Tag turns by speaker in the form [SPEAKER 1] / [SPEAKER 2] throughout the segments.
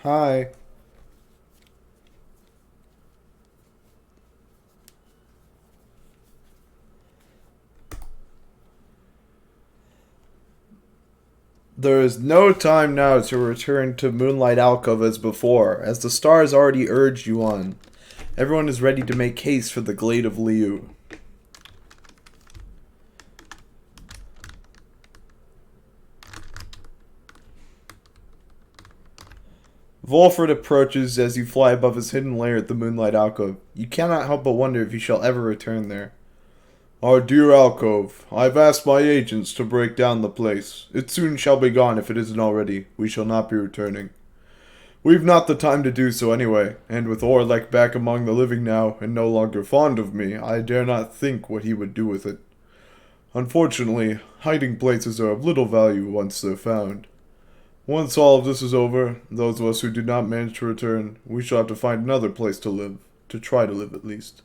[SPEAKER 1] Hi. There is no time now to return to Moonlight Alcove as before, as the stars already urged you on. Everyone is ready to make haste for the Glade of Liu. Volfred approaches as you fly above his hidden lair at the Moonlight Alcove. You cannot help but wonder if you shall ever return there. Our dear alcove, I've asked my agents to break down the place. It soon shall be gone if it isn't already. We shall not be returning. We've not the time to do so anyway, and with Orlek back among the living now, and no longer fond of me, I dare not think what he would do with it. Unfortunately, hiding places are of little value once they're found. Once all of this is over, those of us who do not manage to return, we shall have to find another place to live. To try to live, at least.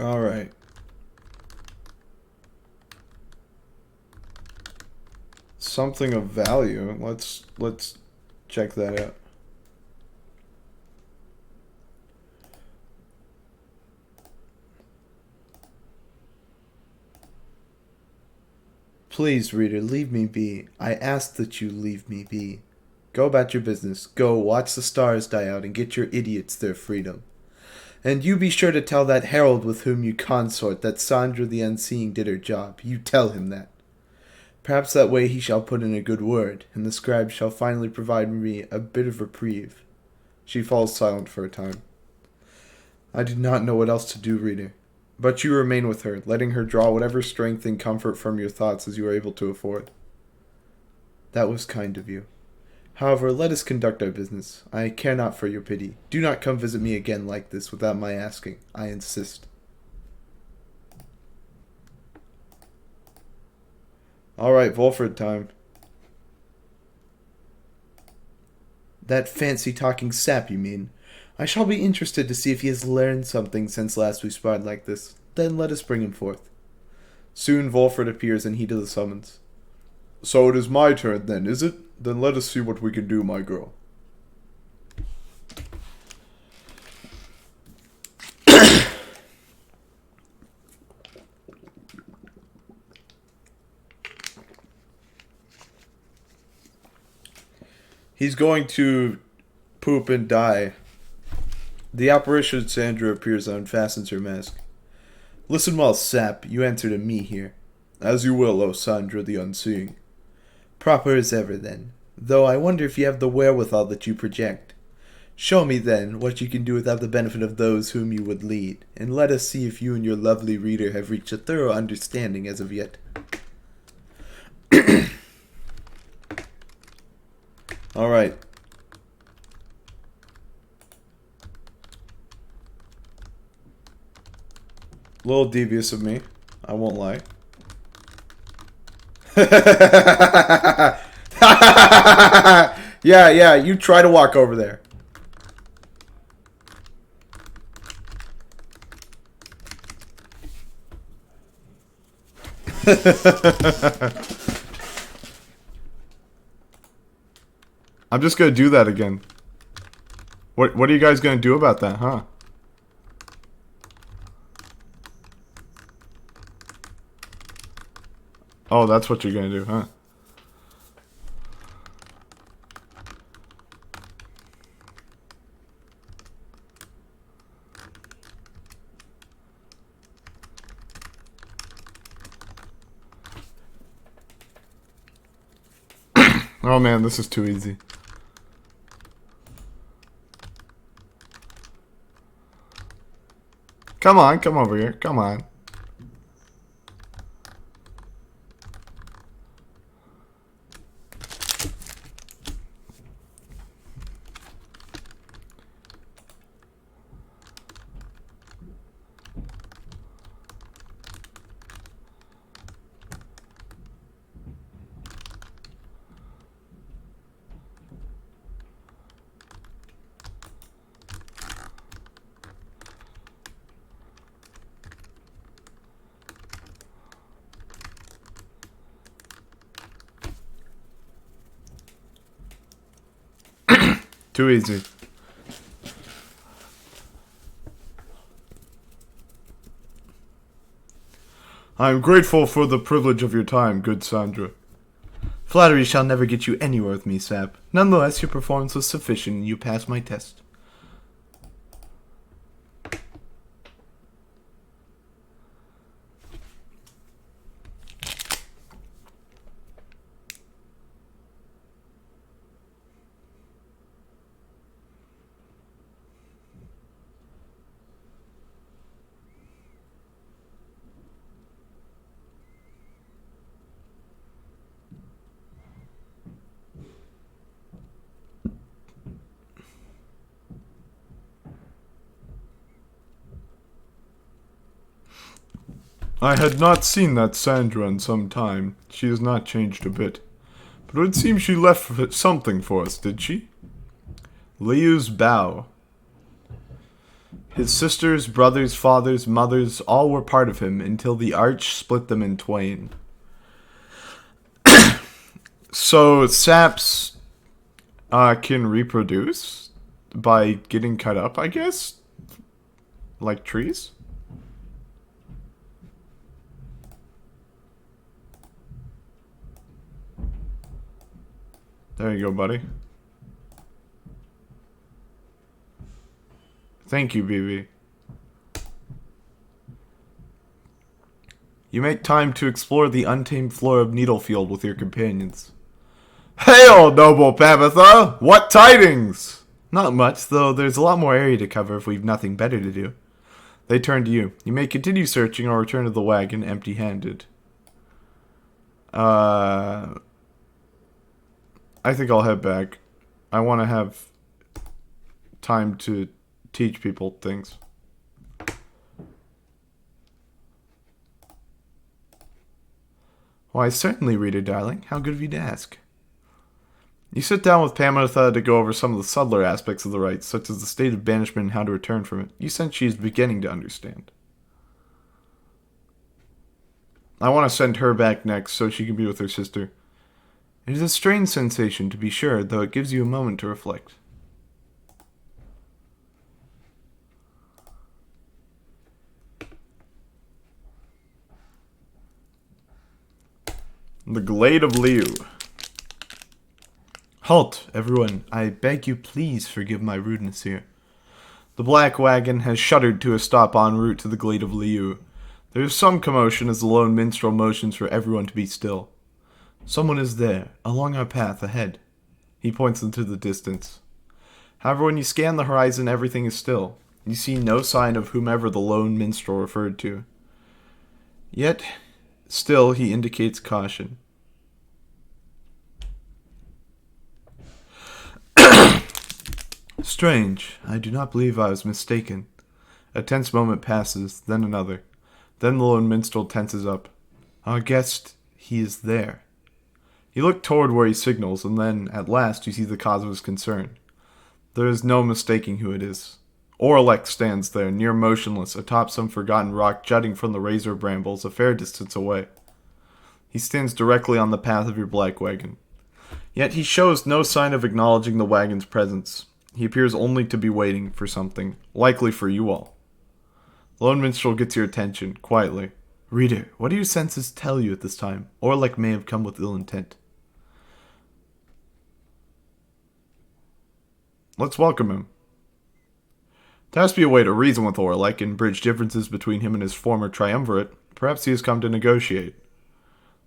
[SPEAKER 1] Alright. Something of value. Let's check that out. Please, reader, leave me be. I ask that you leave me be. Go about your business. Go watch the stars die out and get your idiots their freedom. And you be sure to tell that herald with whom you consort that Sandra the Unseeing did her job. You tell him that. Perhaps that way he shall put in a good word, and the scribe shall finally provide me a bit of reprieve. She falls silent for a time. I do not know what else to do, reader. But you remain with her, letting her draw whatever strength and comfort from your thoughts as you are able to afford. That was kind of you. However, let us conduct our business. I care not for your pity. Do not come visit me again like this without my asking. I insist. Alright, Volfred time. That fancy-talking sap, you mean? I shall be interested to see if he has learned something since last we sparred like this. Then let us bring him forth. Soon Volfred appears in heat of the summons. So it is my turn then, is it? Then let us see what we can do, my girl. He's going to poop and die. The apparition Sandra appears and unfastens her mask. Listen well, sap, you answer to me here. As you will, O Sandra the Unseeing. Proper as ever, then. Though I wonder if you have the wherewithal that you project. Show me, then, what you can do without the benefit of those whom you would lead, and let us see if you and your lovely reader have reached a thorough understanding as of yet. Alright. A little devious of me. I won't lie. Yeah, you try to walk over there. I'm just gonna do that again. What are you guys gonna do about that, huh? Oh, that's what you're gonna do, huh? Oh man, this is too easy. Come on, come over here. Come on. Too easy. I am grateful for the privilege of your time, good Sandra. Flattery shall never get you anywhere with me, Sap. Nonetheless, your performance was sufficient and you passed my test. I had not seen that Sandra in some time. She has not changed a bit. But it would seem she left something for us, did she? Liu's bow. His sisters, brothers, fathers, mothers, all were part of him until the arch split them in twain. So saps can reproduce by getting cut up, I guess? Like trees? There you go, buddy. Thank you, BB. You make time to explore the untamed floor of Needlefield with your companions. Hail, noble Pamitha! What tidings? Not much, though there's a lot more area to cover if we've nothing better to do. They turn to you. You may continue searching or return to the wagon empty-handed. I think I'll head back. I want to have time to teach people things. Why, certainly, reader darling. How good of you to ask. You sit down with Pamitha to go over some of the subtler aspects of the rites, such as the state of banishment and how to return from it. You sense she is beginning to understand. I want to send her back next so she can be with her sister. It is a strange sensation, to be sure, though it gives you a moment to reflect. The Glade of Liu. Halt, everyone. I beg you please forgive my rudeness here. The black wagon has shuddered to a stop en route to the Glade of Liu. There is some commotion as the lone minstrel motions for everyone to be still. Someone is there, along our path ahead. He points into the distance. However, when you scan the horizon, everything is still. You see no sign of whomever the lone minstrel referred to. Yet, still, he indicates caution. Strange. I do not believe I was mistaken. A tense moment passes, then another. Then the lone minstrel tenses up. Our guest, he is there. You look toward where he signals, and then, at last, you see the cause of his concern. There is no mistaking who it is. Orlek stands there, near motionless, atop some forgotten rock jutting from the razor brambles a fair distance away. He stands directly on the path of your black wagon. Yet he shows no sign of acknowledging the wagon's presence. He appears only to be waiting for something, likely for you all. The lone minstrel gets your attention, quietly. Reader, what do your senses tell you at this time? Orlek may have come with ill intent. Let's welcome him. There has to be a way to reason with Orlek and bridge differences between him and his former triumvirate. Perhaps he has come to negotiate.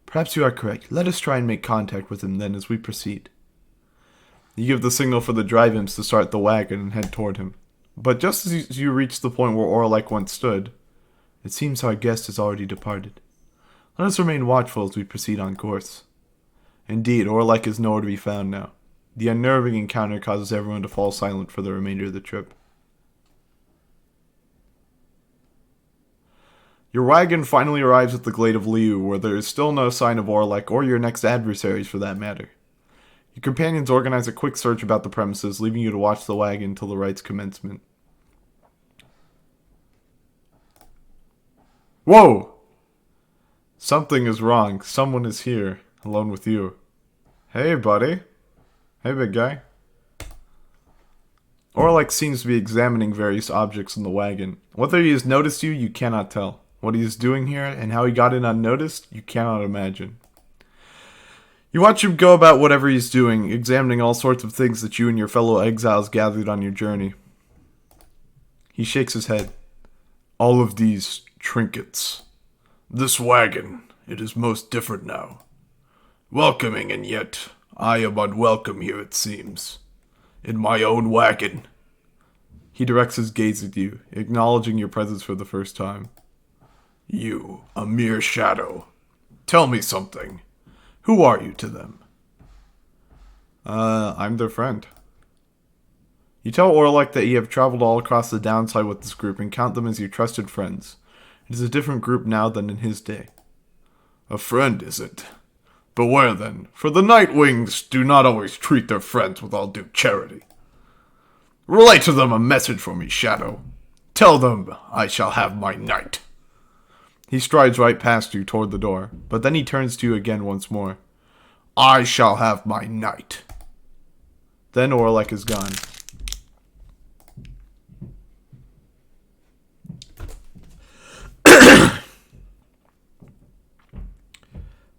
[SPEAKER 1] Perhaps you are correct. Let us try and make contact with him then as we proceed. You give the signal for the drive imps to start the wagon and head toward him. But just as you reach the point where Orlek once stood, it seems our guest has already departed. Let us remain watchful as we proceed on course. Indeed, Orlek is nowhere to be found now. The unnerving encounter causes everyone to fall silent for the remainder of the trip. Your wagon finally arrives at the Glade of Liu, where there is still no sign of Orlek or your next adversaries for that matter. Your companions organize a quick search about the premises, leaving you to watch the wagon until the rite's commencement. Whoa! Something is wrong. Someone is here, alone with you. Hey, buddy. Hey, big guy. Orlek seems to be examining various objects in the wagon. Whether he has noticed you, you cannot tell. What he is doing here, and how he got in unnoticed, you cannot imagine. You watch him go about whatever he's doing, examining all sorts of things that you and your fellow exiles gathered on your journey. He shakes his head. All of these trinkets. This wagon, it is most different now. Welcoming, and yet I am unwelcome here, it seems. In my own wagon. He directs his gaze at you, acknowledging your presence for the first time. You, a mere shadow. Tell me something. Who are you to them? I'm their friend. You tell Orlek that you have traveled all across the downside with this group and count them as your trusted friends. It is a different group now than in his day. A friend, is it? Beware then, for the Nightwings do not always treat their friends with all due charity. Relay to them a message for me, Shadow. Tell them I shall have my night. He strides right past you toward the door, but then he turns to you again once more. I shall have my night. Then Orlek is gone.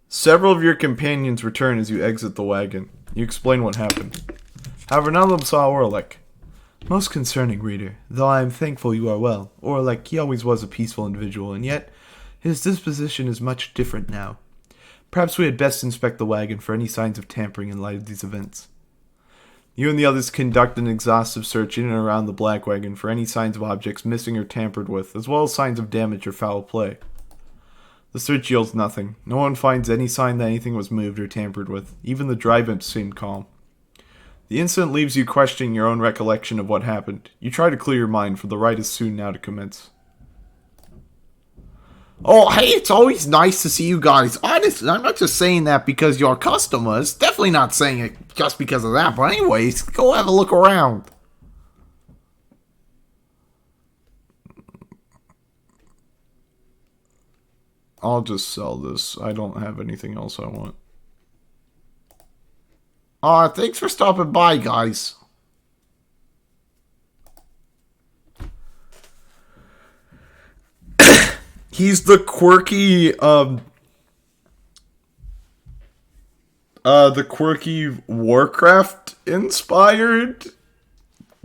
[SPEAKER 1] Several of your companions return as you exit the wagon. You explain what happened. However, none of them saw Orlek. Most concerning, reader, though I am thankful you are well. Orlek, he always was a peaceful individual, and yet his disposition is much different now. Perhaps we had best inspect the wagon for any signs of tampering in light of these events. You and the others conduct an exhaustive search in and around the black wagon for any signs of objects missing or tampered with, as well as signs of damage or foul play. The search yields nothing. No one finds any sign that anything was moved or tampered with. Even the drive-ins seemed calm. The incident leaves you questioning your own recollection of what happened. You try to clear your mind, for the ride is soon now to commence.
[SPEAKER 2] Oh, hey, it's always nice to see you guys. Honestly, I'm not just saying that because you're customers. Definitely not saying it just because of that. But anyways, go have a look around.
[SPEAKER 1] I'll just sell this. I don't have anything else I want.
[SPEAKER 2] Thanks for stopping by, guys.
[SPEAKER 1] He's the quirky Warcraft inspired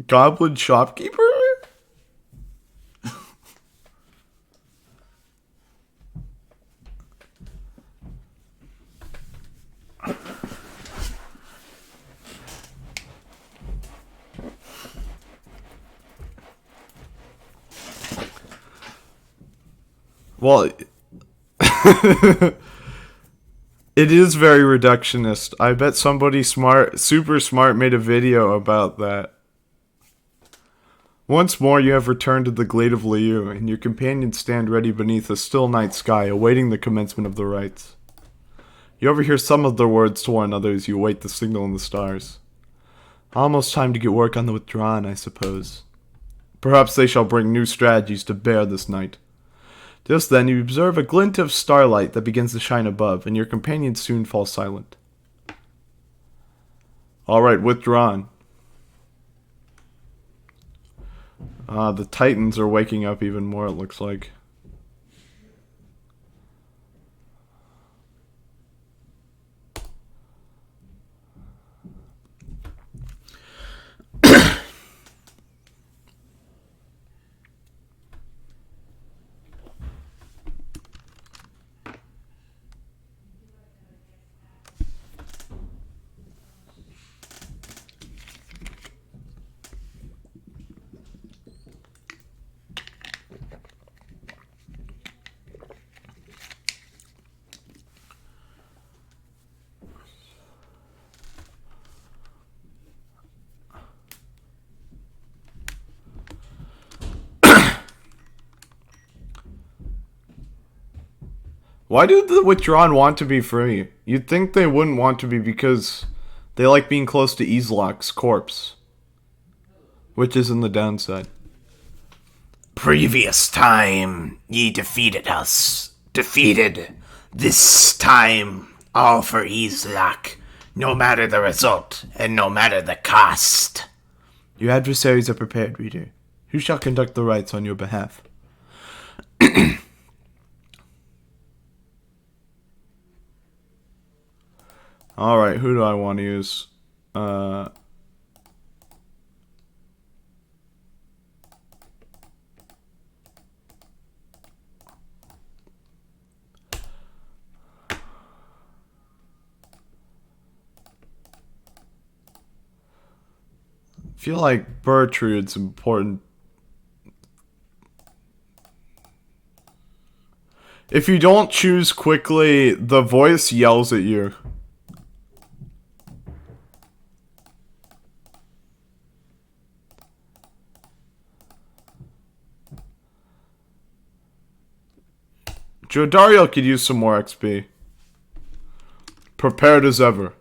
[SPEAKER 1] goblin shopkeeper? Well, it is very reductionist. I bet somebody super smart, made a video about that. Once more, you have returned to the Glade of Liu, and your companions stand ready beneath a still night sky, awaiting the commencement of the rites. You overhear some of their words to one another as you await the signal in the stars. Almost time to get work on the withdrawn, I suppose. Perhaps they shall bring new strategies to bear this night. Just then, you observe a glint of starlight that begins to shine above, and your companions soon fall silent. Alright, withdrawn. The Titans are waking up even more, it looks like. Why do the withdrawn want to be free? You'd think they wouldn't want to be because they like being close to Easloc's corpse. Which is in the downside.
[SPEAKER 2] Previous time, ye defeated us. Defeated. This time, all for Easlock. No matter the result, and no matter the cost.
[SPEAKER 1] Your adversaries are prepared, reader. Who shall conduct the rites on your behalf? Alright, who do I want to use? I feel like Bertrud's important. If you don't choose quickly, the voice yells at you. Jodario could use some more XP. Prepared as ever.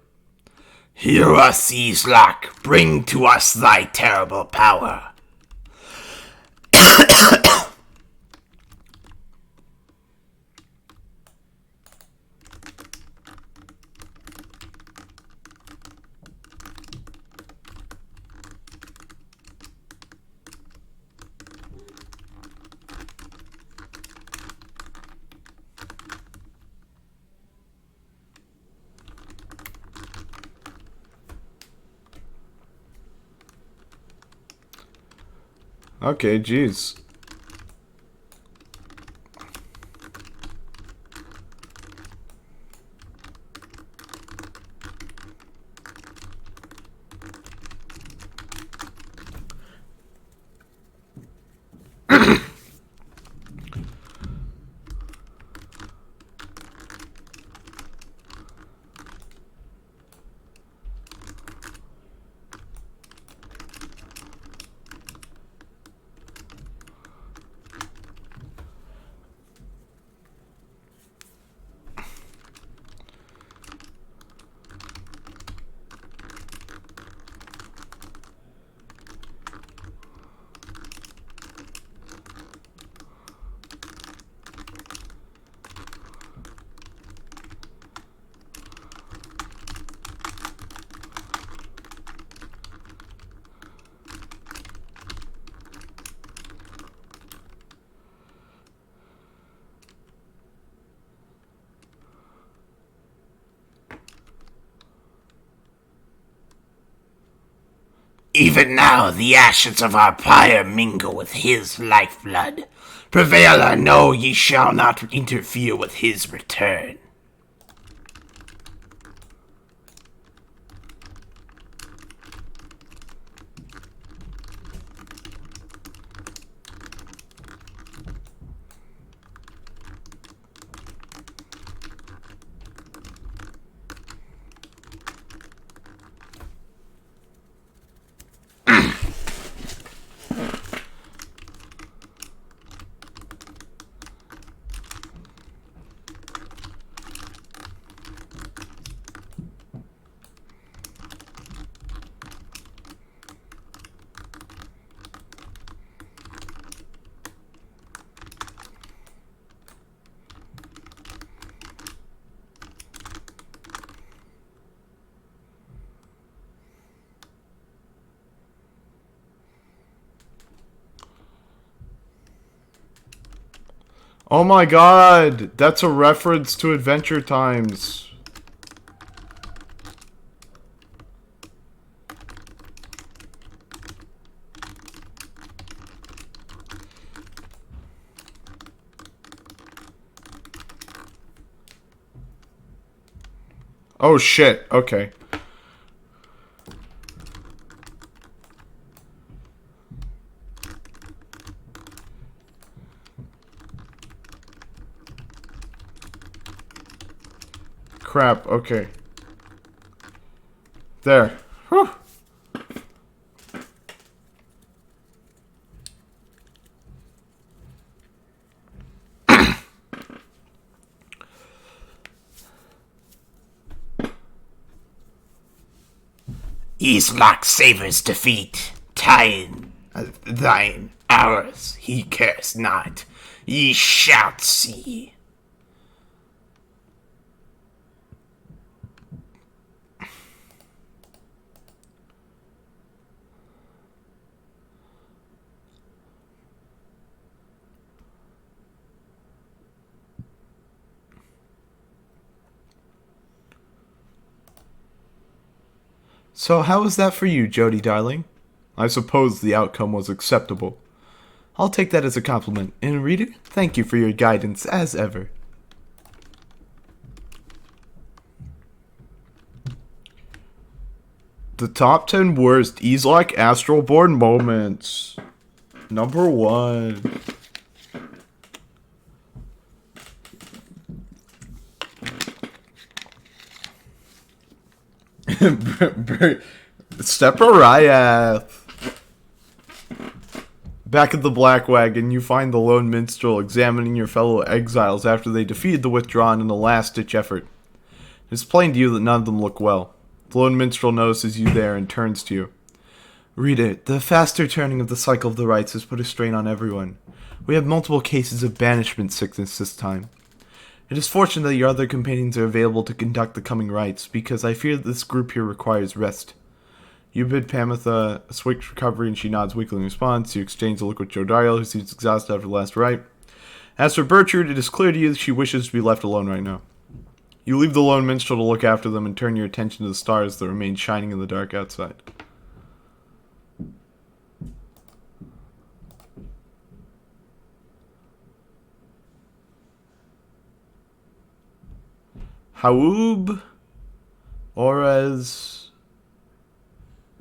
[SPEAKER 2] Hear us, Islak. Bring to us thy terrible power.
[SPEAKER 1] Okay, jeez.
[SPEAKER 2] Even now the ashes of our pyre mingle with his lifeblood. Prevail or no, ye shall not interfere with his return.
[SPEAKER 1] Oh my god, that's a reference to Adventure Times. Oh shit, okay. Crap, okay. There. Whew.
[SPEAKER 2] Islak savors defeat. Thine, ours, he cares not. Ye shall see.
[SPEAKER 1] So how was that for you, Jody darling? I suppose the outcome was acceptable. I'll take that as a compliment, and reader, thank you for your guidance as ever. The top 10 worst Easlok Astroborn moments. Number 1. Stepariath. Back at the Black Wagon, you find the lone minstrel examining your fellow exiles after they defeated the Withdrawn in a last-ditch effort. It's plain to you that none of them look well. The lone minstrel notices you there and turns to you. Reader, the faster turning of the cycle of the rites has put a strain on everyone. We have multiple cases of banishment sickness this time. It is fortunate that your other companions are available to conduct the coming rites, because I fear that this group here requires rest. You bid Pamitha a swift recovery, and she nods weakly in response. You exchange a look with Jodariel, who seems exhausted after the last rite. As for Bertrude, it is clear to you that she wishes to be left alone right now. You leave the lone minstrel to look after them and turn your attention to the stars that remain shining in the dark outside. Haub, Orez,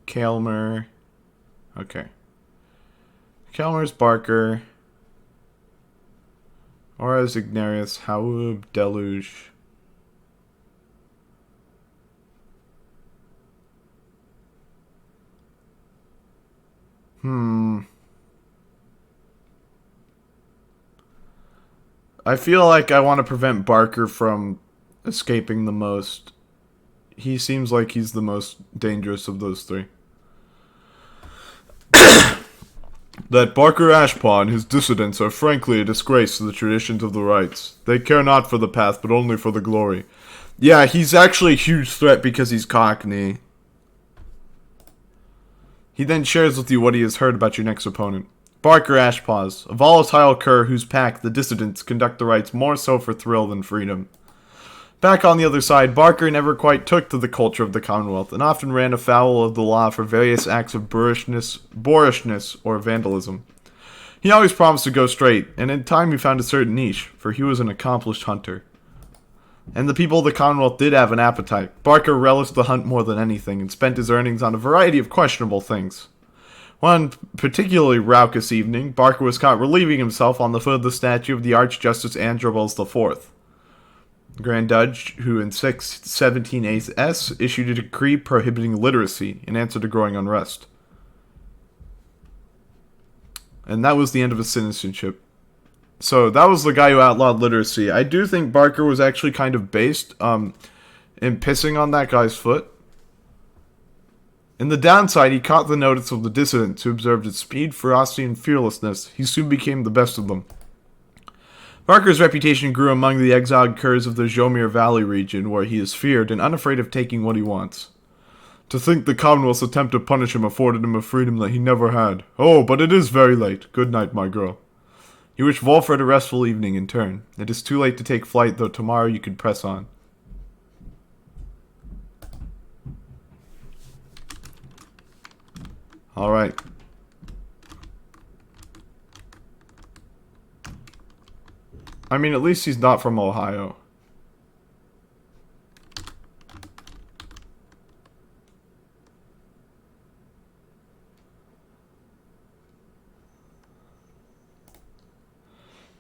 [SPEAKER 1] Kalmer. Okay. Kalmer's Barker. Orez, Ignarius, Haub, Deluge. I feel like I want to prevent Barker from escaping the most. He seems like he's the most dangerous of those three. That Barker Ashpaw and his dissidents are frankly a disgrace to the traditions of the rites. They care not for the path, but only for the glory. Yeah, he's actually a huge threat because he's Cockney. He then shares with you what he has heard about your next opponent. Barker Ashpaws, a volatile cur whose pack, the dissidents, conduct the rites more so for thrill than freedom. Back on the other side, Barker never quite took to the culture of the Commonwealth, and often ran afoul of the law for various acts of boorishness, or vandalism. He always promised to go straight, and in time he found a certain niche, for he was an accomplished hunter. And the people of the Commonwealth did have an appetite. Barker relished the hunt more than anything, and spent his earnings on a variety of questionable things. One particularly raucous evening, Barker was caught relieving himself on the foot of the statue of the Archjustice Androbles IV. Grand Judge, who in 617 AS issued a decree prohibiting literacy in answer to growing unrest. And that was the end of his citizenship. So that was the guy who outlawed literacy. I do think Barker was actually kind of based in pissing on that guy's foot. In the downside, he caught the notice of the dissidents who observed his speed, ferocity, and fearlessness. He soon became the best of them. Barker's reputation grew among the exiled curs of the Jomir Valley region, where he is feared and unafraid of taking what he wants. To think the Commonwealth's attempt to punish him afforded him a freedom that he never had. Oh, but it is very late. Good night, my girl. You wish Volfred a restful evening in turn. It is too late to take flight, though tomorrow you can press on. Alright. I mean, at least he's not from Ohio.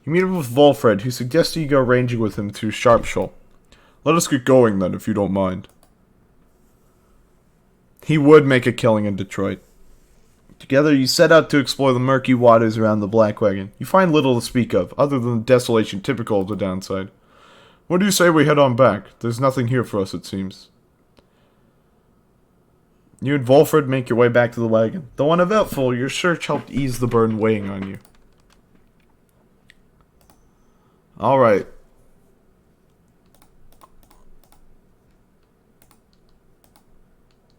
[SPEAKER 1] You meet up with Volfred, who suggests you go ranging with him through Sharpshall. Let us get going then, if you don't mind. He would make a killing in Detroit. Together, you set out to explore the murky waters around the Black Wagon. You find little to speak of, other than the desolation typical of the downside. What do you say we head on back? There's nothing here for us, it seems. You and Volfred make your way back to the wagon. Though uneventful, your search helped ease the burden weighing on you. Alright.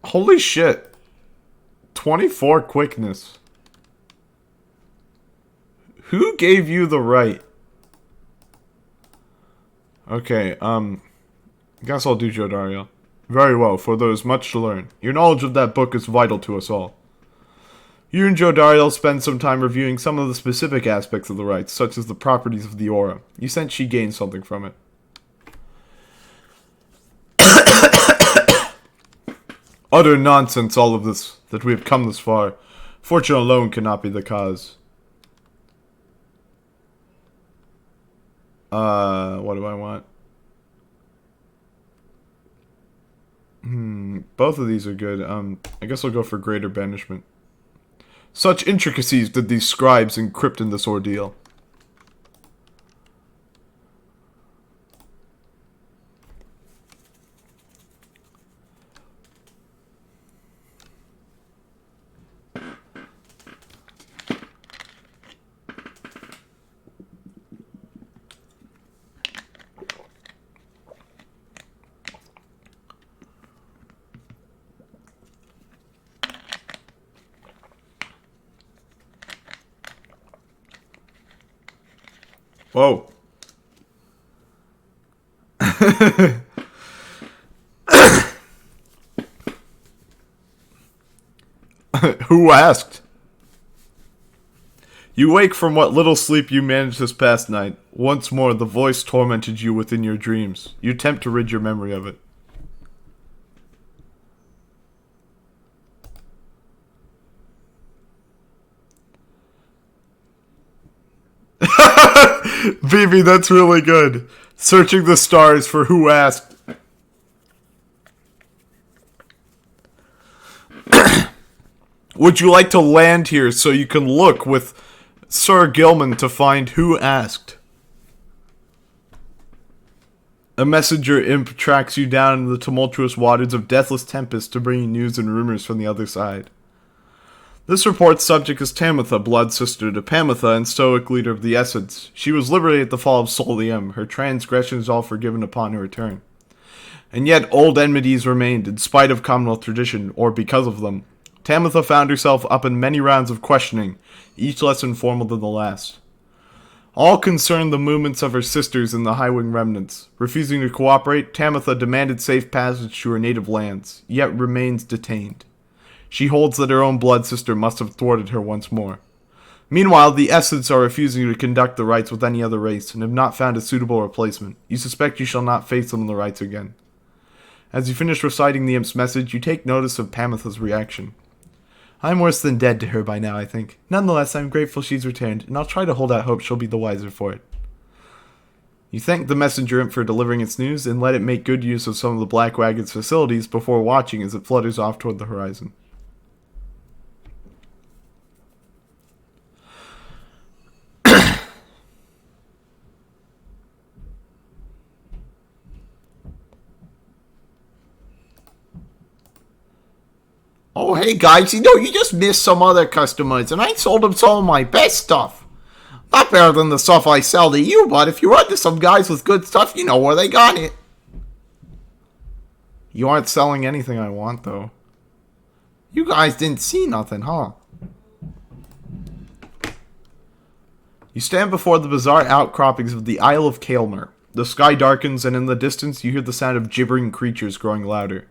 [SPEAKER 1] Holy shit. 24 quickness. Who gave you the right? Okay, guess I'll do Jodariel. Very well, for there is much to learn. Your knowledge of that book is vital to us all. You and Jodariel spend some time reviewing some of the specific aspects of the rites, such as the properties of the aura. You sense she gained something from it. Utter nonsense, all of this, that we have come this far. Fortune alone cannot be the cause. What do I want? Both of these are good. I guess I'll go for greater banishment. Such intricacies did these scribes encrypt in this ordeal. Whoa. Who asked? You wake from what little sleep you managed this past night. Once more, the voice tormented you within your dreams. You attempt to rid your memory of it. Vivi, that's really good. Searching the stars for who asked. Would you like to land here so you can look with Sir Gilman to find who asked? A messenger imp tracks you down into the tumultuous waters of Deathless Tempest to bring you news and rumors from the other side. This report's subject is Tamitha, blood sister to Pamitha and stoic leader of the Essence. She was liberated at the fall of Solium, her transgressions all forgiven upon her return. And yet old enmities remained, in spite of Commonwealth tradition, or because of them. Tamitha found herself up in many rounds of questioning, each less informal than the last. All concerned the movements of her sisters in the Highwing remnants. Refusing to cooperate, Tamitha demanded safe passage to her native lands, yet remains detained. She holds that her own blood sister must have thwarted her once more. Meanwhile, the Essence are refusing to conduct the rites with any other race, and have not found a suitable replacement. You suspect you shall not face them in the rites again. As you finish reciting the imp's message, you take notice of Pamitha's reaction. I'm worse than dead to her by now, I think. Nonetheless, I'm grateful she's returned, and I'll try to hold out hope she'll be the wiser for it. You thank the messenger imp for delivering its news, and let it make good use of some of the Black Wagon's facilities before watching as it flutters off toward the horizon.
[SPEAKER 2] Oh, hey guys, you just missed some other customers, and I sold them some of my best stuff. Not better than the stuff I sell to you, but if you run to some guys with good stuff, you know where they got it.
[SPEAKER 1] You aren't selling anything I want, though.
[SPEAKER 2] You guys didn't see nothing, huh?
[SPEAKER 1] You stand before the bizarre outcroppings of the Isle of Kaelmer. The sky darkens, and in the distance you hear the sound of gibbering creatures growing louder.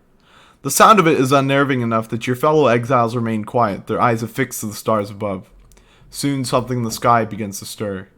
[SPEAKER 1] The sound of it is unnerving enough that your fellow exiles remain quiet, their eyes affixed to the stars above. Soon something in the sky begins to stir.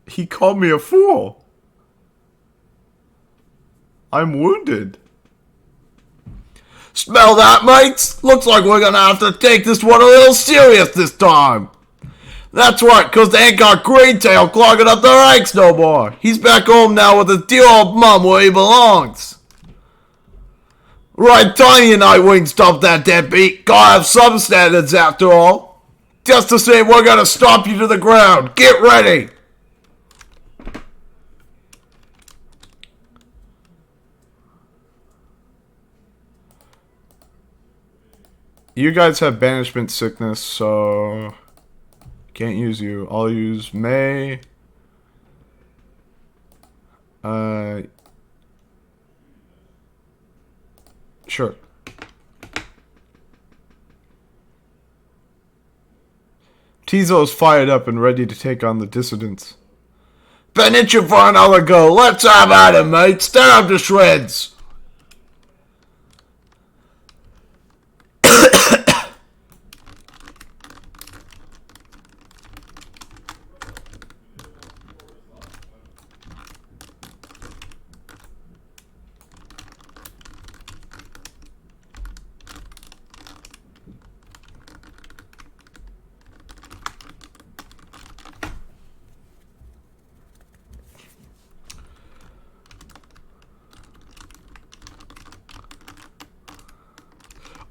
[SPEAKER 1] He called me a fool.
[SPEAKER 2] I'm wounded. Smell that, mates? Looks like we're gonna have to take this one a little serious this time. That's right, cause they ain't got Greentail clogging up their ranks no more. He's back home now with his dear old mum where he belongs. Right, Tiny and I wouldn't stop that deadbeat. Gotta have some standards after all. Just the same, we're gonna stomp you to the ground. Get ready. You guys have banishment sickness, so can't use you. I'll use May. Sure. Tizo's fired up and ready to take on the dissidents. Been itching for another go. Let's have at it, mate. Tear him to shreds.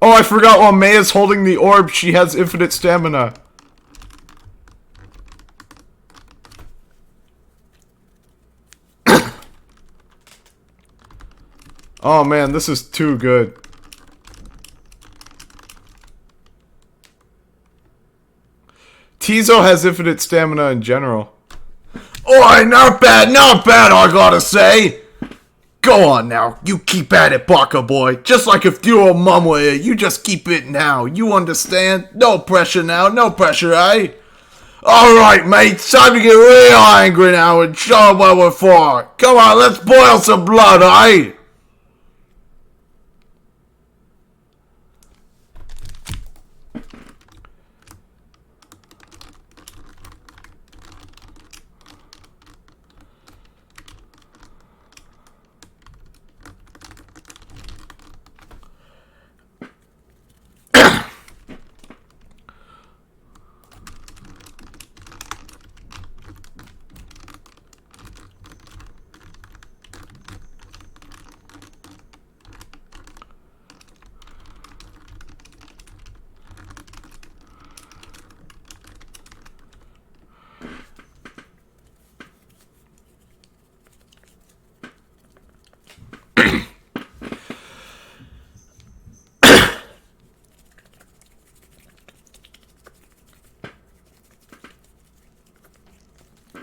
[SPEAKER 2] Oh, I forgot while May is holding the orb, she has infinite stamina. Oh man, this is too good. Tizo has infinite stamina in general. Oi, not bad, I gotta say. Go on now, you keep at it, Barker boy. Just like if your mum were here, you just keep it now. You understand? No pressure now, no pressure, eh? Alright, mate, time to get real angry now and show 'em what we're for. Come on, let's boil some blood, eh?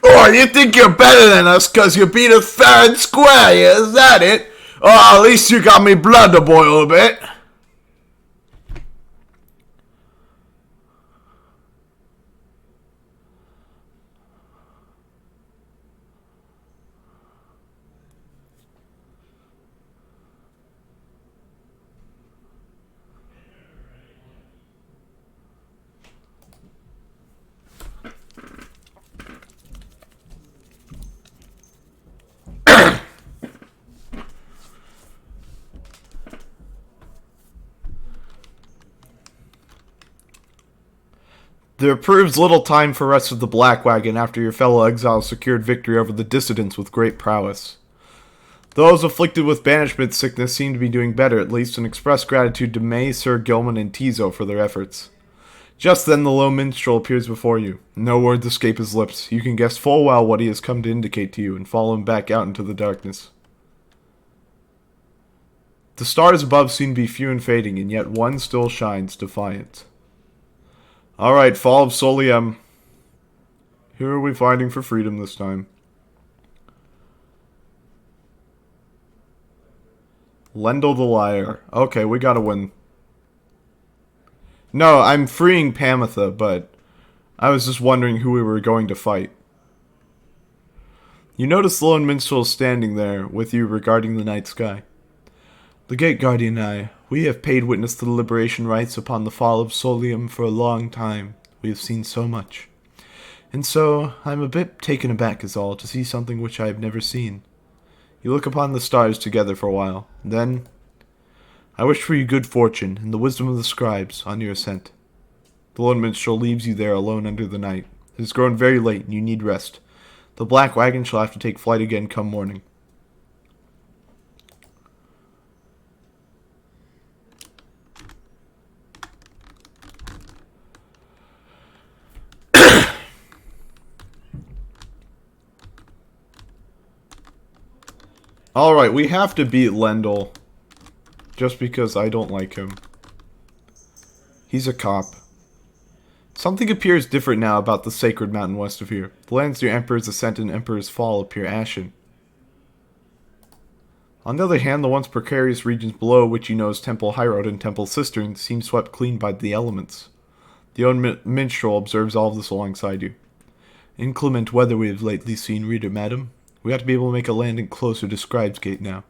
[SPEAKER 2] Oh, you think you're better than us because you beat us fair and square, yeah? Is that it? Oh, at least you got me blood to boil a bit. There proves little time for rest of the Black Wagon after your fellow exiles secured victory over the dissidents with great prowess. Those afflicted with banishment sickness seem to be doing better, at least, and express gratitude to May, Sir Gilman, and Tizo for their efforts. Just then the low minstrel appears before you. No words escape his lips. You can guess full well what he has come to indicate to you, and follow him back out into the darkness. The stars above seem to be few and fading, and yet one still shines defiant. Alright, Fall of Solium. Who are we fighting for freedom this time? Lendl the Liar. Okay, we gotta win. No, I'm freeing Pamitha, but I was just wondering who we were going to fight. You notice the lone minstrel standing there with you regarding the night sky. The Gate Guardian and I, we have paid witness to the liberation rites upon the fall of Solium for a long time. We have seen so much. And so, I'm a bit taken aback is all, to see something which I have never seen.
[SPEAKER 1] You look upon the stars together for a while. Then, I wish for you good fortune and the wisdom of the scribes on your ascent. The lone minstrel leaves you there alone under the night. It has grown very late, and you need rest. The black wagon shall have to take flight again come morning. Alright, we have to beat Lendl. Just because I don't like him. He's a cop. Something appears different now about the sacred mountain west of here. The lands near Emperor's Ascent and Emperor's Fall appear ashen. On the other hand, the once precarious regions below, which you know as Temple Highroad and Temple Cistern, seem swept clean by the elements. The own minstrel observes all of this alongside you. Inclement weather we have lately seen, reader madam. We ought to be able to make a landing closer to Scribes Gate now.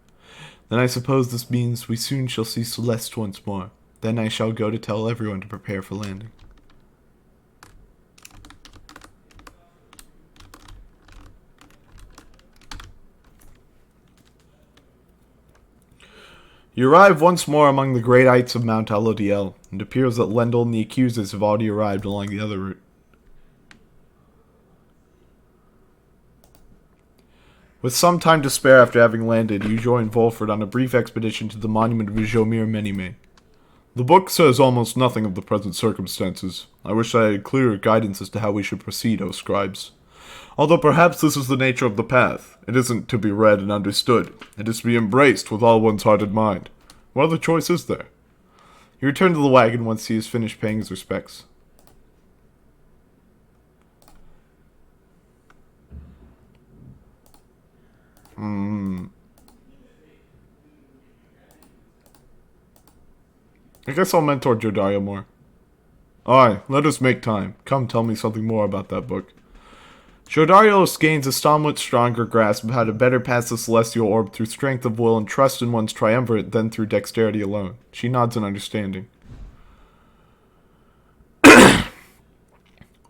[SPEAKER 1] Then I suppose this means we soon shall see Celeste once more. Then I shall go to tell everyone to prepare for landing. You arrive once more among the great heights of Mount Alodiel. It appears that Lendl and the accusers have already arrived along the other route. With some time to spare after having landed, you join Volford on a brief expedition to the monument of Jomir Menime. The book says almost nothing of the present circumstances. I wish I had clearer guidance as to how we should proceed, O scribes. Although perhaps this is the nature of the path. It isn't to be read and understood. It is to be embraced with all one's heart and mind. What other choice is there? You return to the wagon once he has finished paying his respects. I guess I'll mentor Jodario more. Aye, let us make time. Come tell me something more about that book. Jodario gains a somewhat stronger grasp of how to better pass the celestial orb through strength of will and trust in one's triumvirate than through dexterity alone. She nods in understanding.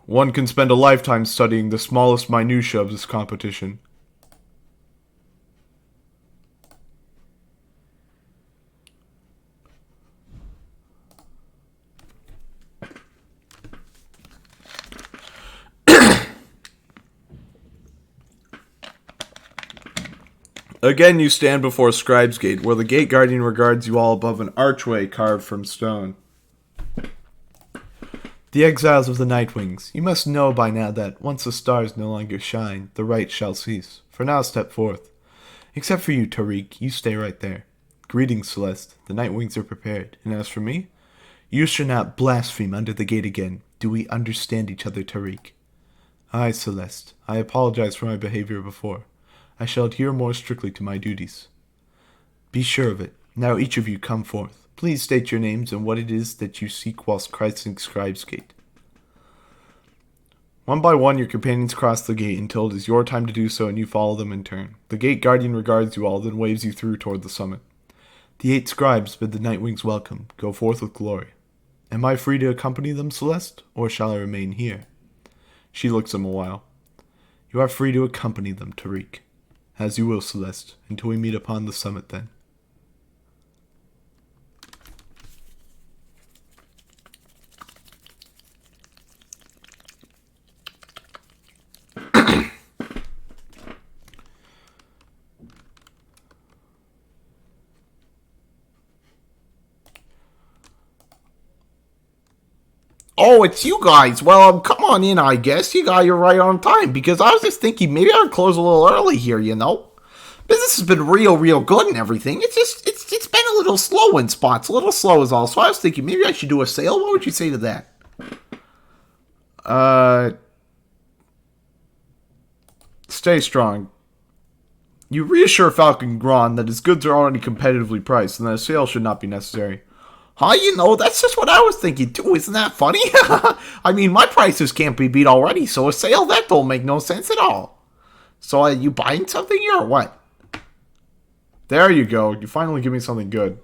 [SPEAKER 1] One can spend a lifetime studying the smallest minutiae of this competition. Again, you stand before Scribes Gate, where the gate guardian regards you all above an archway carved from stone. The exiles of the Nightwings, you must know by now that, once the stars no longer shine, the rite shall cease. For now, step forth. Except for you, Tariq, you stay right there. Greetings, Celeste. The Nightwings are prepared. And as for me, you shall not blaspheme under the gate again. Do we understand each other, Tariq? Aye, Celeste. I apologize for my behavior before. I shall adhere more strictly to my duties. Be sure of it. Now each of you come forth. Please state your names and what it is that you seek whilst crossing Scribes Gate. One by one your companions cross the gate until it is your time to do so and you follow them in turn. The gate guardian regards you all, then waves you through toward the summit. The 8 scribes bid the Nightwings welcome. Go forth with glory. Am I free to accompany them, Celeste, or shall I remain here? She looks at him a while. You are free to accompany them, Tariq. As you will, Celeste, until we meet upon the summit then.
[SPEAKER 2] Oh, it's you guys. Well, come on in, I guess. You're right on time, because I was just thinking maybe I would close a little early here, you know? Business has been real good and everything. It's been a little slow in spots. A little slow is all. So I was thinking maybe I should do a sale. What would you say to that?
[SPEAKER 1] Stay strong. You reassure Falcon Gron that his goods are already competitively priced and that a sale should not be necessary.
[SPEAKER 2] Huh, you know, that's just what I was thinking too. Isn't that funny? I mean, my prices can't be beat already, so a sale, that don't make no sense at all. So are you buying something here or what?
[SPEAKER 1] There you go. You finally give me something good.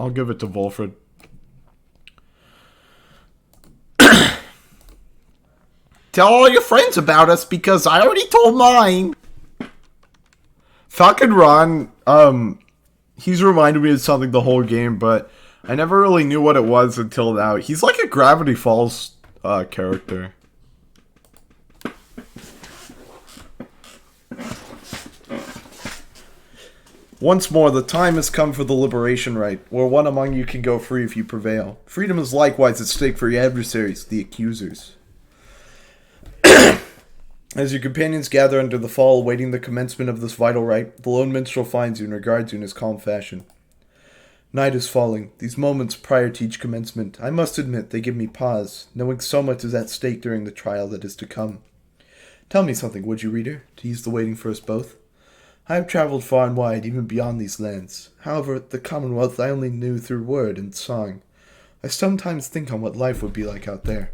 [SPEAKER 2] I'll give it to Volfred. Tell all your friends about us because I already told mine. Falcon Ron, he's reminded me of something the whole game, but I never really knew what it was until now. He's like a Gravity Falls character.
[SPEAKER 1] Once more, the time has come for the liberation rite, where one among you can go free if you prevail. Freedom is likewise at stake for your adversaries, the accusers. As your companions gather under the fall awaiting the commencement of this vital rite, the lone minstrel finds you and regards you in his calm fashion. Night is falling. These moments prior to each commencement, I must admit, they give me pause, knowing so much is at stake during the trial that is to come. Tell me something, would you, reader, to ease the waiting for us both? I have traveled far and wide, even beyond these lands. However, the Commonwealth I only knew through word and song. I sometimes think on what life would be like out there.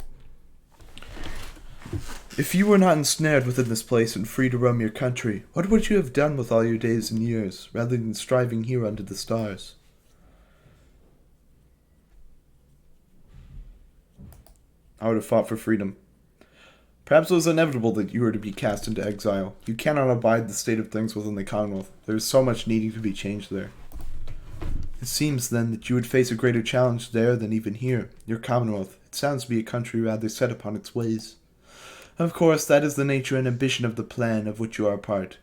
[SPEAKER 1] If you were not ensnared within this place and free to roam your country, what would you have done with all your days and years, rather than striving here under the stars? I would have fought for freedom. Perhaps it was inevitable that you were to be cast into exile. You cannot abide the state of things within the Commonwealth. There is so much needing to be changed there. It seems, then, that you would face a greater challenge there than even here, your Commonwealth. It sounds to be a country rather set upon its ways. Of course, that is the nature and ambition of the plan of which you are a part.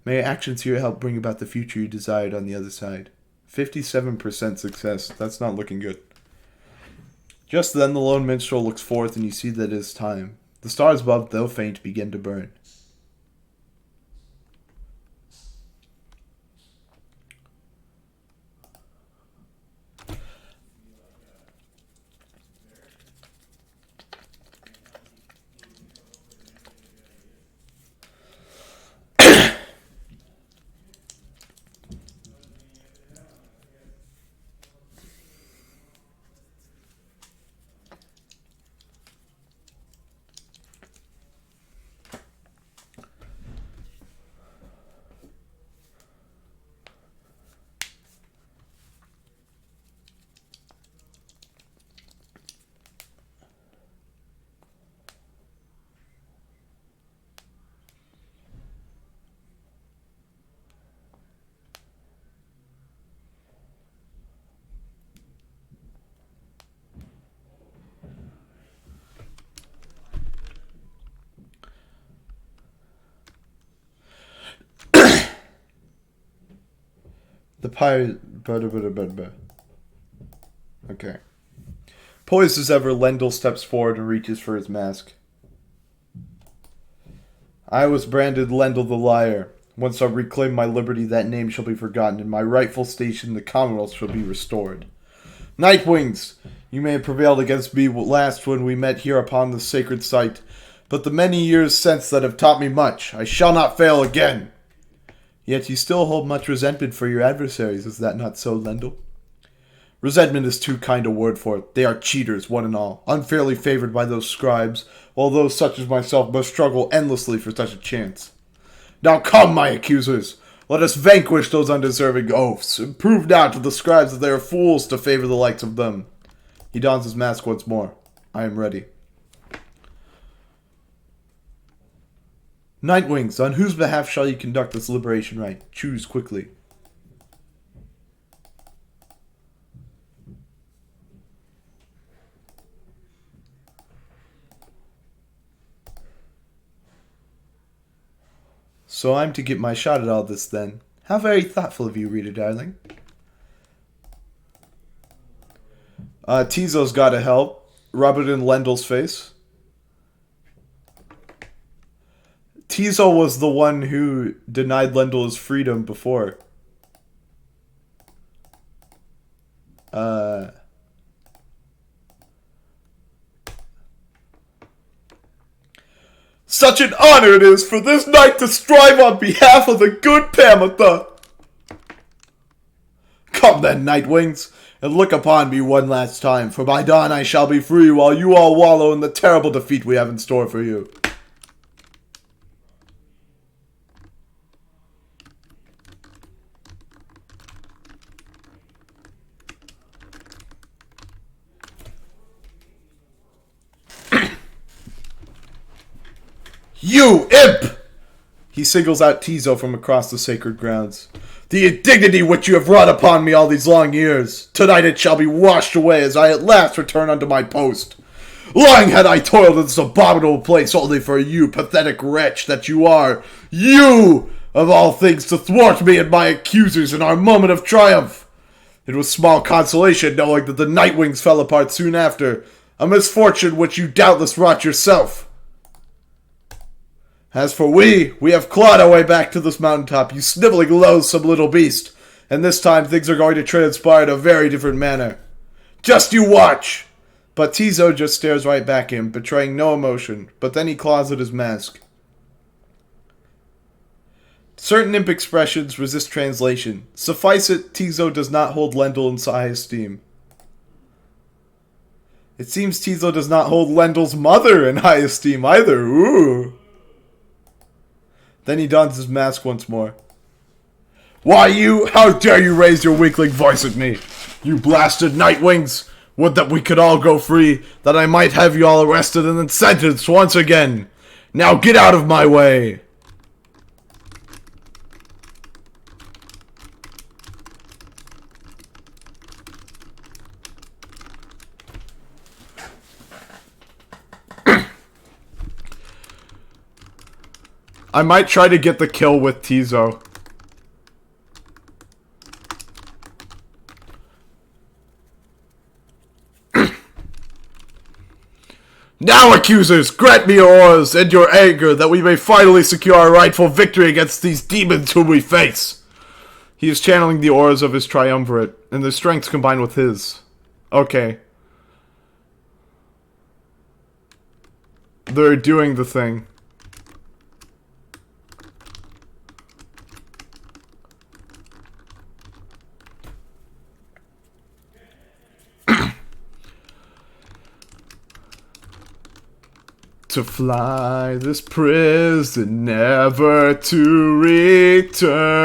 [SPEAKER 1] May your actions here help bring about the future you desired on the other side. 57% success. That's not looking good. Just then the lone minstrel looks forth and you see that it is time. The stars above, though faint, begin to burn. The Pyre... Okay. Poised as ever, Lendl steps forward and reaches for his mask. I was branded Lendl the Liar. Once I reclaim my liberty, that name shall be forgotten, and my rightful station in the Commonwealth shall be restored. Nightwings! You may have prevailed against me last when we met here upon the sacred site, but the many years since that have taught me much. I shall not fail again. Yet you still hold much resentment for your adversaries, is that not so, Lendl? Resentment is too kind a word for it. They are cheaters, one and all, unfairly favored by those scribes, while those such as myself must struggle endlessly for such a chance. Now come, my accusers! Let us vanquish those undeserving oafs, and prove now to the scribes that they are fools to favor the likes of them. He dons his mask once more. I am ready. Nightwings, on whose behalf shall you conduct this liberation rite? Choose quickly. So I'm to get my shot at all this then. How very thoughtful of you, reader darling. Tizo's gotta help. Rub it in Lendl's face. Tizo was the one who denied Lendl his freedom before. Such an honor it is for this knight to strive on behalf of the good Pamatha. Come then, Nightwings, and look upon me one last time, for by dawn I shall be free while you all wallow in the terrible defeat we have in store for you. You imp! He singles out Tizo from across the sacred grounds. The indignity which you have wrought upon me all these long years, tonight it shall be washed away as I at last return unto my post. Long had I toiled in this abominable place only for you, pathetic wretch that you are, you, of all things, to thwart me and my accusers in our moment of triumph. It was small consolation knowing that the Nightwings fell apart soon after, a misfortune which you doubtless wrought yourself. As for we have clawed our way back to this mountaintop, you sniveling, loathsome little beast, and this time things are going to transpire in a very different manner. Just you watch! But Tizo just stares right back at him, betraying no emotion, but then he claws at his mask. Certain imp expressions resist translation. Suffice it, Tizo does not hold Lendl in high esteem. It seems Tizo does not hold Lendl's mother in high esteem either. Ooh. Then he dons his mask once more. Why you? How dare you raise your weakling voice at me? You blasted Nightwings! Would that we could all go free, that I might have you all arrested and then sentenced once again. Now get out of my way! I might try to get the kill with Tizo. Now, accusers, grant me your oars and your anger that we may finally secure our rightful victory against these demons whom we face. He is channeling the auras of his triumvirate, and their strengths combined with his. Okay. They're doing the thing. To fly this prison, never to return.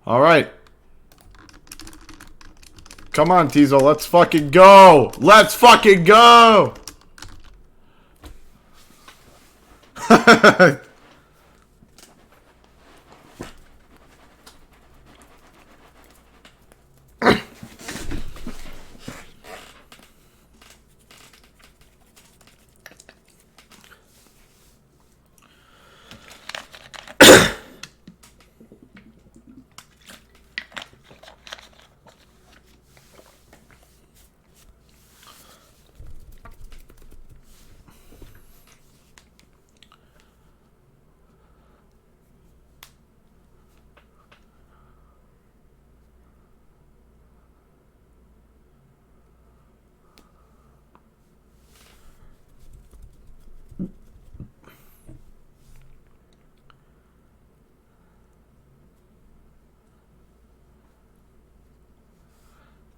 [SPEAKER 1] Alright. Come on, Tizo, let's fucking go! Let's fucking go!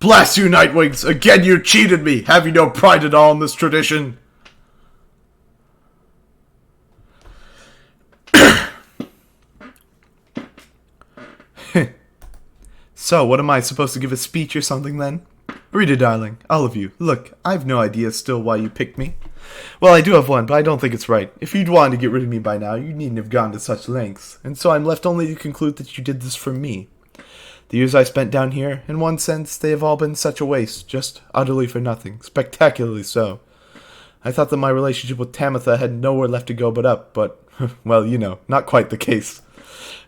[SPEAKER 1] Bless you, Nightwings! Again you cheated me! Have you no pride at all in this tradition? So, what am I supposed to give a speech or something then? Rita, darling, all of you, look, I've no idea still why you picked me. Well, I do have one, but I don't think it's right. If you'd wanted to get rid of me by now, you needn't have gone to such lengths, and so I'm left only to conclude that you did this for me. The years I spent down here, in one sense, they have all been such a waste, just utterly for nothing, spectacularly so. I thought that my relationship with Tamitha had nowhere left to go but up, but, well, you know, not quite the case.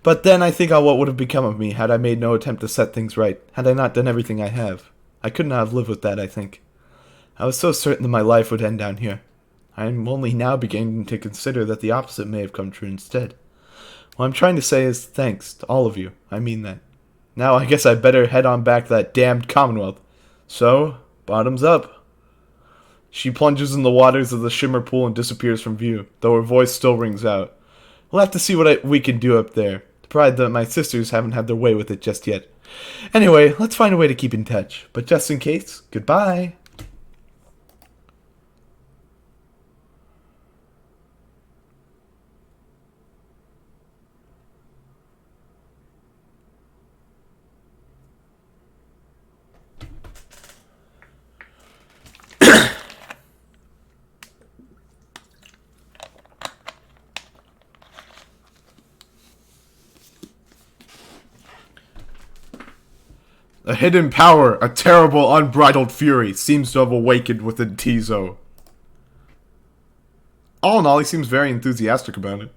[SPEAKER 1] But then I think on what would have become of me had I made no attempt to set things right, had I not done everything I have. I could not have lived with that, I think. I was so certain that my life would end down here. I am only now beginning to consider that the opposite may have come true instead. What I'm trying to say is thanks to all of you. I mean that. Now I guess I'd better head on back to that damned Commonwealth. So, bottoms up. She plunges in the waters of the shimmer pool and disappears from view, though her voice still rings out. We'll have to see what we can do up there. Provided that my sisters haven't had their way with it just yet. Anyway, let's find a way to keep in touch. But just in case, goodbye. A hidden power, a terrible, unbridled fury, seems to have awakened within Tizo. All in all, he seems very enthusiastic about it.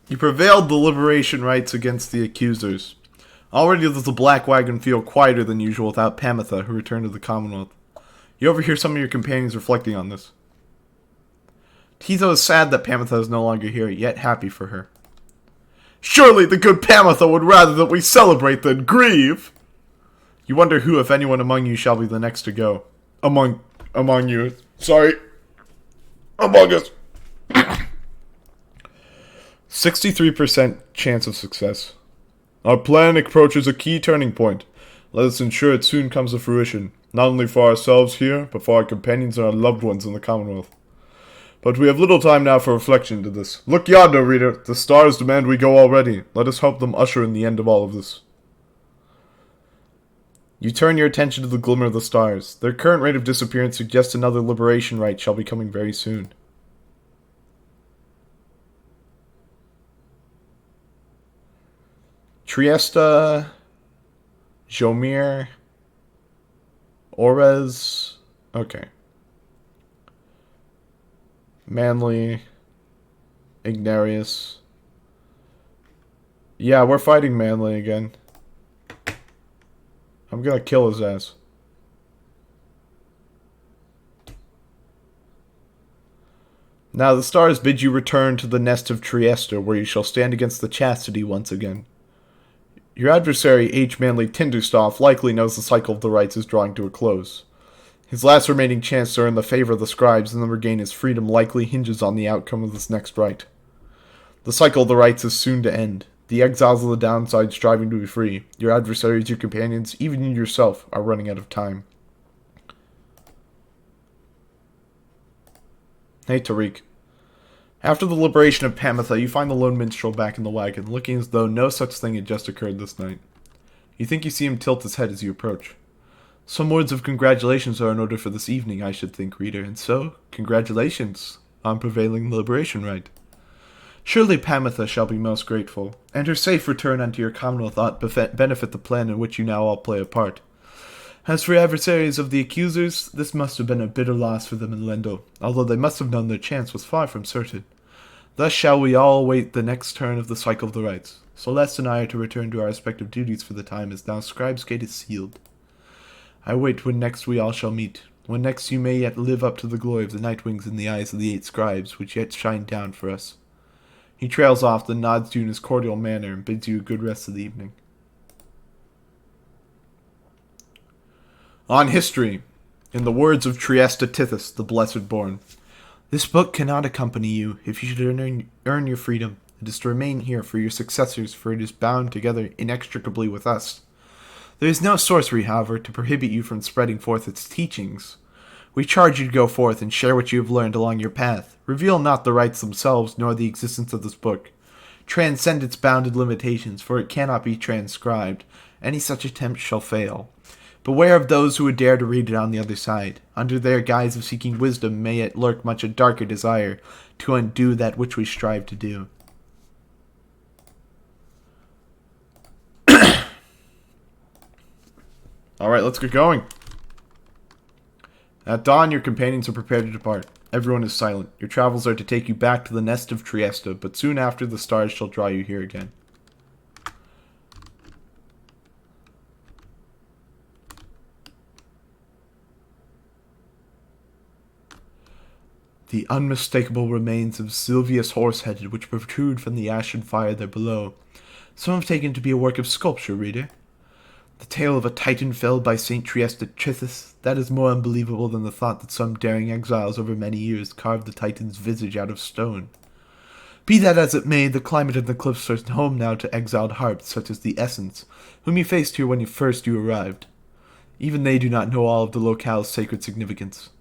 [SPEAKER 1] You prevailed the liberation rites against the accusers. Already does the Black Wagon feel quieter than usual without Pamitha, who returned to the Commonwealth. You overhear some of your companions reflecting on this. Tizo is sad that Pamitha is no longer here, yet happy for her. Surely the good Pamitha would rather that we celebrate than grieve! You wonder who, if anyone among you, shall be the next to go. Among you. Sorry. Among us. 63% chance of success. Our plan approaches a key turning point. Let us ensure it soon comes to fruition, not only for ourselves here, but for our companions and our loved ones in the Commonwealth. But we have little time now for reflection into this. Look yonder, reader. The stars demand we go already. Let us help them usher in the end of all of this. You turn your attention to the glimmer of the stars. Their current rate of disappearance suggests another liberation rite shall be coming very soon. Trieste, Jomir, Orez, okay. Manly, Ignarius. Yeah, we're fighting Manly again. I'm gonna kill his ass. Now the stars bid you return to the nest of Trieste, where you shall stand against the chastity once again. Your adversary, H. Manly Tinderstoff, likely knows the cycle of the rites is drawing to a close. His last remaining chance to earn the favor of the scribes and then regain his freedom likely hinges on the outcome of this next rite. The cycle of the rites is soon to end. The exiles of the downside striving to be free. Your adversaries, your companions, even you yourself, are running out of time. Hey, Tariq. After the liberation of Pamitha, you find the lone minstrel back in the wagon, looking as though no such thing had just occurred this night. You think you see him tilt his head as you approach. Some words of congratulations are in order for this evening, I should think, reader, and so, congratulations on prevailing the liberation rite. Surely Pamitha shall be most grateful, and her safe return unto your commonwealth ought benefit the plan in which you now all play a part. As for adversaries of the accusers, this must have been a bitter loss for them in Lendl, although they must have known their chance was far from certain. Thus shall we all await the next turn of the cycle of the rites. Celeste and I are to return to our respective duties for the time, as now Scribes' gate is sealed. I wait when next we all shall meet, when next you may yet live up to the glory of the night wings in the eyes of the 8 scribes, which yet shine down for us. He trails off, then nods to you in his cordial manner and bids you a good rest of the evening. On history, in the words of Trieste Tithys, the Blessed Born, this book cannot accompany you if you should earn your freedom. It is to remain here for your successors, for it is bound together inextricably with us. There is no sorcery, however, to prohibit you from spreading forth its teachings. We charge you to go forth and share what you have learned along your path. Reveal not the rites themselves, nor the existence of this book. Transcend its bounded limitations, for it cannot be transcribed. Any such attempt shall fail. Beware of those who would dare to read it on the other side. Under their guise of seeking wisdom may it lurk much a darker desire to undo that which we strive to do. Alright, let's get going. At dawn, your companions are prepared to depart. Everyone is silent. Your travels are to take you back to the nest of Trieste, but soon after the stars shall draw you here again. The unmistakable remains of Silvius Horseheaded which protrude from the ashen fire there below. Some have taken to be a work of sculpture, reader. The tale of a Titan felled by St. Trieste Tithys, that is more unbelievable than the thought that some daring exiles over many years carved the Titan's visage out of stone. Be that as it may, the climate and the cliffs are home now to exiled harps such as the Essence, whom you faced here when first you arrived. Even they do not know all of the locale's sacred significance.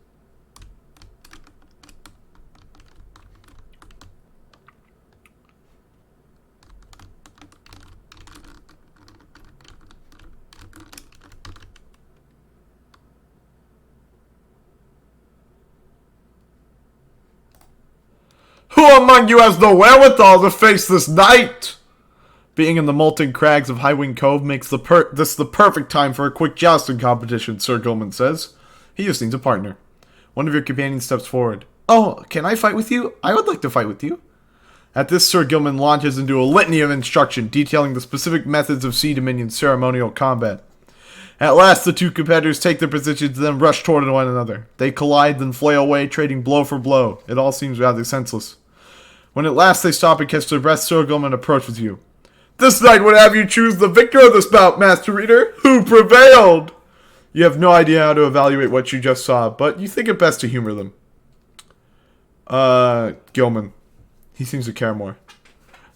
[SPEAKER 2] Who among you has the wherewithal to face this night?
[SPEAKER 1] Being in the molten crags of Highwing Cove makes this the perfect time for a quick jousting competition, Sir Gilman says. He just needs a partner. One of your companions steps forward. Oh, can I fight with you? I would like to fight with you. At this, Sir Gilman launches into a litany of instruction detailing the specific methods of Sea Dominion ceremonial combat. At last, the two competitors take their positions and then rush toward one another. They collide, then flail away, trading blow for blow. It all seems rather senseless. When at last they stop and catch their breath, Sir Gilman approaches you. This night would have you choose the victor of this bout, Master Reader. Who prevailed? You have no idea how to evaluate what you just saw, but you think it best to humor them. Gilman. He seems to care more.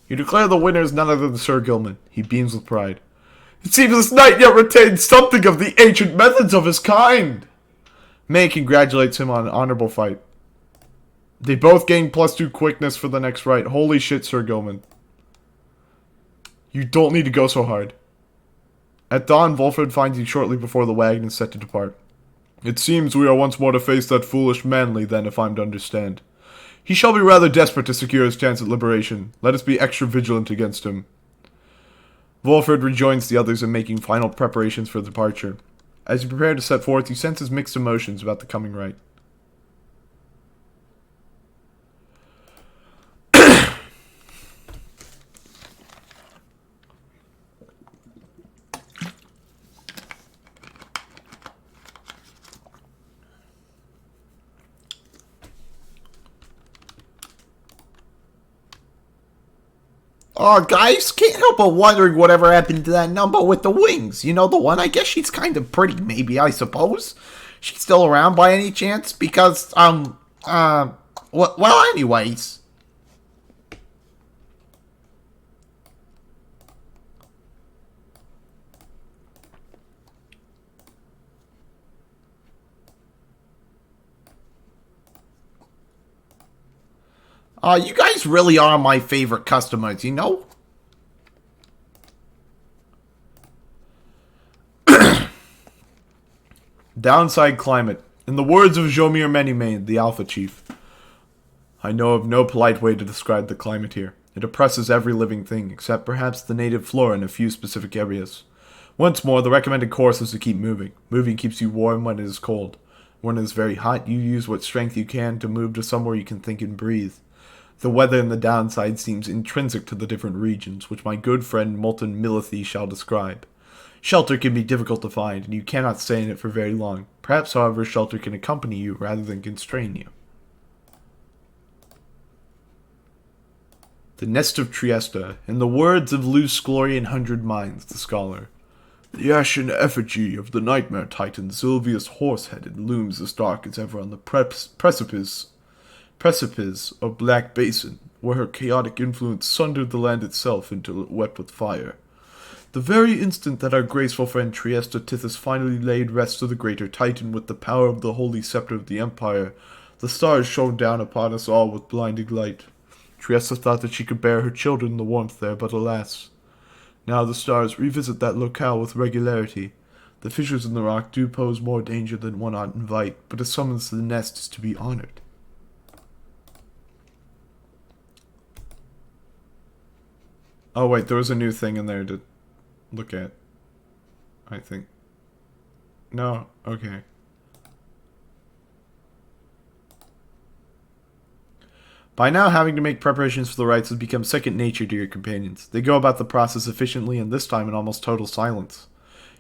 [SPEAKER 1] You declare the winner is none other than Sir Gilman. He beams with pride. It seems this knight yet retains something of the ancient methods of his kind. May congratulates him on an honorable fight. They both gain +2 quickness for the next right. Holy shit, Sir Gilman. You don't need to go so hard. At dawn, Wolfred finds you shortly before the wagon is set to depart. It seems we are once more to face that foolish Manly, then, if I'm to understand. He shall be rather desperate to secure his chance at liberation. Let us be extra vigilant against him. Wolfred rejoins the others in making final preparations for departure. As you prepare to set forth, you sense his mixed emotions about the coming rite.
[SPEAKER 2] Oh, guys, can't help but wondering whatever happened to that number with the wings. You know, the one, I guess she's kind of pretty, maybe, I suppose. She's still around by any chance? Because, well, anyways. You guys really are my favorite customers, you know?
[SPEAKER 1] Downside climate. In the words of Jomir Menimane, the Alpha Chief, I know of no polite way to describe the climate here. It oppresses every living thing, except perhaps the native flora in a few specific areas. Once more, the recommended course is to keep moving. Moving keeps you warm when it is cold. When it is very hot, you use what strength you can to move to somewhere you can think and breathe. The weather in the downside seems intrinsic to the different regions, which my good friend Molten Milithy shall describe. Shelter can be difficult to find, and you cannot stay in it for very long. Perhaps, however, shelter can accompany you rather than constrain you. The nest of Trieste, in the words of Luce Glory and Hundred Minds, the scholar. The ashen effigy of the nightmare titan Sylvius Horseheaded looms as dark as ever on the precipice of Black Basin, where her chaotic influence sundered the land itself until it wept with fire. The very instant that our graceful friend Trieste Tithys finally laid rest to the greater Titan with the power of the holy scepter of the Empire, the stars shone down upon us all with blinding light. Trieste thought that she could bear her children in the warmth there, but alas. Now the stars revisit that locale with regularity. The fissures in the rock do pose more danger than one ought invite, but a summons to the nest is to be honored. Oh wait, there was a new thing in there to look at, I think. No? Okay. By now, having to make preparations for the rites has become second nature to your companions. They go about the process efficiently and this time in almost total silence.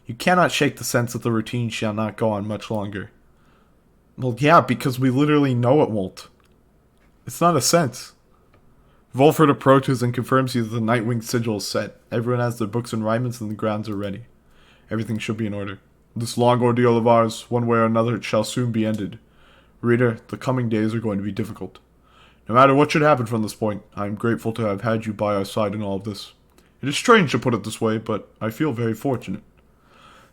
[SPEAKER 1] You cannot shake the sense that the routine shall not go on much longer. Well, yeah, because we literally know it won't. It's not a sense. Volford approaches and confirms you that the Nightwing sigil is set. Everyone has their books and rymans and the grounds are ready. Everything should be in order. This long ordeal of ours, one way or another, it shall soon be ended. Reader, the coming days are going to be difficult. No matter what should happen from this point, I am grateful to have had you by our side in all of this. It is strange to put it this way, but I feel very fortunate.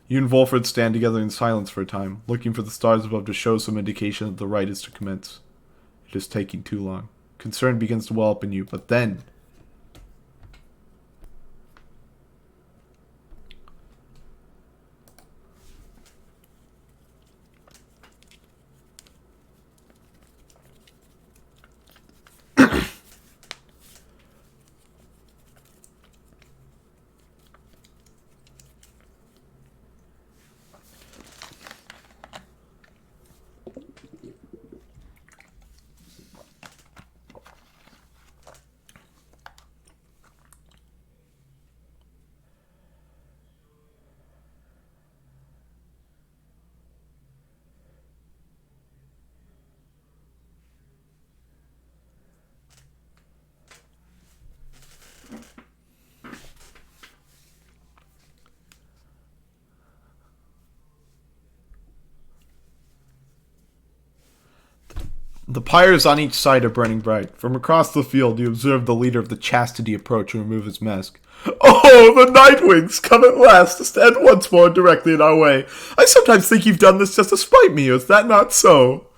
[SPEAKER 1] You and Volford stand together in silence for a time, looking for the stars above to show some indication that the rite is to commence. It is taking too long. Concern begins to well up in you, but then... The pyres on each side are burning bright. From across the field, you observe the leader of the Chastity approach and remove his mask. Oh, the Nightwings come at last to stand once more directly in our way. I sometimes think you've done this just to spite me, is that not so?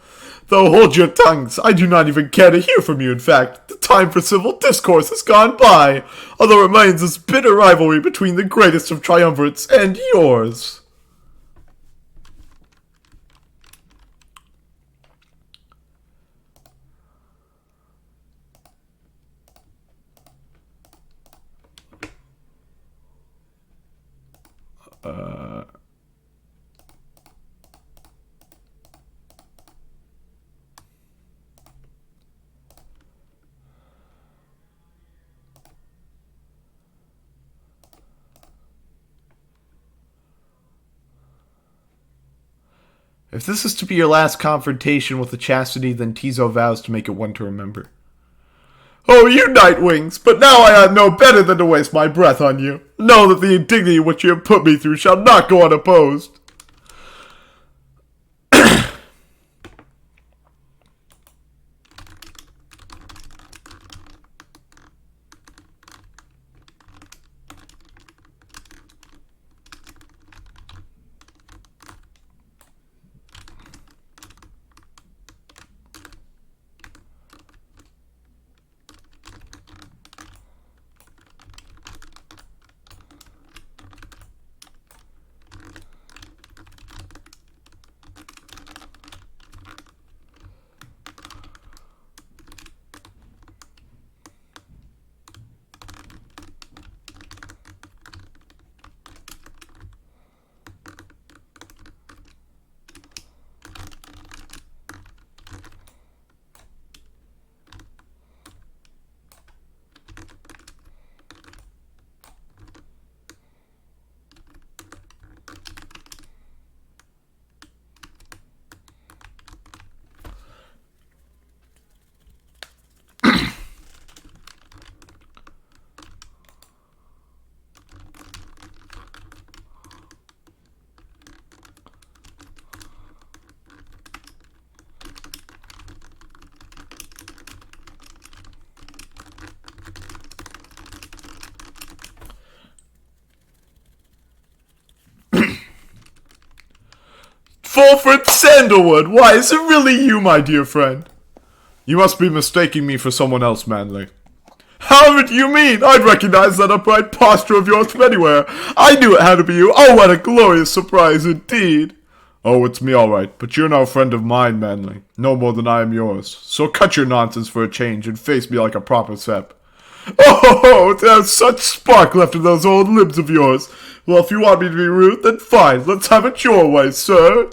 [SPEAKER 1] Though hold your tongues, I do not even care to hear from you, in fact. The time for civil discourse has gone by, although it remains this bitter rivalry between the greatest of triumvirates and yours. If this is to be your last confrontation with the Chastity, then Tizo vows to make it one to remember. Oh, you Nightwings! But now I know better than to waste my breath on you. Know that the indignity which you have put me through shall not go unopposed.
[SPEAKER 2] Fulford Sandalwood! Why, is it really you, my dear friend? You must be mistaking me for someone else, Manly. However do you mean? I'd recognize that upright posture of yours from anywhere. I knew it had to be you. Oh, what a glorious surprise indeed. Oh, it's me all right, but you're no friend of mine, Manly. No more than I am yours. So cut your nonsense for a change and face me like a proper sep. Oh, there's such spark left in those old limbs of yours. Well, if you want me to be rude, then fine. Let's have it your way, sir.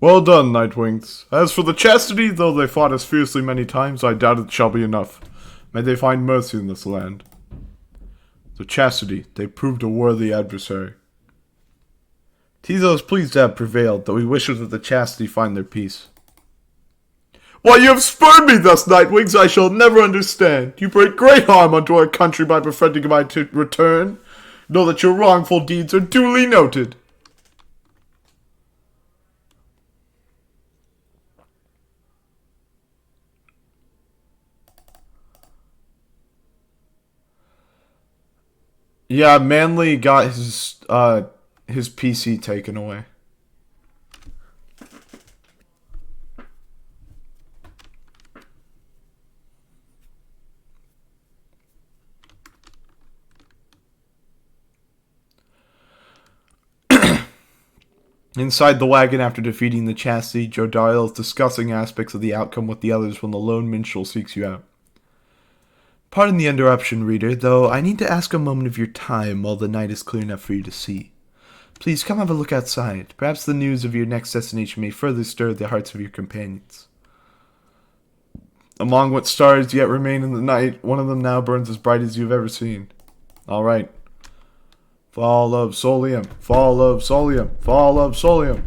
[SPEAKER 2] Well done, Nightwings. As for the chastity, though they fought as fiercely many times, I doubt it shall be enough. May they find mercy in this land. The chastity, they proved a worthy adversary. Tizo is pleased to have prevailed, though he wishes that the chastity find their peace. Why, you have spurned me thus, Nightwings, I shall never understand. You brought great harm unto our country by befriending my return. Know that your wrongful deeds are duly noted. Yeah, Manly got his PC taken away. Inside the wagon after defeating the chassis, Joe Dial is discussing aspects of the outcome with the others when the lone minstrel seeks you out. Pardon the interruption, reader, though I need to ask a moment of your time while the night is clear enough for you to see. Please come have a look outside. Perhaps the news of your next destination may further stir the hearts of your companions. Among what stars yet remain in the night, one of them now burns as bright as you've ever seen. All right. Fall of Solium, fall of Solium, fall of Solium.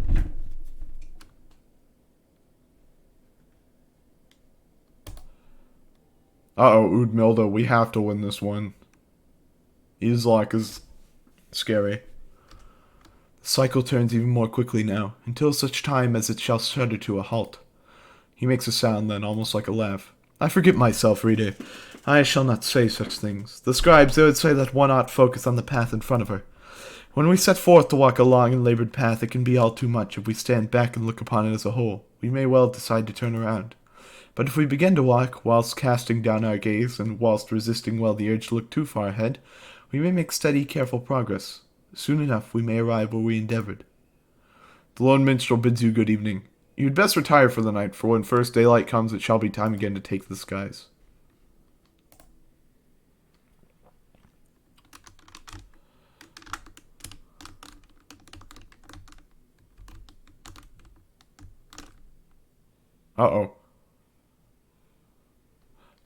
[SPEAKER 2] Uh-oh, Udmilda, we have to win this one. Izlok is scary. The cycle turns even more quickly now, until such time as it shall shudder to a halt. He makes a sound then, almost like a laugh. I forget myself, reader. I shall not say such things. The scribes, they would say that one ought focus on the path in front of her. When we set forth to walk a long and labored path, it can be all too much. If we stand back and look upon it as a whole, we may well decide to turn around. But if we begin to walk, whilst casting down our gaze, and whilst resisting well the urge to look too far ahead, we may make steady, careful progress. Soon enough we may arrive where we endeavored. The lone minstrel bids you good evening. You had best retire for the night, for when first daylight comes, it shall be time again to take the skies. Uh-oh.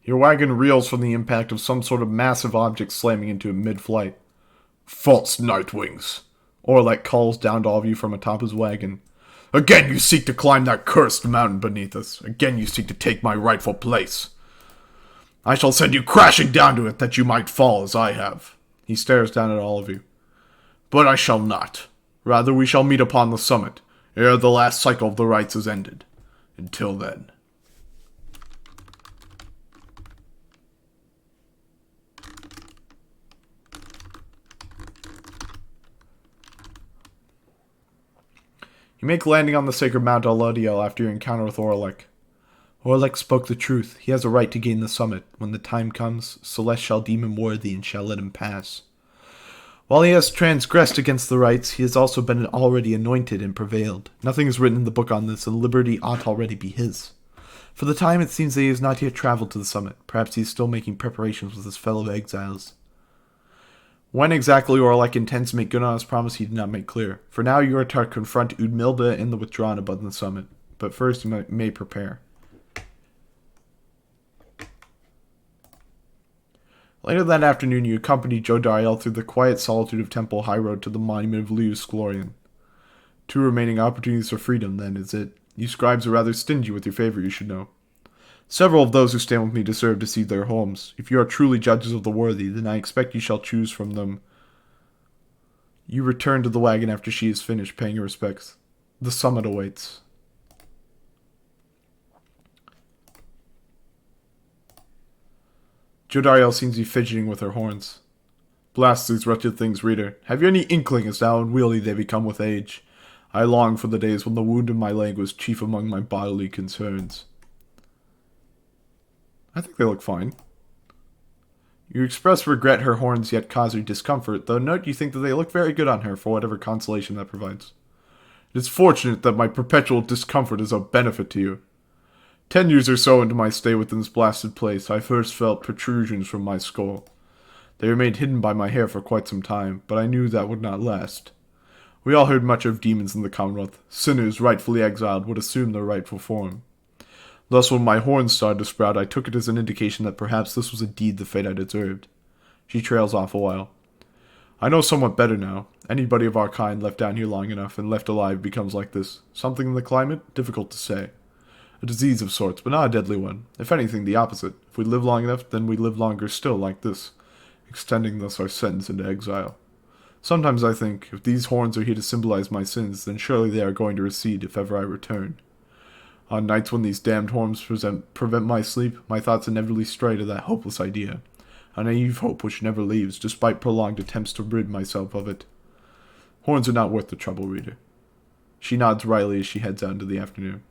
[SPEAKER 2] Your wagon reels from the impact of some sort of massive object slamming into it mid-flight. False nightwings. Orlek calls down to all of you from atop his wagon. Again you seek to climb that cursed mountain beneath us. Again you seek to take my rightful place. I shall send you crashing down to it that you might fall as I have. He stares down at all of you. But I shall not. Rather we shall meet upon the summit, ere the last cycle of the rites is ended. Until then. You make landing on the sacred Mount Alodiel after your encounter with Orlek. Orlek spoke the truth. He has a right to gain the summit. When the time comes, Celeste shall deem him worthy and shall let him pass. While he has transgressed against the rites, he has also been already anointed and prevailed. Nothing is written in the book on this, and liberty ought already be his. For the time it seems that he has not yet traveled to the summit. Perhaps he is still making preparations with his fellow exiles. When exactly Orlek intends to make good on his promise, he did not make clear. For now you are to confront Udmilda and the withdrawn above the summit. But first you may prepare. Later that afternoon, you accompanied Joe Dariel through the quiet solitude of Temple High Road to the monument of Leus Glorian. 2 remaining opportunities for freedom, then, is it? You scribes are rather stingy with your favor, you should know. Several of those who stand with me deserve to see their homes. If you are truly judges of the worthy, then I expect you shall choose from them. You return to the wagon after she is finished paying her respects. The summit awaits. Jodariel seems to be fidgeting with her horns. Blast these wretched things, reader. Have you any inkling as to how unwieldy they become with age? I long for the days when the wound in my leg was chief among my bodily concerns. I think they look fine. You express regret her horns yet cause her discomfort, though note you think that they look very good on her for whatever consolation that provides. It is fortunate that my perpetual discomfort is of benefit to you. 10 years or so into my stay within this blasted place, I first felt protrusions from my skull. They remained hidden by my hair for quite some time, but I knew that would not last. We all heard much of demons in the Commonwealth. Sinners, rightfully exiled, would assume their rightful form. Thus, when my horns started to sprout, I took it as an indication that perhaps this was indeed the fate I deserved. She trails off a while. I know somewhat better now. Anybody of our kind left down here long enough and left alive becomes like this. Something in the climate? Difficult to say. A disease of sorts, but not a deadly one. If anything, the opposite. If we live long enough, then we live longer still like this, extending thus our sentence into exile.
[SPEAKER 3] Sometimes I think, if these horns are here to symbolize my sins, then surely they are going to recede if ever I return. On nights when these damned horns prevent my sleep, my thoughts inevitably stray to that hopeless idea. A naive hope which never leaves, despite prolonged attempts to rid myself of it. Horns are not worth the trouble, reader. She nods wryly as she heads out into the afternoon.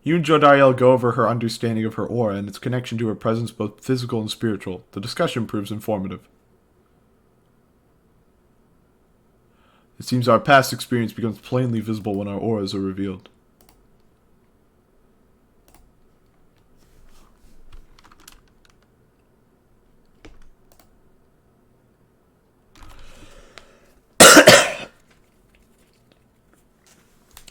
[SPEAKER 3] You and Jodiel go over her understanding of her aura and its connection to her presence, both physical and spiritual. The discussion proves informative. It seems our past experience becomes plainly visible when our auras are revealed.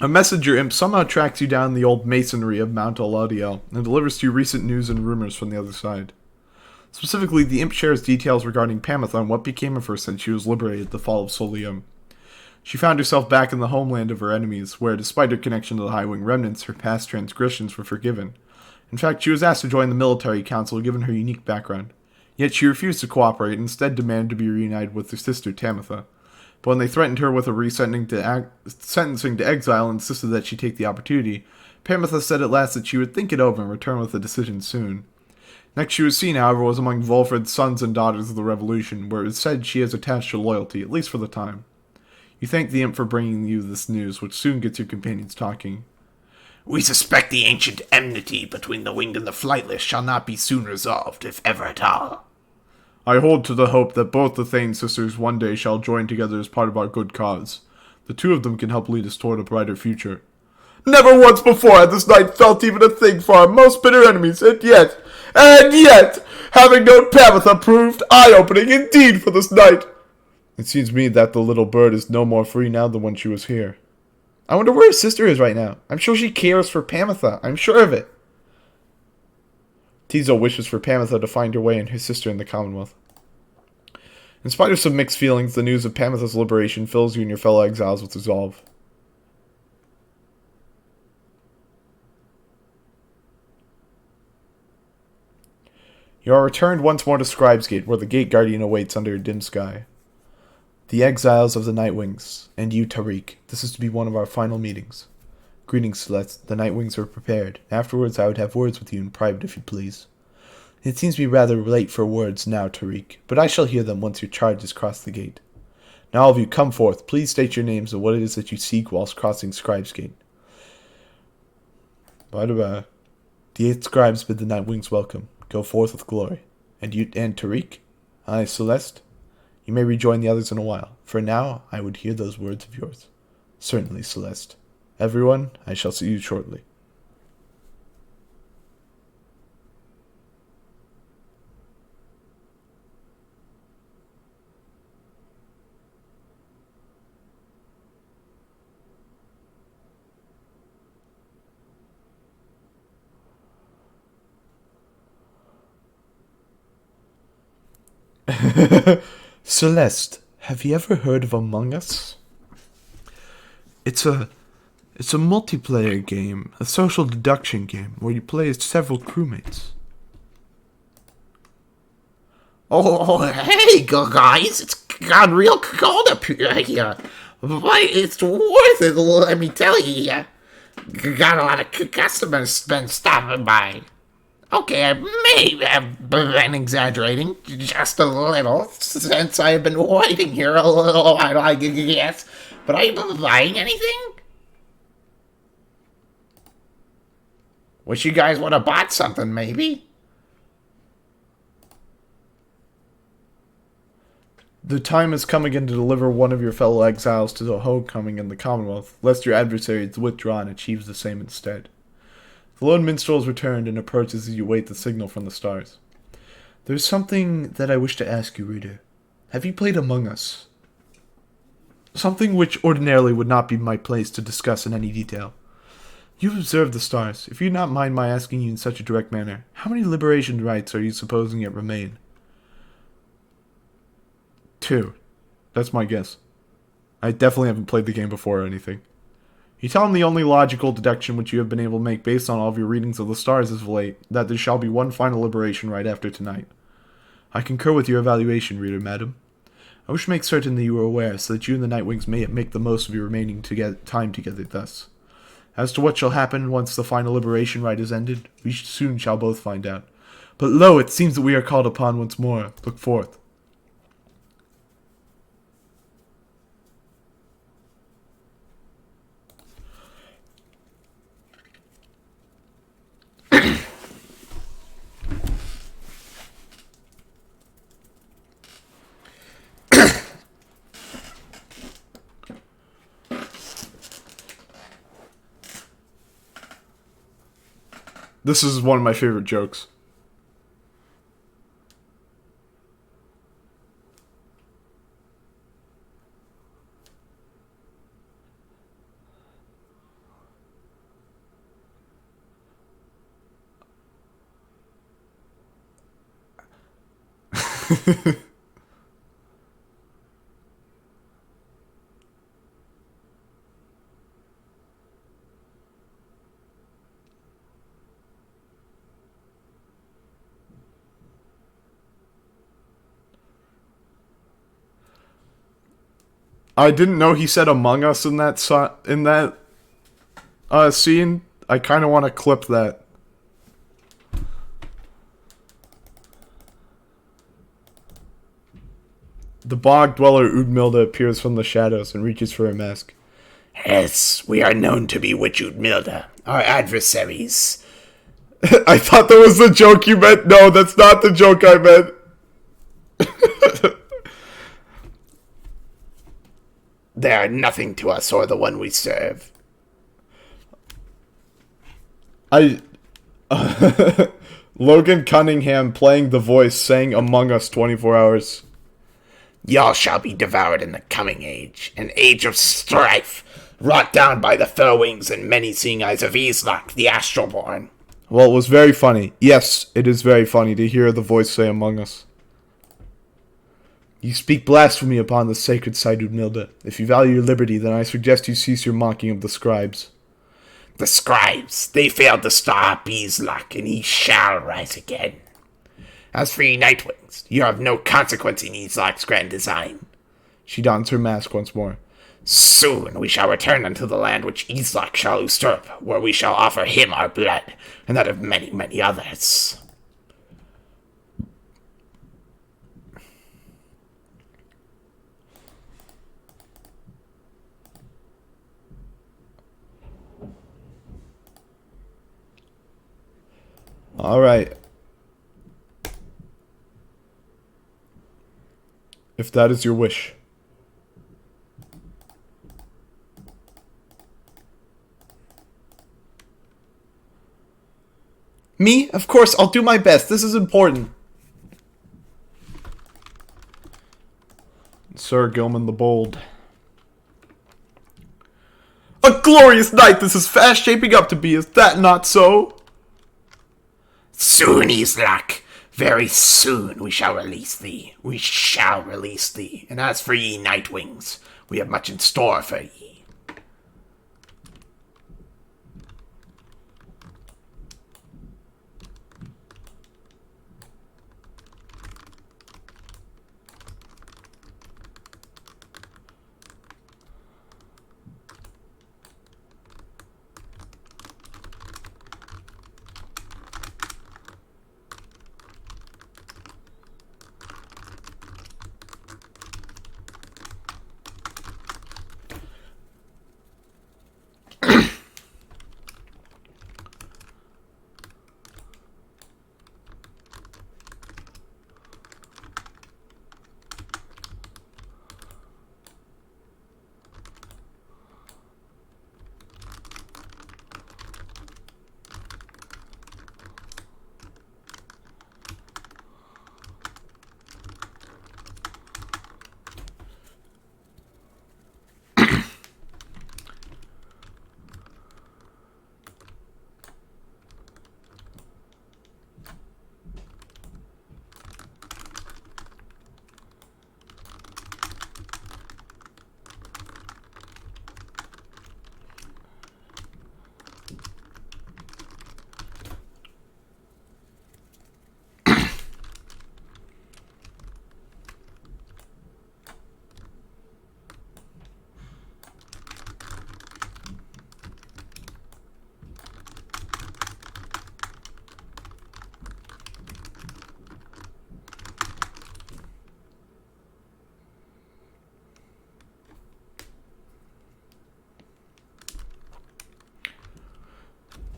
[SPEAKER 3] A messenger imp somehow tracks you down the old masonry of Mount Alodiel and delivers to you recent news and rumors from the other side. Specifically, the imp shares details regarding Pamitha and what became of her since she was liberated at the fall of Solium. She found herself back in the homeland of her enemies, where, despite her connection to the High Wing remnants, her past transgressions were forgiven. In fact, she was asked to join the military council given her unique background. Yet she refused to cooperate and instead demanded to be reunited with her sister Tamitha. But when they threatened her with a sentencing to exile and insisted that she take the opportunity, Pamitha said at last that she would think it over and return with a decision soon. Next she was seen, however, was among Volfred's sons and daughters of the Revolution, where it is said she has attached to loyalty, at least for the time. You thank the imp for bringing you this news, which soon gets your companions talking.
[SPEAKER 2] We suspect the ancient enmity between the winged and the flightless shall not be soon resolved, if ever at all.
[SPEAKER 3] I hold to the hope that both the Thane sisters one day shall join together as part of our good cause. The two of them can help lead us toward a brighter future.
[SPEAKER 4] Never once before had this night felt even a thing for our most bitter enemies, and yet, having known Pamitha proved eye-opening indeed for this night.
[SPEAKER 3] It seems to me that the little bird is no more free now than when she was here. I wonder where her sister is right now. I'm sure she cares for Pamitha. I'm sure of it. Tizo wishes for Pamitha to find her way and her sister in the Commonwealth. In spite of some mixed feelings, the news of Pamitha's liberation fills you and your fellow exiles with resolve. You are returned once more to Scribes Gate, where the gate guardian awaits under a dim sky. The exiles of the Nightwings, and you, Tariq, this is to be one of our final meetings. Greetings, Celeste. The Nightwings are prepared. Afterwards, I would have words with you in private, if you please. It seems to be rather late for words now, Tariq, but I shall hear them once your charge has crossed the gate. Now, all of you, come forth. Please state your names and what it is that you seek whilst crossing Scribes Gate. Bye-bye. The 8 scribes bid the Nightwings welcome. Go forth with glory. And you, and Tariq? Aye, Celeste? You may rejoin the others in a while. For now, I would hear those words of yours. Certainly, Celeste. Everyone, I shall see you shortly. Celeste, have you ever heard of Among Us? It's a multiplayer game, a social deduction game, where you play as several crewmates.
[SPEAKER 2] Oh, hey, guys, it's got real cold up here. But it's worth it, let me tell you. Got a lot of customers been stopping by. Okay, I may have been exaggerating just a little, since I've been waiting here a little while, I guess. But are you buying anything? Wish you guys would have bought something, maybe.
[SPEAKER 3] The time has come again to deliver one of your fellow exiles to the homecoming in the Commonwealth, lest your adversary withdraw and achieves the same instead. The lone minstrel has returned and approaches as you wait the signal from the stars. There's something that I wish to ask you, reader. Have you played Among Us? Something which ordinarily would not be my place to discuss in any detail. You've observed the stars. If you do not mind my asking you in such a direct manner, how many liberation rites are you supposing yet remain? 2. That's my guess. I definitely haven't played the game before or anything. You tell him the only logical deduction which you have been able to make based on all of your readings of the stars as of late, that there shall be one final liberation right after tonight. I concur with your evaluation, reader, madam. I wish to make certain that you are aware, so that you and the Nightwings may make the most of your remaining time together thus. As to what shall happen once the final liberation rite is ended, we soon shall both find out. But lo, it seems that we are called upon once more. Look forth. This is one of my favorite jokes. I didn't know he said "Among Us" in that scene. I kind of want to clip that. The bog dweller Udmilda appears from the shadows and reaches for her mask.
[SPEAKER 2] Yes, we are known to be Witch Udmilda, our adversaries.
[SPEAKER 4] I thought that was the joke you meant. No, that's not the joke I meant.
[SPEAKER 2] They are nothing to us or the one we serve.
[SPEAKER 3] Logan Cunningham playing the voice saying Among Us 24 hours.
[SPEAKER 2] Y'all shall be devoured in the coming age, an age of strife, wrought down by the fell wings and many-seeing eyes of Islak, the Astralborn.
[SPEAKER 3] Well, it was very funny. Yes, it is very funny to hear the voice say Among Us. You speak blasphemy upon the sacred site, Udmilda. If you value your liberty, then I suggest you cease your mocking of the Scribes.
[SPEAKER 2] The Scribes, they failed to stop Islak, and he shall rise again. As for ye Nightwings, you are of no consequence in Islak's grand design.
[SPEAKER 3] She dons her mask once more.
[SPEAKER 2] Soon we shall return unto the land which Islak shall usurp, where we shall offer him our blood, and that of many, many others.
[SPEAKER 3] Alright. If that is your wish. Me? Of course, I'll do my best. This is important. Sir Gilman the Bold.
[SPEAKER 4] A glorious night this is fast shaping up to be, is that not so?
[SPEAKER 2] Soon, Islak, very soon we shall release thee. We shall release thee. And as for ye Nightwings, we have much in store for ye.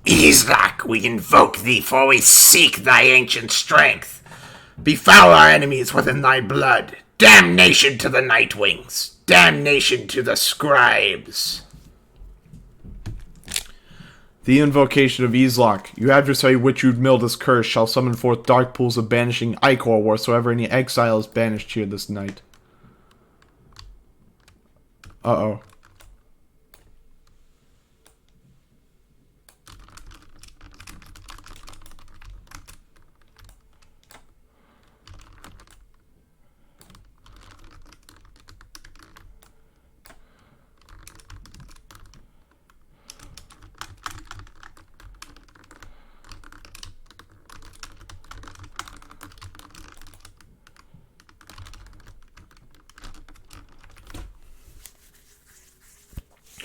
[SPEAKER 2] Islak, we invoke thee, for we seek thy ancient strength. Befoul our enemies within thy blood. Damnation to the Nightwings. Damnation to the Scribes.
[SPEAKER 3] The invocation of Islak, you adversary which you'd Mildus curse, shall summon forth dark pools of banishing ichor wheresoever any exile is banished here this night. Uh-oh.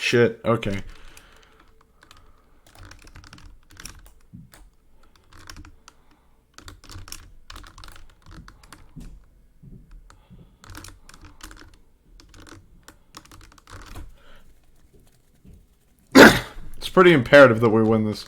[SPEAKER 3] Shit, okay. It's pretty imperative that we win this.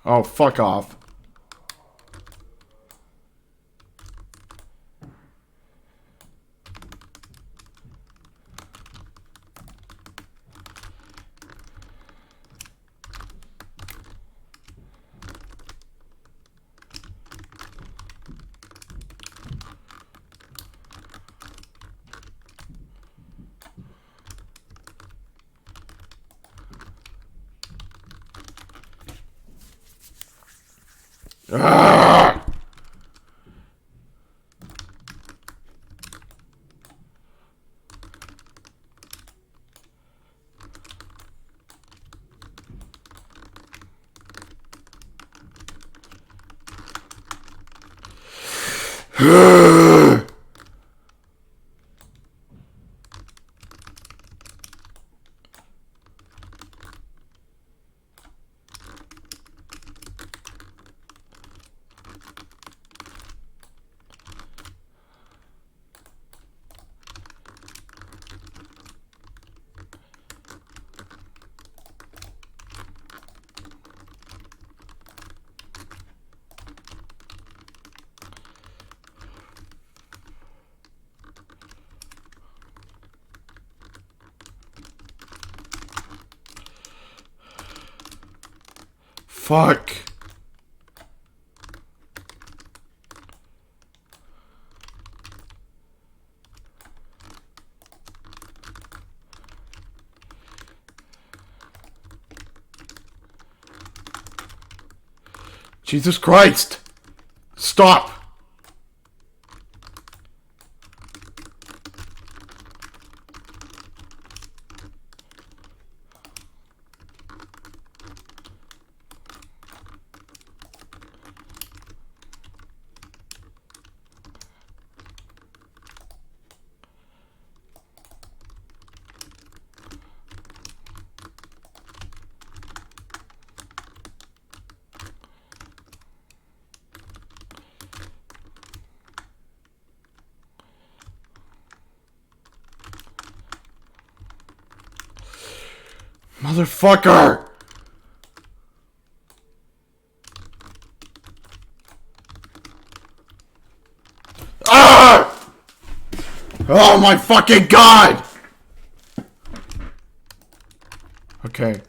[SPEAKER 3] Oh, fuck off. Ah! Fuck. Jesus Christ! Stop! Motherfucker! Ah! Oh my fucking god! Okay.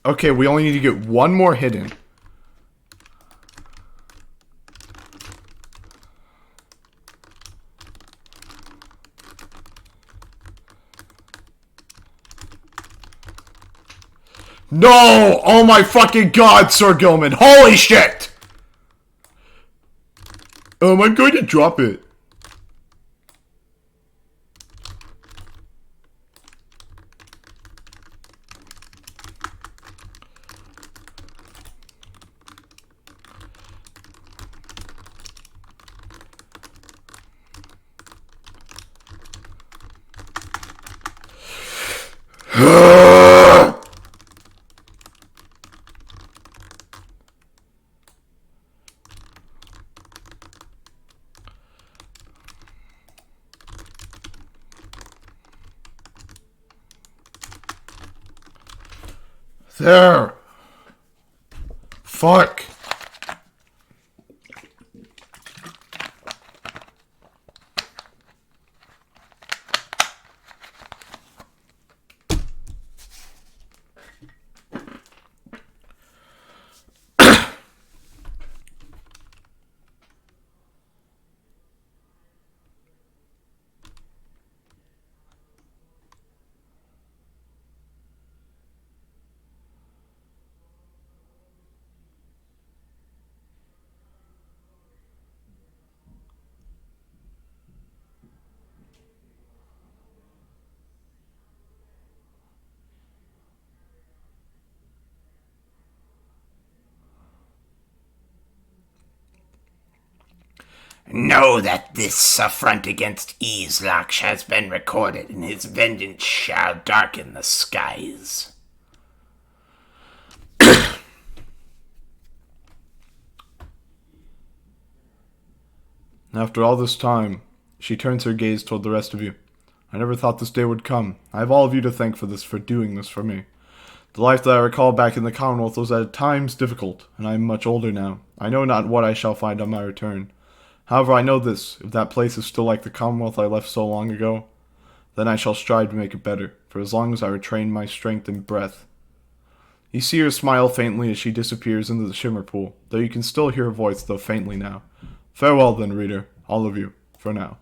[SPEAKER 3] Okay, we only need to get one more hit in. No! Oh my fucking god, Sir Gilman. Holy shit! I'm going to drop it. There. Fuck.
[SPEAKER 2] Know that this affront against Easlach has been recorded, and his vengeance shall darken the skies.
[SPEAKER 3] After all this time, she turns her gaze toward the rest of you. I never thought this day would come. I have all of you to thank for doing this for me. The life that I recall back in the Commonwealth was at times difficult, and I am much older now. I know not what I shall find on my return. However, I know this, if that place is still like the Commonwealth I left so long ago, then I shall strive to make it better, for as long as I retain my strength and breath. You see her smile faintly as she disappears into the shimmer pool, though you can still hear her voice, though faintly now. Farewell then, reader, all of you, for now.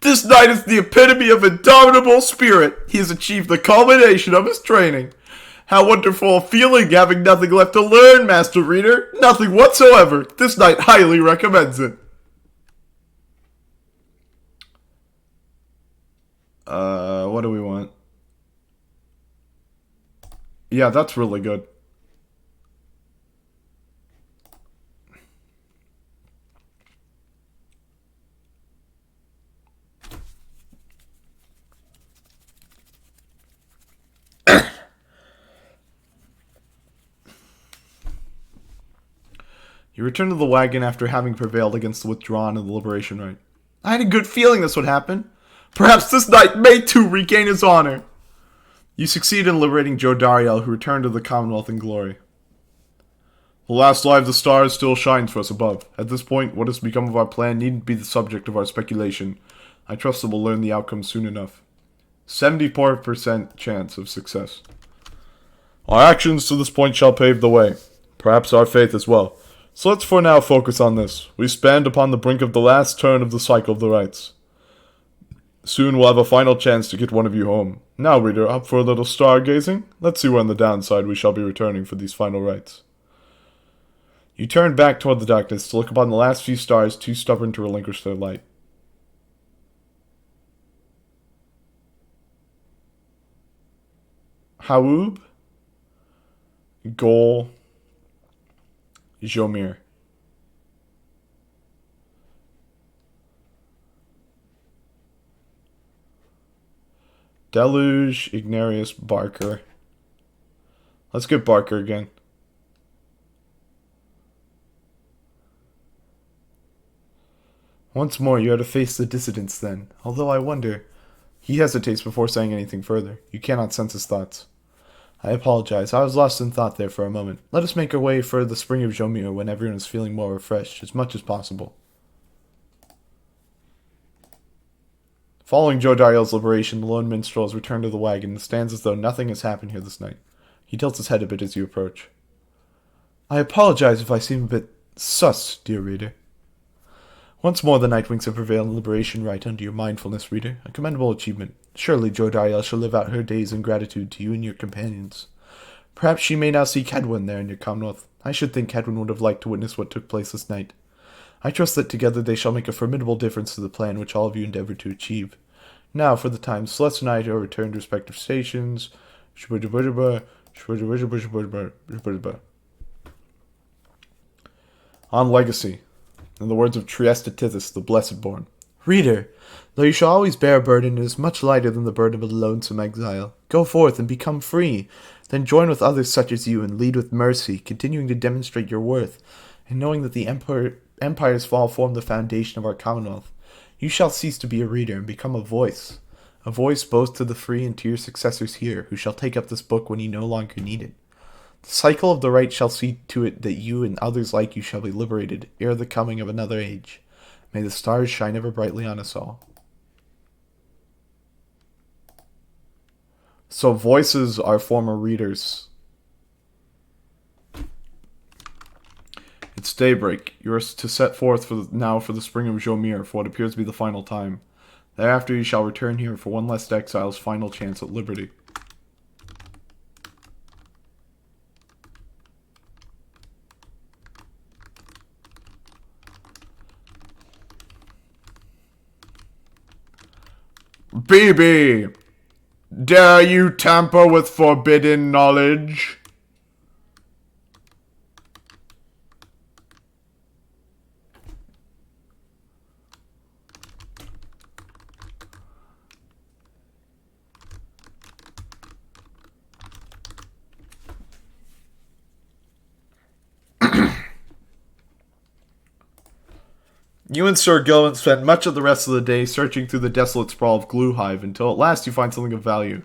[SPEAKER 4] This knight is the epitome of indomitable spirit. He has achieved the culmination of his training. How wonderful a feeling having nothing left to learn, Master Reader. Nothing whatsoever. This knight highly recommends it.
[SPEAKER 3] What do we want? Yeah, that's really good. You return to the wagon after having prevailed against the withdrawn and the liberation rite.
[SPEAKER 4] I had a good feeling this would happen. Perhaps this knight may too regain his honor.
[SPEAKER 3] You succeed in liberating Joe Dariel, who returned to the Commonwealth in glory. The last light of the stars still shines for us above. At this point, what has become of our plan needn't be the subject of our speculation. I trust that we'll learn the outcome soon enough. 74% chance of success. Our actions to this point shall pave the way. Perhaps our faith as well. So let's for now focus on this. We stand upon the brink of the last turn of the cycle of the rites. Soon we'll have a final chance to get one of you home. Now, reader, up for a little stargazing? Let's see where on the downside we shall be returning for these final rites. You turn back toward the darkness to look upon the last few stars too stubborn to relinquish their light. Haoub, Gol, Jomir. Deluge, Ignarius, Barker. Let's get Barker again. Once more, you are to face the dissidents then. Although I wonder... He hesitates before saying anything further. You cannot sense his thoughts. I apologize. I was lost in thought there for a moment. Let us make our way for the spring of Jomir when everyone is feeling more refreshed, as much as possible. Following Jodariel's liberation, the lone minstrel has returned to the wagon and stands as though nothing has happened here this night. He tilts his head a bit as you approach. I apologize if I seem a bit sus, dear reader. Once more the Nightwings have prevailed in liberation right under your mindfulness, reader. A commendable achievement. Surely Jodariel shall live out her days in gratitude to you and your companions. Perhaps she may now see Kedwin there in your commonwealth. I should think Kedwin would have liked to witness what took place this night. I trust that together they shall make a formidable difference to the plan which all of you endeavor to achieve. Now, for the time, Celeste and I are returned to respective stations. On Legacy. In the words of Trieste Tithys, the Blessed-born. Reader, though you shall always bear a burden, it is much lighter than the burden of a lonesome exile. Go forth and become free. Then join with others such as you and lead with mercy, continuing to demonstrate your worth, and knowing that the Empire's fall formed the foundation of our Commonwealth. You shall cease to be a reader and become a voice both to the free and to your successors here, who shall take up this book when you no longer need it. The cycle of the right shall see to it that you and others like you shall be liberated ere the coming of another age. May the stars shine ever brightly on us all. So voices are former readers. It's daybreak. You are to set forth for the spring of Jomir for what appears to be the final time. Thereafter you shall return here for one last exile's final chance at liberty.
[SPEAKER 4] BB, dare you tamper with forbidden knowledge?
[SPEAKER 3] You and Sir Gilman spent much of the rest of the day searching through the desolate sprawl of Gluehive until at last you find something of value.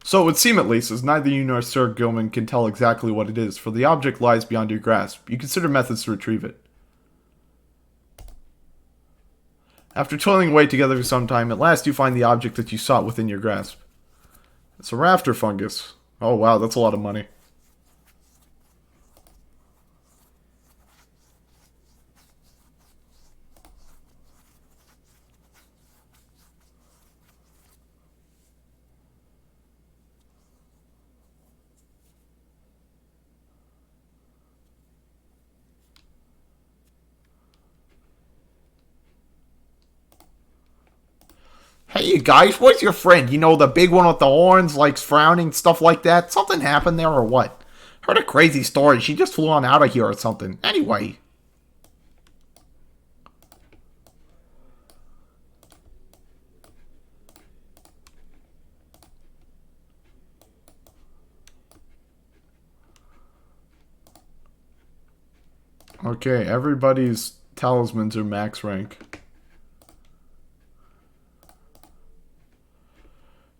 [SPEAKER 3] So it would seem at least, as neither you nor Sir Gilman can tell exactly what it is, for the object lies beyond your grasp. You consider methods to retrieve it. After toiling away together for some time, at last you find the object that you sought within your grasp. It's a rafter fungus. Oh wow, that's a lot of money.
[SPEAKER 2] Hey, you guys, where's your friend? You know, the big one with the horns, like frowning, stuff like that? Something happened there or what? Heard a crazy story. She just flew on out of here or something. Anyway.
[SPEAKER 3] Okay, everybody's talismans are max rank.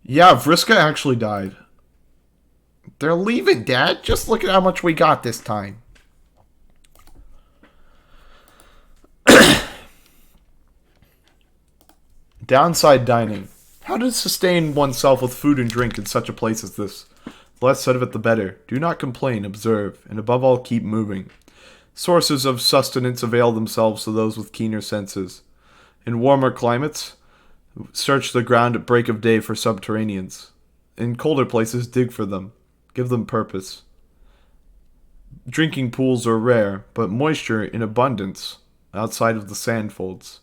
[SPEAKER 3] Yeah, Vriska actually died.
[SPEAKER 2] They're leaving, Dad. Just look at how much we got this time.
[SPEAKER 3] Downside dining. How to sustain oneself with food and drink in such a place as this? The less said of it, the better. Do not complain, observe, and above all, keep moving. Sources of sustenance avail themselves to those with keener senses. In warmer climates, search the ground at break of day for subterraneans. In colder places, dig for them. Give them purpose. Drinking pools are rare, but moisture in abundance outside of the sand folds.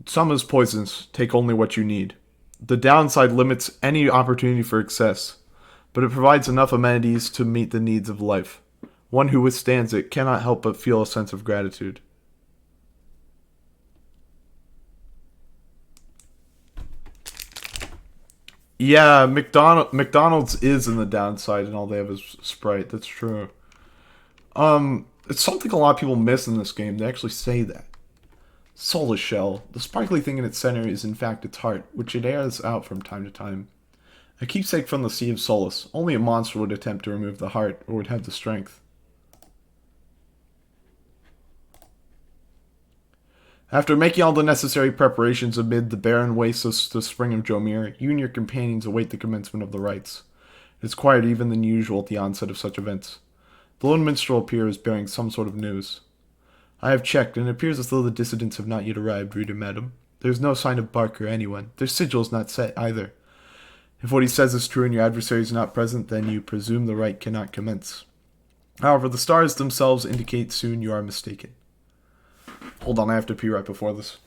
[SPEAKER 3] Some is poisonous. Take only what you need. The downside limits any opportunity for excess, but it provides enough amenities to meet the needs of life. One who withstands it cannot help but feel a sense of gratitude. Yeah, McDonald's is in the downside and all they have is Sprite. That's true. It's something a lot of people miss in this game. They actually say that. Soulless shell. The sparkly thing in its center is in fact its heart, which it airs out from time to time. A keepsake from the Sea of Solace. Only a monster would attempt to remove the heart, or would have the strength. After making all the necessary preparations amid the barren wastes of the spring of Jomir, you and your companions await the commencement of the rites. It is quieter even than usual at the onset of such events. The lone minstrel appears bearing some sort of news. I have checked, and it appears as though the dissidents have not yet arrived, reader madam. There is no sign of Bark or anyone. Their sigil is not set either. If what he says is true and your adversary is not present, then you presume the rite cannot commence. However, the stars themselves indicate soon you are mistaken. Hold on, I have to pee right before this.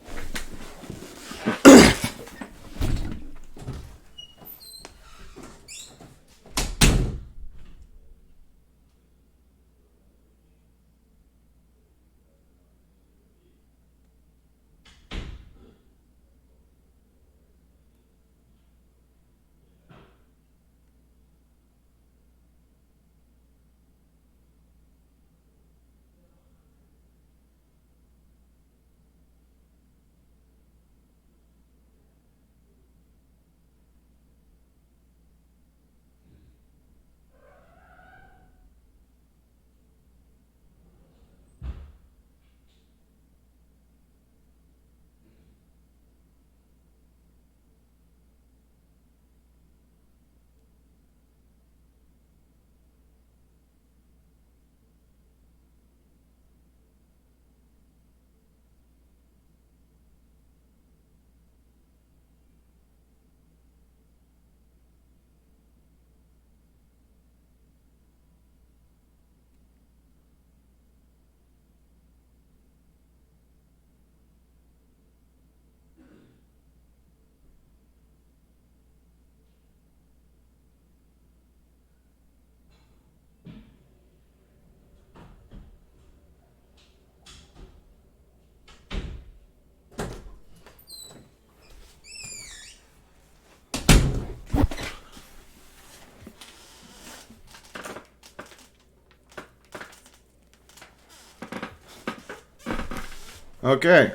[SPEAKER 3] Okay.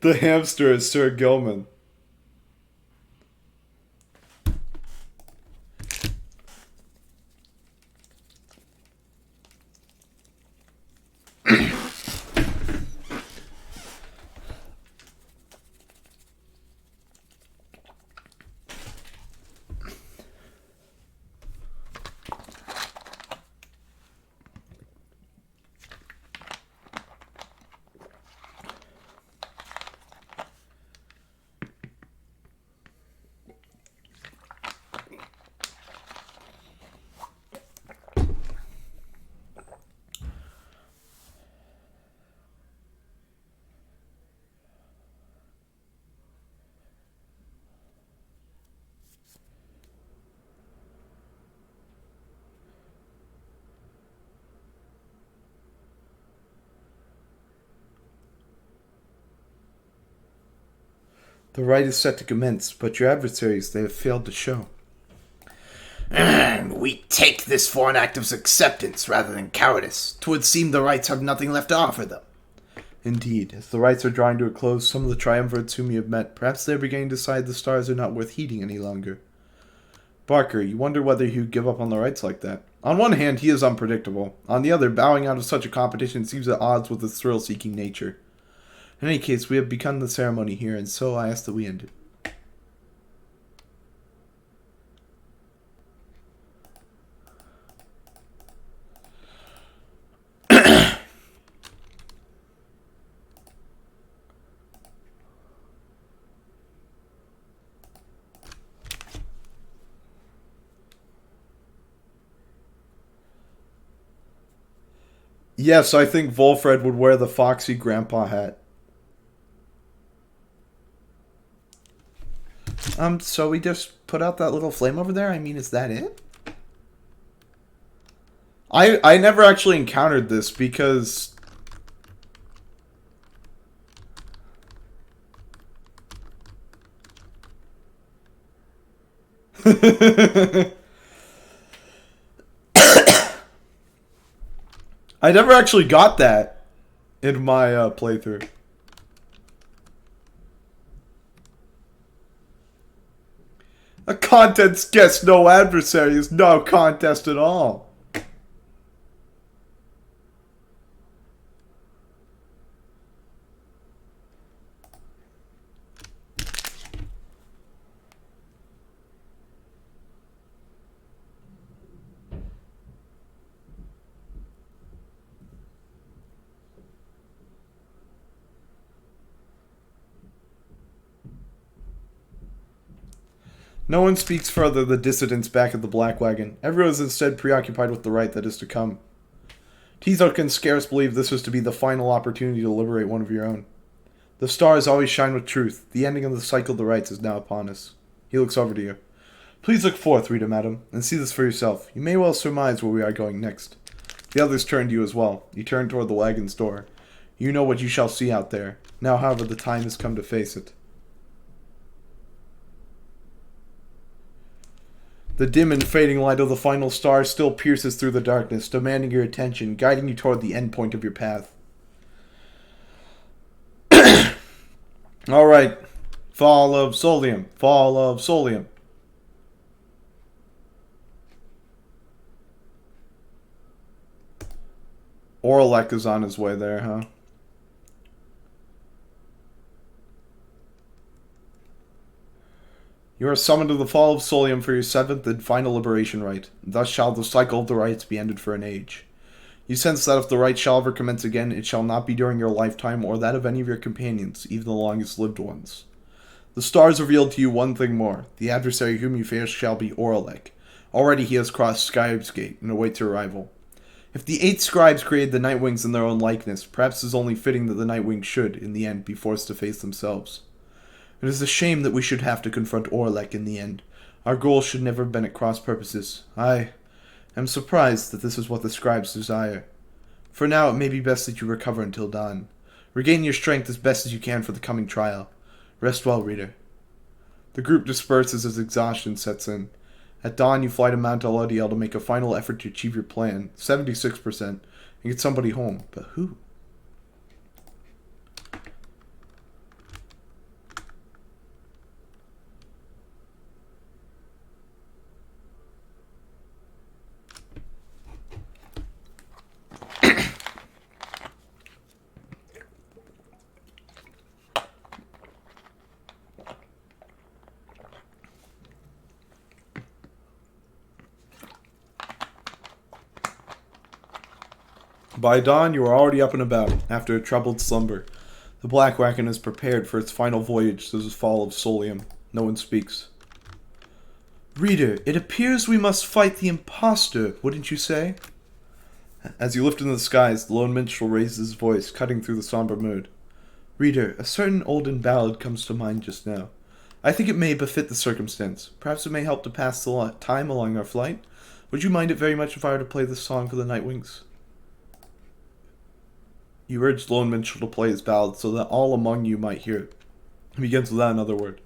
[SPEAKER 3] The hamster is Sir Gilman. The rite is set to commence, but your adversaries, they have failed to show.
[SPEAKER 2] And we take this for an act of acceptance rather than cowardice. 'Twould seem the rites have nothing left to offer them.
[SPEAKER 1] Indeed, as the rites are drawing to a close, some of the triumvirates whom you have met, perhaps they are beginning to decide the stars are not worth heeding any longer. Barker, you wonder whether he would give up on the rites like that. On one hand, he is unpredictable. On the other, bowing out of such a competition seems at odds with his thrill-seeking nature. In any case, we have begun the ceremony here, and so I ask that we end it. Yes, I think Volfred would wear the foxy grandpa hat. So we just put out that little flame over there? I mean, is that it? I never actually encountered this because...
[SPEAKER 3] I never actually got that in my playthrough. A contest guess no adversary is no contest at all. No one speaks further the dissidents back at the Black Wagon. Everyone is instead preoccupied with the right that is to come. Tizo can scarce believe this was to be the final opportunity to liberate one of your own. The stars always shine with truth. The ending of the cycle of the rights is now upon us. He looks over to you. Please look forth, Rita, madam, and see this for yourself. You may well surmise where we are going next. The others turn to you as well. You turn toward the wagon's door. You know what you shall see out there. Now, however, the time has come to face it. The dim and fading light of the final star still pierces through the darkness, demanding your attention, guiding you toward the end point of your path. Alright. Fall of Solium. Fall of Solium. Orlek is on his way there, huh? You are summoned to the Fall of Solium for your seventh and final liberation rite. Thus shall the cycle of the rites be ended for an age. You sense that if the rite shall ever commence again, it shall not be during your lifetime or that of any of your companions, even the longest-lived ones. The stars revealed to you one thing more. The adversary whom you face shall be Orlek. Already he has crossed Scribes Gate and awaits your arrival. If the 8 scribes created the Nightwings in their own likeness, perhaps it is only fitting that the Nightwings should, in the end, be forced to face themselves. It is a shame that we should have to confront Orlek in the end. Our goal should never have been at cross purposes. I am surprised that this is what the scribes desire. For now, it may be best that you recover until dawn. Regain your strength as best as you can for the coming trial. Rest well, reader. The group disperses as exhaustion sets in. At dawn, you fly to Mount Elodiel to make a final effort to achieve your plan, 76%, and get somebody home. But who? By dawn, you are already up and about, after a troubled slumber. The Black Wagon is prepared for its final voyage to the Fall of Solium. No one speaks. Reader, it appears we must fight the impostor, wouldn't you say? As you lift into the skies, the lone minstrel raises his voice, cutting through the somber mood. Reader, a certain olden ballad comes to mind just now. I think it may befit the circumstance. Perhaps it may help to pass the time along our flight. Would you mind it very much if I were to play this song for the Nightwings? You urge the lone minstrel to play his ballad so that all among you might hear it. It begins without another word.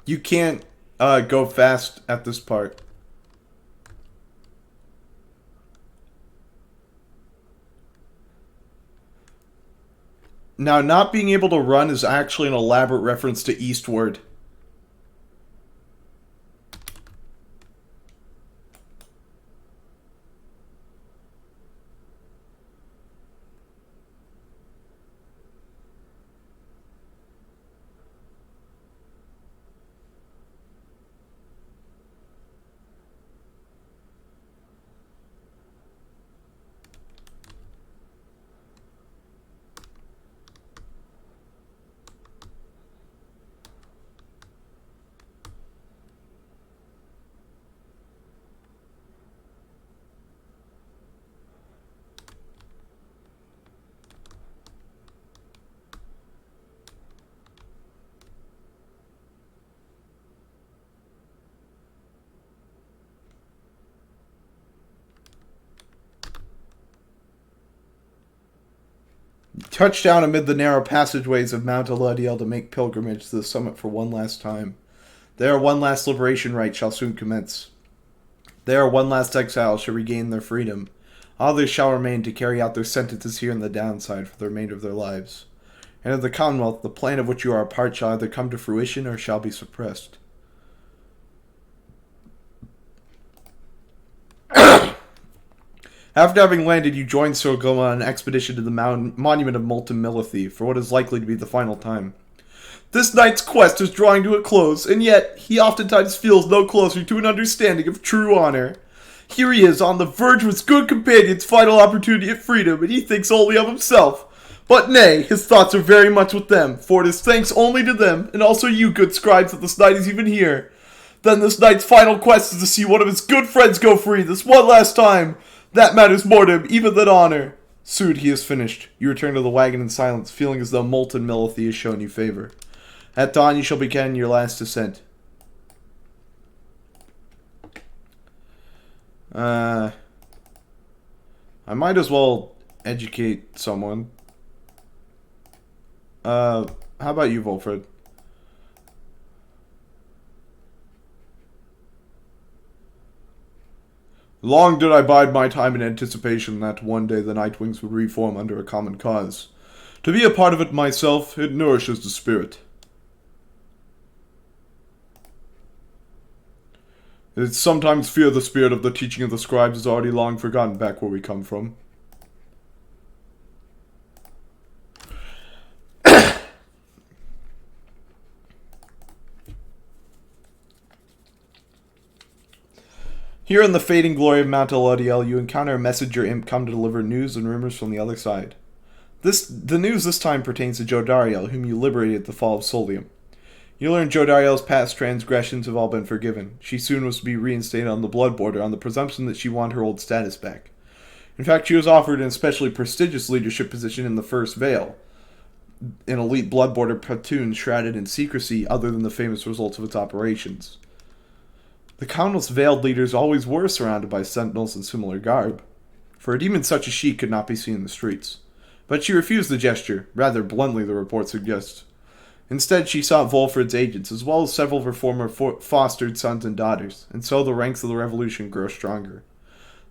[SPEAKER 3] You can't go fast at this part. Now, not being able to run is actually an elaborate reference to Eastward. Touch down amid the narrow passageways of Mount Elodiel to make pilgrimage to the summit for one last time.
[SPEAKER 1] There one last liberation rite shall soon commence. There one last exile shall regain their freedom. Others shall remain to carry out their sentences here in the downside for the remainder of their lives. And in the Commonwealth, the plan of which you are a part shall either come to fruition or shall be suppressed. After having landed, you join Sir Goma on an expedition to the monument of Molten Millithie for what is likely to be the final time. This knight's quest is drawing to a close, and yet he oftentimes feels no closer to an understanding of true honor. Here he is, on the verge of his good companion's final opportunity at freedom, and he thinks only of himself. But nay, his thoughts are very much with them, for it is thanks only to them, and also you, good scribes, that this knight is even here. Then this knight's final quest is to see one of his good friends go free this one last time. That matters more to him even than honor. Soon he is finished. You return to the wagon in silence, feeling as though Molten Millithie has shown you favor. At dawn you shall begin your last descent. I might as well educate someone. How about you, Volfred? Long did I bide my time in anticipation that one day the Nightwings would reform under a common cause. To be a part of it myself, it nourishes the spirit. It's sometimes fear the spirit of the teaching of the scribes is already long forgotten back where we come from. Here in the fading glory of Mount Elodiel, you encounter a messenger imp come to deliver news and rumors from the other side. The news this time pertains to Jodariel, whom you liberated at the fall of Solium. You learn Jodariel's past transgressions have all been forgiven. She soon was to be reinstated on the Blood Border on the presumption that she wanted her old status back. In fact, she was offered an especially prestigious leadership position in the First Vale, an elite Blood Border platoon shrouded in secrecy other than the famous results of its operations. The Commonwealth's veiled leaders always were surrounded by sentinels in similar garb, for a demon such as she could not be seen in the streets. But she refused the gesture, rather bluntly the report suggests. Instead, she sought Volfred's agents, as well as several of her former fostered sons and daughters, and so the ranks of the revolution grow stronger.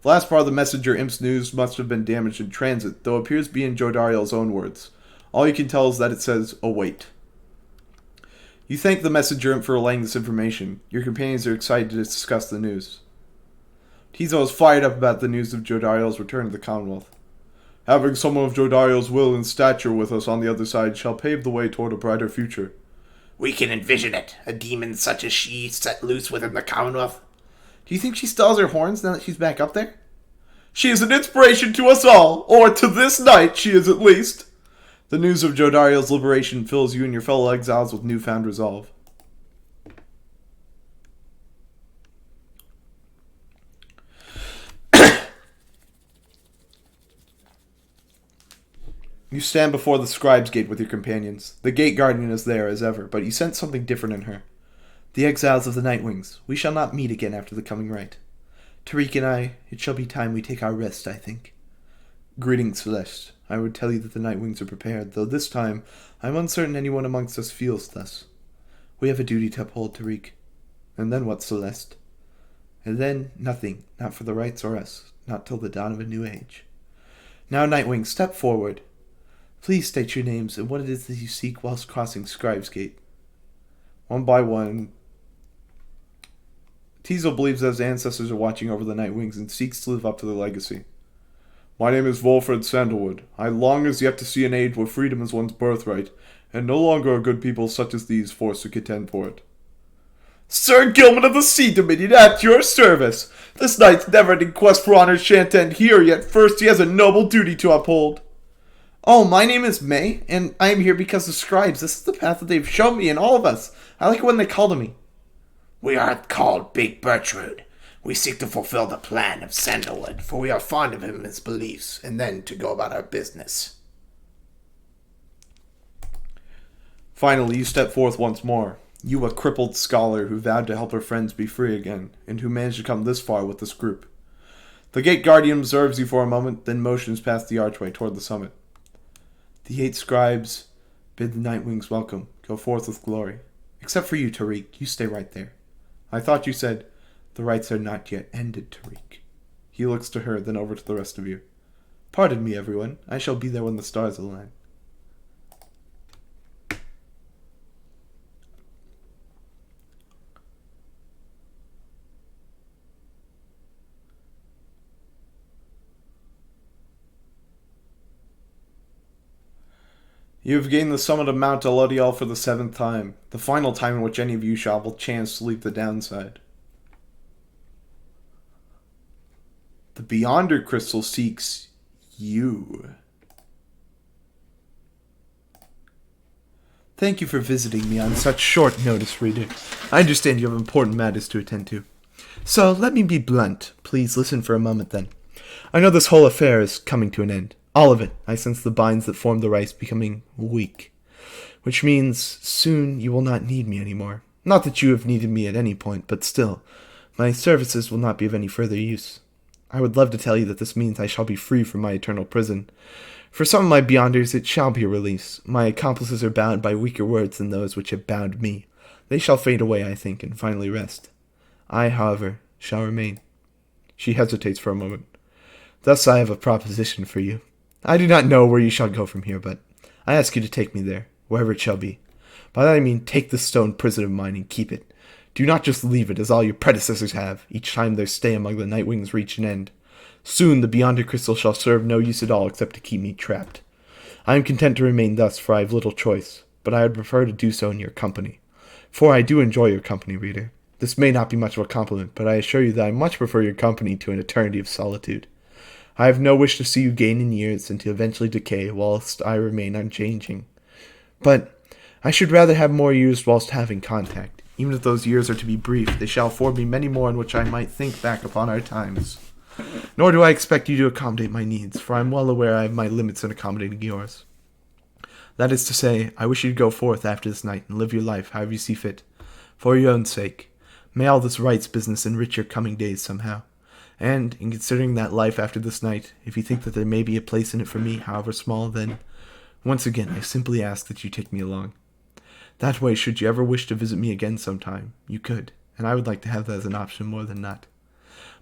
[SPEAKER 1] The last part of the messenger imp's news must have been damaged in transit, though it appears to be in Jodariel's own words. All you can tell is that it says, await. You thank the messenger imp for relaying this information. Your companions are excited to discuss the news. Tizo is fired up about the news of Jodariel's return to the Commonwealth. Having someone of Jodariel's will and stature with us on the other side shall pave the way toward a brighter future.
[SPEAKER 2] We can envision it. A demon such as she set loose within the Commonwealth.
[SPEAKER 1] Do you think she still has her horns now that she's back up there?
[SPEAKER 4] She is an inspiration to us all, or to this night she is at least.
[SPEAKER 1] The news of Jodariel's liberation fills you and your fellow exiles with newfound resolve. You stand before the Scribes' gate with your companions. The gate guardian is there as ever, but you sense something different in her. The exiles of the Nightwings, we shall not meet again after the coming rite. Tariq and I, it shall be time we take our rest, I think. Greetings, Celeste. I would tell you that the Nightwings are prepared, though this time I am uncertain anyone amongst us feels thus. We have a duty to uphold, Tariq. And then what, Celeste? And then nothing, not for the rights or us, not till the dawn of a new age. Now, Nightwing, step forward. Please state your names and what it is that you seek whilst crossing Scribes' Gate. One by one, Tizo believes that his ancestors are watching over the Nightwings and seeks to live up to their legacy. My name is Volfred Sandalwood. I long as yet to see an age where freedom is one's birthright, and no longer are good people such as these forced to contend for it.
[SPEAKER 4] Sir Gilman of the Sea Dominion, at your service. This knight's never-ending quest for honor shan't end here, yet first he has a noble duty to uphold.
[SPEAKER 1] Oh, my name is May, and I am here because the Scribes. This is the path that they've shown me and all of us. I like it when they call to me.
[SPEAKER 2] We are called Big Bertrude. We seek to fulfill the plan of Sandalwood, for we are fond of him and his beliefs, and then to go about our business.
[SPEAKER 1] Finally, you step forth once more. You, a crippled scholar who vowed to help her friends be free again, and who managed to come this far with this group. The gate guardian observes you for a moment, then motions past the archway toward the summit. The 8 Scribes bid the Nightwings welcome. Go forth with glory. Except for you, Tariq. You stay right there. I thought you said, the rites are not yet ended, Tariq. He looks to her, then over to the rest of you. Pardon me, everyone. I shall be there when the stars align. You have gained the summit of Mount Elodial for the 7th time, the final time in which any of you shall have a chance to leave the downside. The Beyonder Crystal seeks you. Thank you for visiting me on such short notice, reader. I understand you have important matters to attend to. So, let me be blunt. Please listen for a moment, then. I know this whole affair is coming to an end. All of it. I sense the binds that form the rice becoming weak. Which means, soon you will not need me anymore. Not that you have needed me at any point, but still, my services will not be of any further use. I would love to tell you that this means I shall be free from my eternal prison. For some of my Beyonders, it shall be a release. My accomplices are bound by weaker words than those which have bound me. They shall fade away, I think, and finally rest. I, however, shall remain. She hesitates for a moment. Thus I have a proposition for you. I do not know where you shall go from here, but I ask you to take me there, wherever it shall be. By that I mean take this stone prison of mine and keep it. Do not just leave it, as all your predecessors have, each time their stay among the Nightwings reach an end. Soon the Beyonder Crystal shall serve no use at all except to keep me trapped. I am content to remain thus, for I have little choice, but I would prefer to do so in your company. For I do enjoy your company, reader. This may not be much of a compliment, but I assure you that I much prefer your company to an eternity of solitude. I have no wish to see you gain in years and to eventually decay whilst I remain unchanging. But I should rather have more years whilst having contact. Even if those years are to be brief, they shall afford me many more in which I might think back upon our times. Nor do I expect you to accommodate my needs, for I am well aware I have my limits in accommodating yours. That is to say, I wish you to go forth after this night and live your life however you see fit. For your own sake, may all this rights business enrich your coming days somehow. And, in considering that life after this night, if you think that there may be a place in it for me, however small, then, once again, I simply ask that you take me along. That way, should you ever wish to visit me again sometime, you could, and I would like to have that as an option more than not.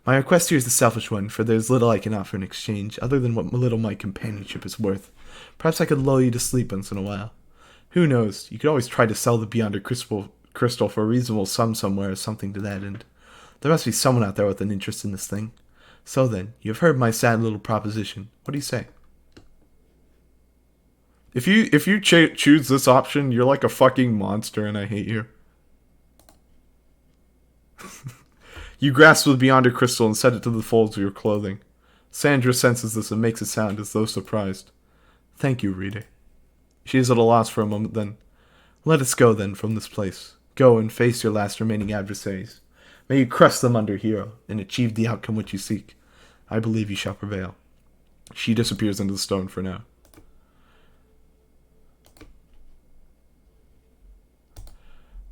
[SPEAKER 1] My request here is a selfish one, for there is little I can offer in exchange, other than what little my companionship is worth. Perhaps I could lull you to sleep once in a while. Who knows, you could always try to sell the Beyonder Crystal for a reasonable sum somewhere or something to that end. There must be someone out there with an interest in this thing. So then, you have heard my sad little proposition. What do you say?
[SPEAKER 3] If you choose this option, you're like a fucking monster and I hate you. You grasp the Beyonder Crystal and set it to the folds of your clothing. Sandra senses this and makes it sound as though surprised. Thank you, reader. She is at a loss for a moment then. Let us go then from this place. Go and face your last remaining adversaries. May you crush them under hero and achieve the outcome which you seek. I believe you shall prevail. She disappears into the stone for now.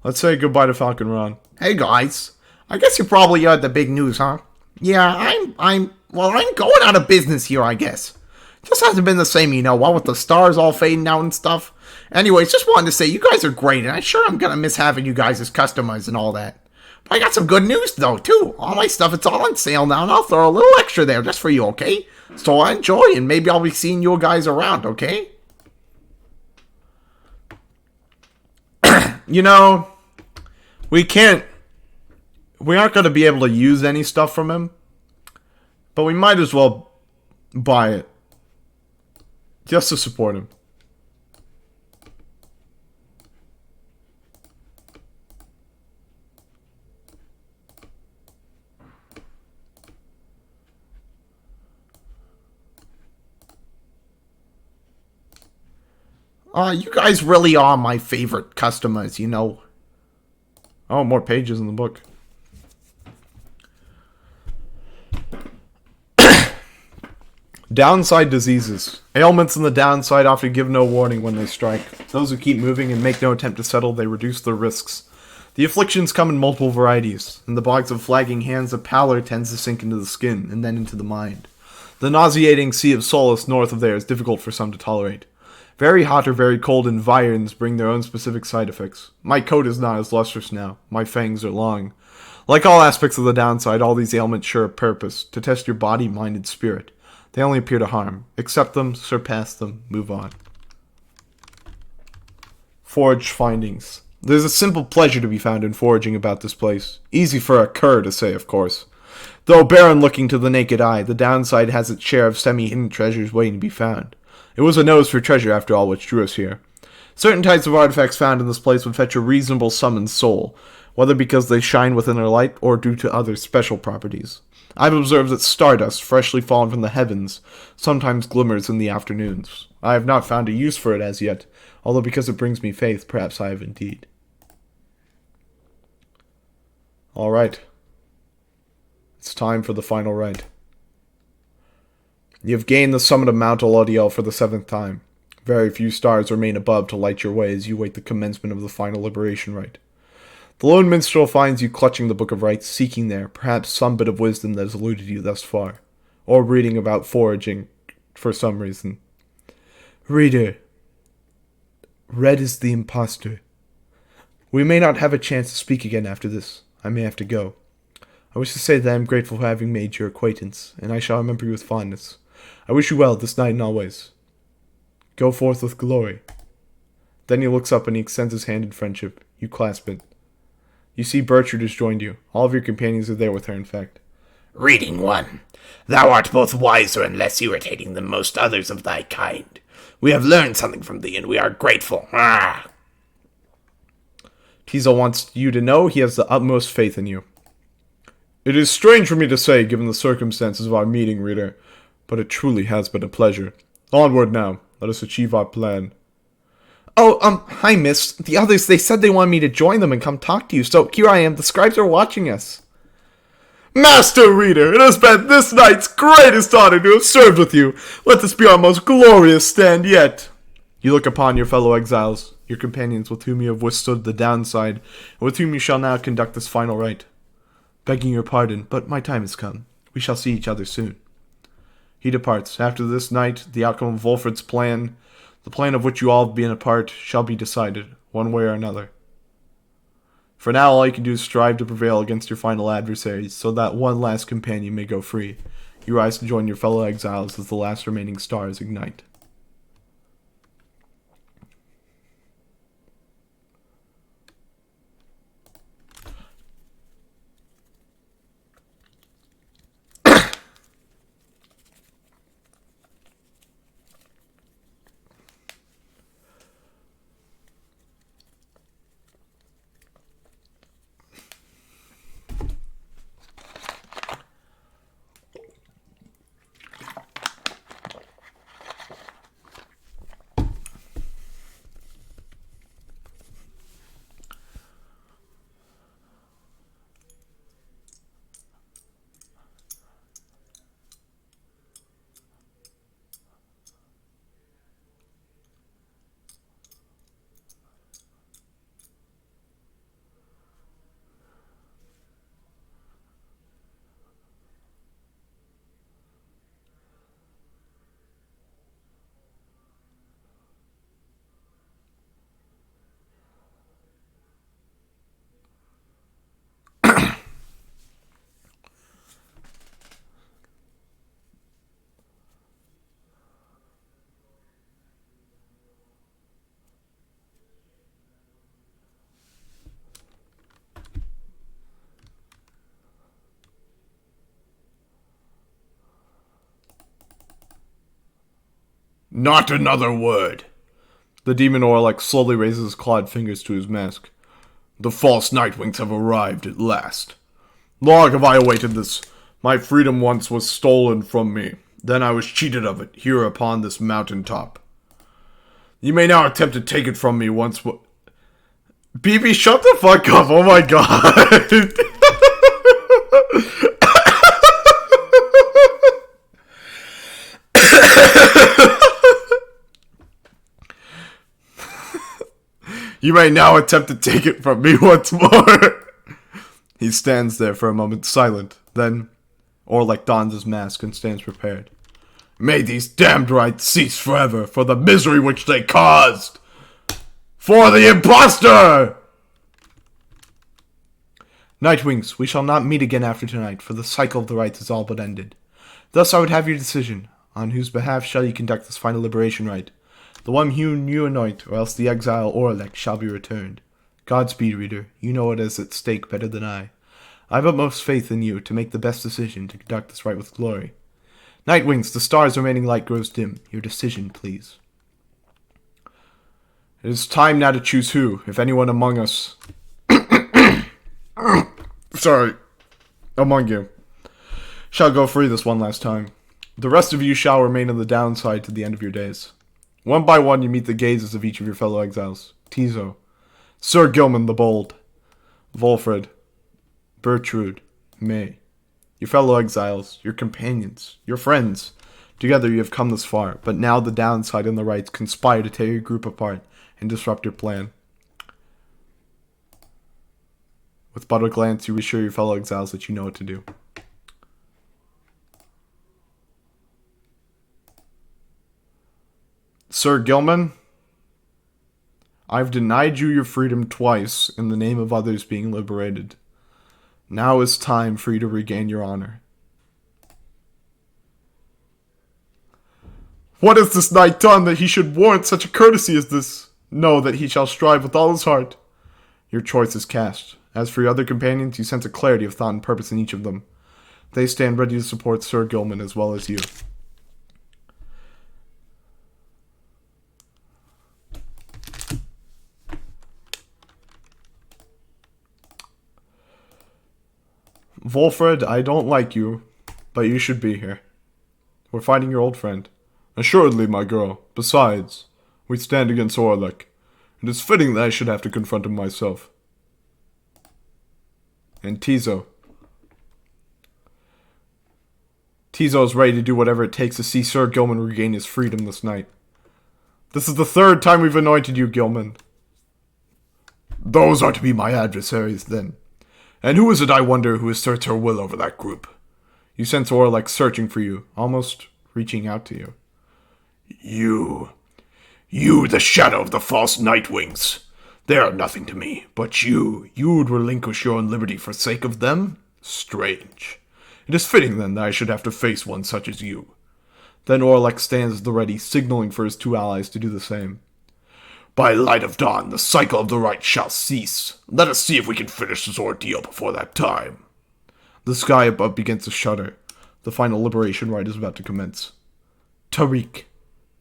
[SPEAKER 3] Let's say goodbye to Falcon Ron.
[SPEAKER 2] Hey guys, I guess you probably heard the big news, huh? Yeah, I'm going out of business here, I guess. Just hasn't been the same, what with the stars all fading out and stuff. Anyways, just wanted to say you guys are great, and I'm sure I'm gonna miss having you guys as customers and all that. But I got some good news, though, too. All my stuff, it's all on sale now, and I'll throw a little extra there just for you, okay? So enjoy, and maybe I'll be seeing you guys around, okay?
[SPEAKER 3] We aren't going to be able to use any stuff from him, but we might as well buy it just to support him.
[SPEAKER 2] You guys really are my favorite customers,
[SPEAKER 3] Oh, more pages in the book. Downside diseases. Ailments in the downside often give no warning when they strike. Those who keep moving and make no attempt to settle, they reduce their risks. The afflictions come in multiple varieties. In the bogs of flagging hands, a pallor tends to sink into the skin, and then into the mind. The nauseating sea of solace north of there is difficult for some to tolerate. Very hot or very cold environs bring their own specific side effects. My coat is not as lustrous now. My fangs are long. Like all aspects of the downside, all these ailments share a purpose, to test your body, mind, and spirit. They only appear to harm. Accept them, surpass them, move on. Forge findings. There's a simple pleasure to be found in foraging about this place. Easy for a cur to say, of course. Though barren looking to the naked eye, the downside has its share of semi-hidden treasures waiting to be found. It was a nose for treasure after all which drew us here. Certain types of artifacts found in this place would fetch a reasonable sum in soul, whether because they shine with inner light or due to other special properties. I've observed that stardust, freshly fallen from the heavens, sometimes glimmers in the afternoons. I have not found a use for it as yet, although because it brings me faith, perhaps I have indeed. Alright. It's time for the final rite. You have gained the summit of Mount Elodiel for the 7th time. Very few stars remain above to light your way as you wait the commencement of the final liberation rite. The lone minstrel finds you clutching the Book of Rites, seeking there, perhaps some bit of wisdom that has eluded you thus far, or reading about foraging for some reason. Reader, Red is the impostor. We may not have a chance to speak again after this. I may have to go. I wish to say that I am grateful for having made your acquaintance, and I shall remember you with fondness. I wish you well this night and always. Go forth with glory. Then he looks up and he extends his hand in friendship. You clasp it. You see Bertrude has joined you. All of your companions are there with her, in fact.
[SPEAKER 2] Reading 1. Thou art both wiser and less irritating than most others of thy kind. We have learned something from thee, and we are grateful.
[SPEAKER 3] Tizo wants you to know he has the utmost faith in you. It is strange for me to say, given the circumstances of our meeting, reader, but it truly has been a pleasure. Onward now. Let us achieve our plan. Oh, hi, miss. The others, they said they wanted me to join them and come talk to you, so here I am. The scribes are watching us.
[SPEAKER 4] Master Reader, it has been this night's greatest honor to have served with you. Let this be our most glorious stand yet.
[SPEAKER 3] You look upon your fellow exiles, your companions with whom you have withstood the downside, and with whom you shall now conduct this final rite. Begging your pardon, but my time has come. We shall see each other soon. He departs. After this night, the outcome of Wolfred's plan, the plan of which you all have been a part, shall be decided, one way or another. For now, all you can do is strive to prevail against your final adversaries, so that one last companion may go free. You rise to join your fellow exiles as the last remaining stars ignite.
[SPEAKER 4] Not another word.
[SPEAKER 3] The demon Orlek slowly raises his clawed fingers to his mask.
[SPEAKER 4] The false Nightwings have arrived at last. Long have I awaited this. My freedom once was stolen from me. Then I was cheated of it, here upon this mountain top. You may now attempt to take it from me once BB, shut the fuck up, oh my god. You may now attempt to take it from me once more.
[SPEAKER 3] He stands there for a moment silent. Then Orlek dons his mask and stands prepared.
[SPEAKER 4] May these damned rites cease forever for the misery which they caused! For the impostor!
[SPEAKER 3] Nightwings, we shall not meet again after tonight, for the cycle of the rites is all but ended. Thus I would have your decision. On whose behalf shall you conduct this final liberation rite? The one whom you anoint, or else the exile Orlek shall be returned. Godspeed, reader. You know what is at stake better than I. I have utmost faith in you to make the best decision to conduct this rite with glory. Nightwings, the star's remaining light grows dim. Your decision, please. It is time now to choose who, if anyone among us... among you, shall go free this one last time. The rest of you shall remain on the downside to the end of your days. One by one you meet the gazes of each of your fellow exiles. Tizo, Sir Gilman the Bold, Volfred, Bertrude, May. Your fellow exiles, your companions, your friends. Together you have come this far, but now the downside and the rights conspire to tear your group apart and disrupt your plan. With but a glance, you reassure your fellow exiles that you know what to do. Sir Gilman, I've denied you your freedom twice in the name of others being liberated. Now is time for you to regain your honor.
[SPEAKER 4] What has this knight done that he should warrant such a courtesy as this? Know that he shall strive with all his heart.
[SPEAKER 3] Your choice is cast. As for your other companions, you sense a clarity of thought and purpose in each of them. They stand ready to support Sir Gilman as well as you. Volfred, I don't like you, but you should be here. We're fighting your old friend.
[SPEAKER 4] Assuredly, my girl. Besides, we stand against Orlek. It is fitting that I should have to confront him myself.
[SPEAKER 3] And Tizo. Tizo is ready to do whatever it takes to see Sir Gilman regain his freedom this night. This is the third time we've anointed you, Gilman.
[SPEAKER 4] Those are to be my adversaries, then. And who is it, I wonder, who asserts her will over that group?
[SPEAKER 3] You sense Orlek searching for you, almost reaching out to you.
[SPEAKER 4] You, the shadow of the false Nightwings. They are nothing to me, but you would relinquish your own liberty for sake of them? Strange. It is fitting, then, that I should have to face one such as you.
[SPEAKER 3] Then Orlek stands at the ready, signaling for his two allies to do the same.
[SPEAKER 4] By light of dawn, the cycle of the right shall cease. Let us see if we can finish this ordeal before that time.
[SPEAKER 3] The sky above begins to shudder. The final liberation rite is about to commence. Tariq.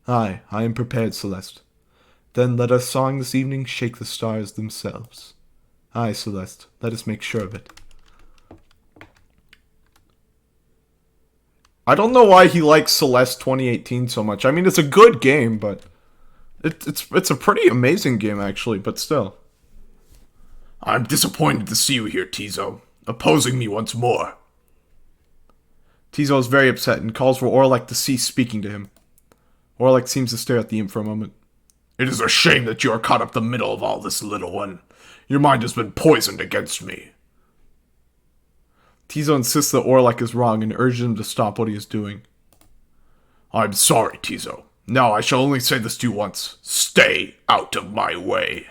[SPEAKER 3] Aye, I am prepared, Celeste. Then let our song this evening shake the stars themselves. Aye, Celeste, let us make sure of it. I don't know why he likes Celeste 2018 so much. I mean, it's a good game, but it's a pretty amazing game, actually, but still.
[SPEAKER 4] I'm disappointed to see you here, Tizo, opposing me once more.
[SPEAKER 3] Tizo is very upset and calls for Orlek to cease speaking to him. Orlek seems to stare at the imp for a moment.
[SPEAKER 4] It is a shame that you are caught up the middle of all this, little one. Your mind has been poisoned against me.
[SPEAKER 3] Tizo insists that Orlek is wrong and urges him to stop what he is doing.
[SPEAKER 4] I'm sorry, Tizo. Now I shall only say this to you once. Stay out of my way.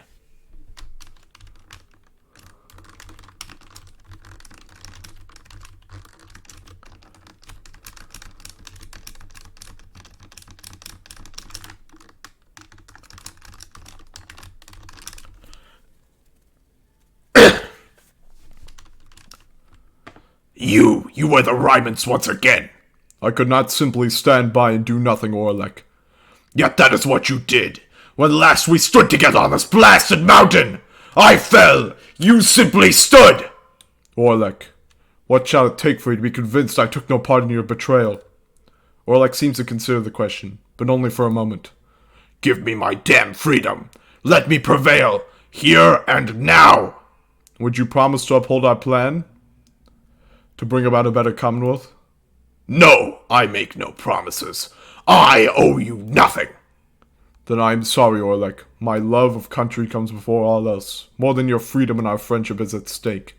[SPEAKER 4] You were the Rymans once again.
[SPEAKER 3] I could not simply stand by and do nothing, Orlek.
[SPEAKER 4] Yet that is what you did. When last we stood together on this blasted mountain, I fell. You simply stood.
[SPEAKER 3] Orlek, what shall it take for you to be convinced I took no part in your betrayal? Orlek seems to consider the question, but only for a moment.
[SPEAKER 4] Give me my damn freedom. Let me prevail, here and now.
[SPEAKER 3] Would you promise to uphold our plan? To bring about a better Commonwealth?
[SPEAKER 4] No, I make no promises. I owe you nothing.
[SPEAKER 3] Then I am sorry, Orlek. My love of country comes before all else. More than your freedom and our friendship is at stake.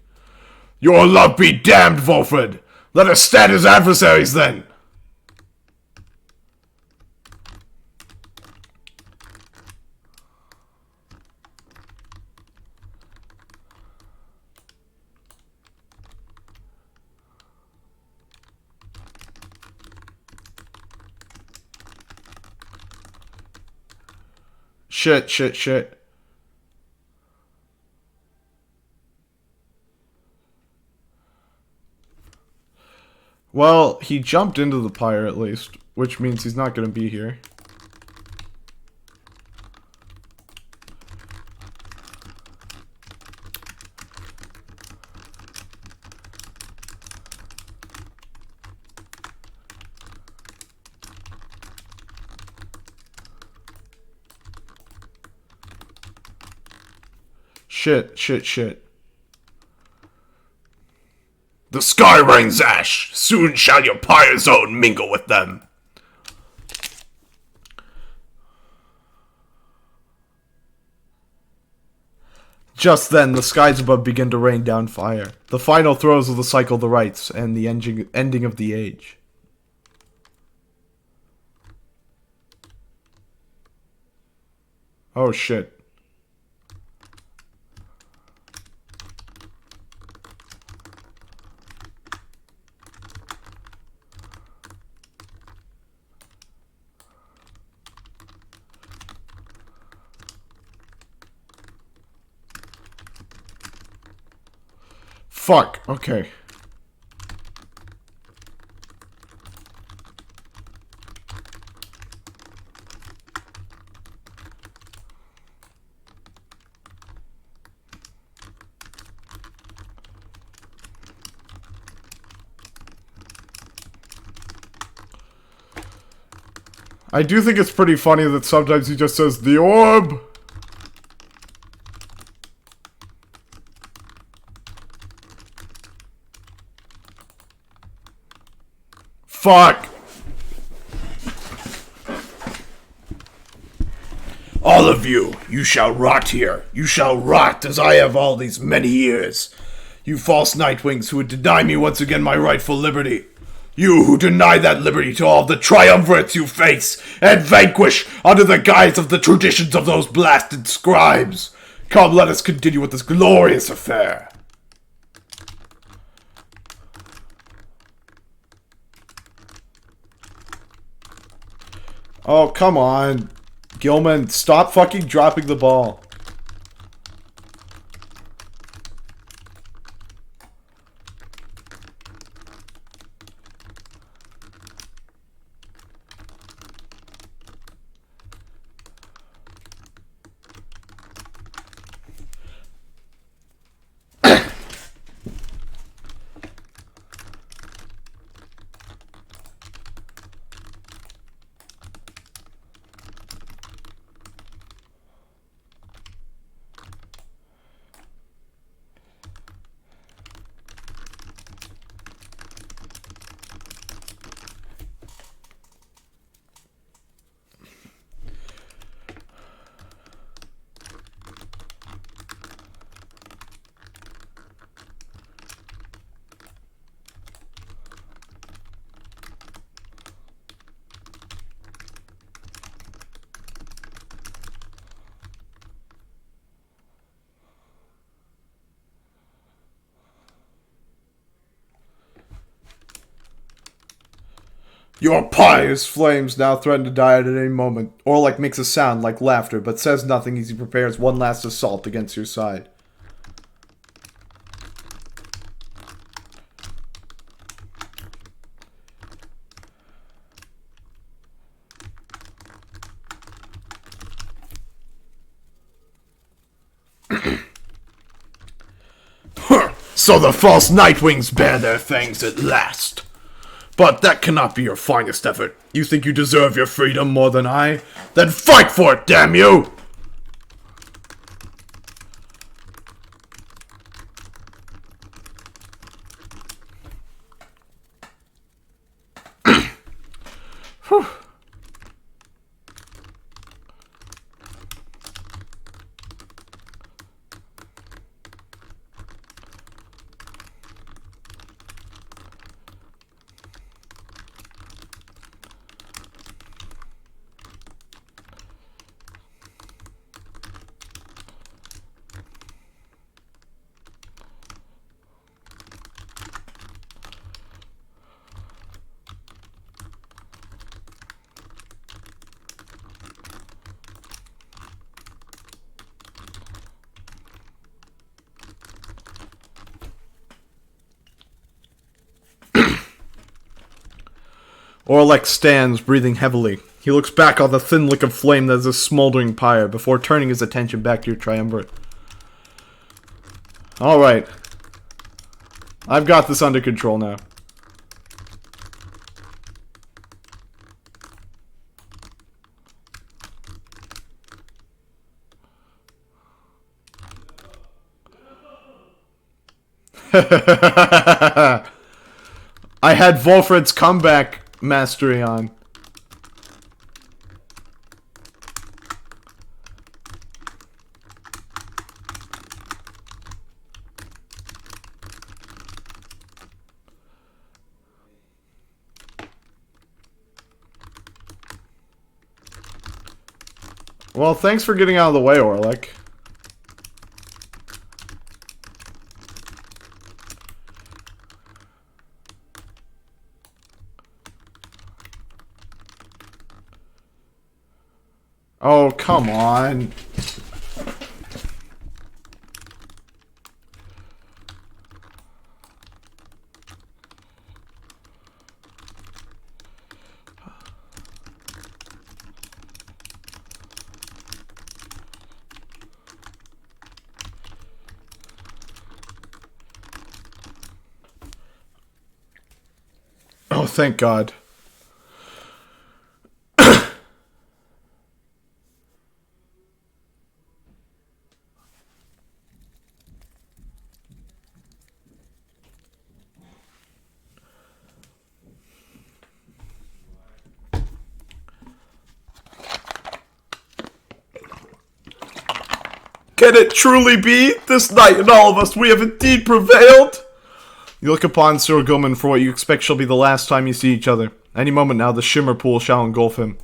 [SPEAKER 4] Your love be damned, Volfred! Let us stand as adversaries, then!
[SPEAKER 3] Shit. Well, he jumped into the pyre at least, which means he's not going to be here. Shit.
[SPEAKER 4] The sky rains ash. Soon shall your pyre zone mingle with them.
[SPEAKER 3] Just then, the skies above begin to rain down fire. The final throes of the cycle of the rites and the ending of the age. Oh shit. Fuck, okay. I do think it's pretty funny that sometimes he just says, the orb! Fuck!
[SPEAKER 4] All of you, you shall rot here. You shall rot as I have all these many years. You false Nightwings who would deny me once again my rightful liberty. You who deny that liberty to all the triumvirates you face and vanquish under the guise of the traditions of those blasted scribes. Come, let us continue with this glorious affair.
[SPEAKER 3] Oh, come on. Gilman, stop fucking dropping the ball.
[SPEAKER 4] Your pyre
[SPEAKER 3] His flames now threaten to die at any moment. Orlek makes a sound like laughter, but says nothing as he prepares one last assault against your side.
[SPEAKER 4] So the false Nightwings bear their fangs at last. But that cannot be your finest effort. You think you deserve your freedom more than I? Then fight for it, damn you!
[SPEAKER 3] Orlek stands, breathing heavily. He looks back on the thin lick of flame that is a smoldering pyre before turning his attention back to your triumvirate. Alright. I've got this under control now. I had Volfred's comeback mastery on. Well, thanks for getting out of the way, Orlek. Oh, come on. Oh, thank God.
[SPEAKER 4] Can it truly be? This night and all of us, we have indeed prevailed?
[SPEAKER 3] You look upon Sir Gilman for what you expect shall be the last time you see each other. Any moment now, the Shimmer Pool shall engulf him.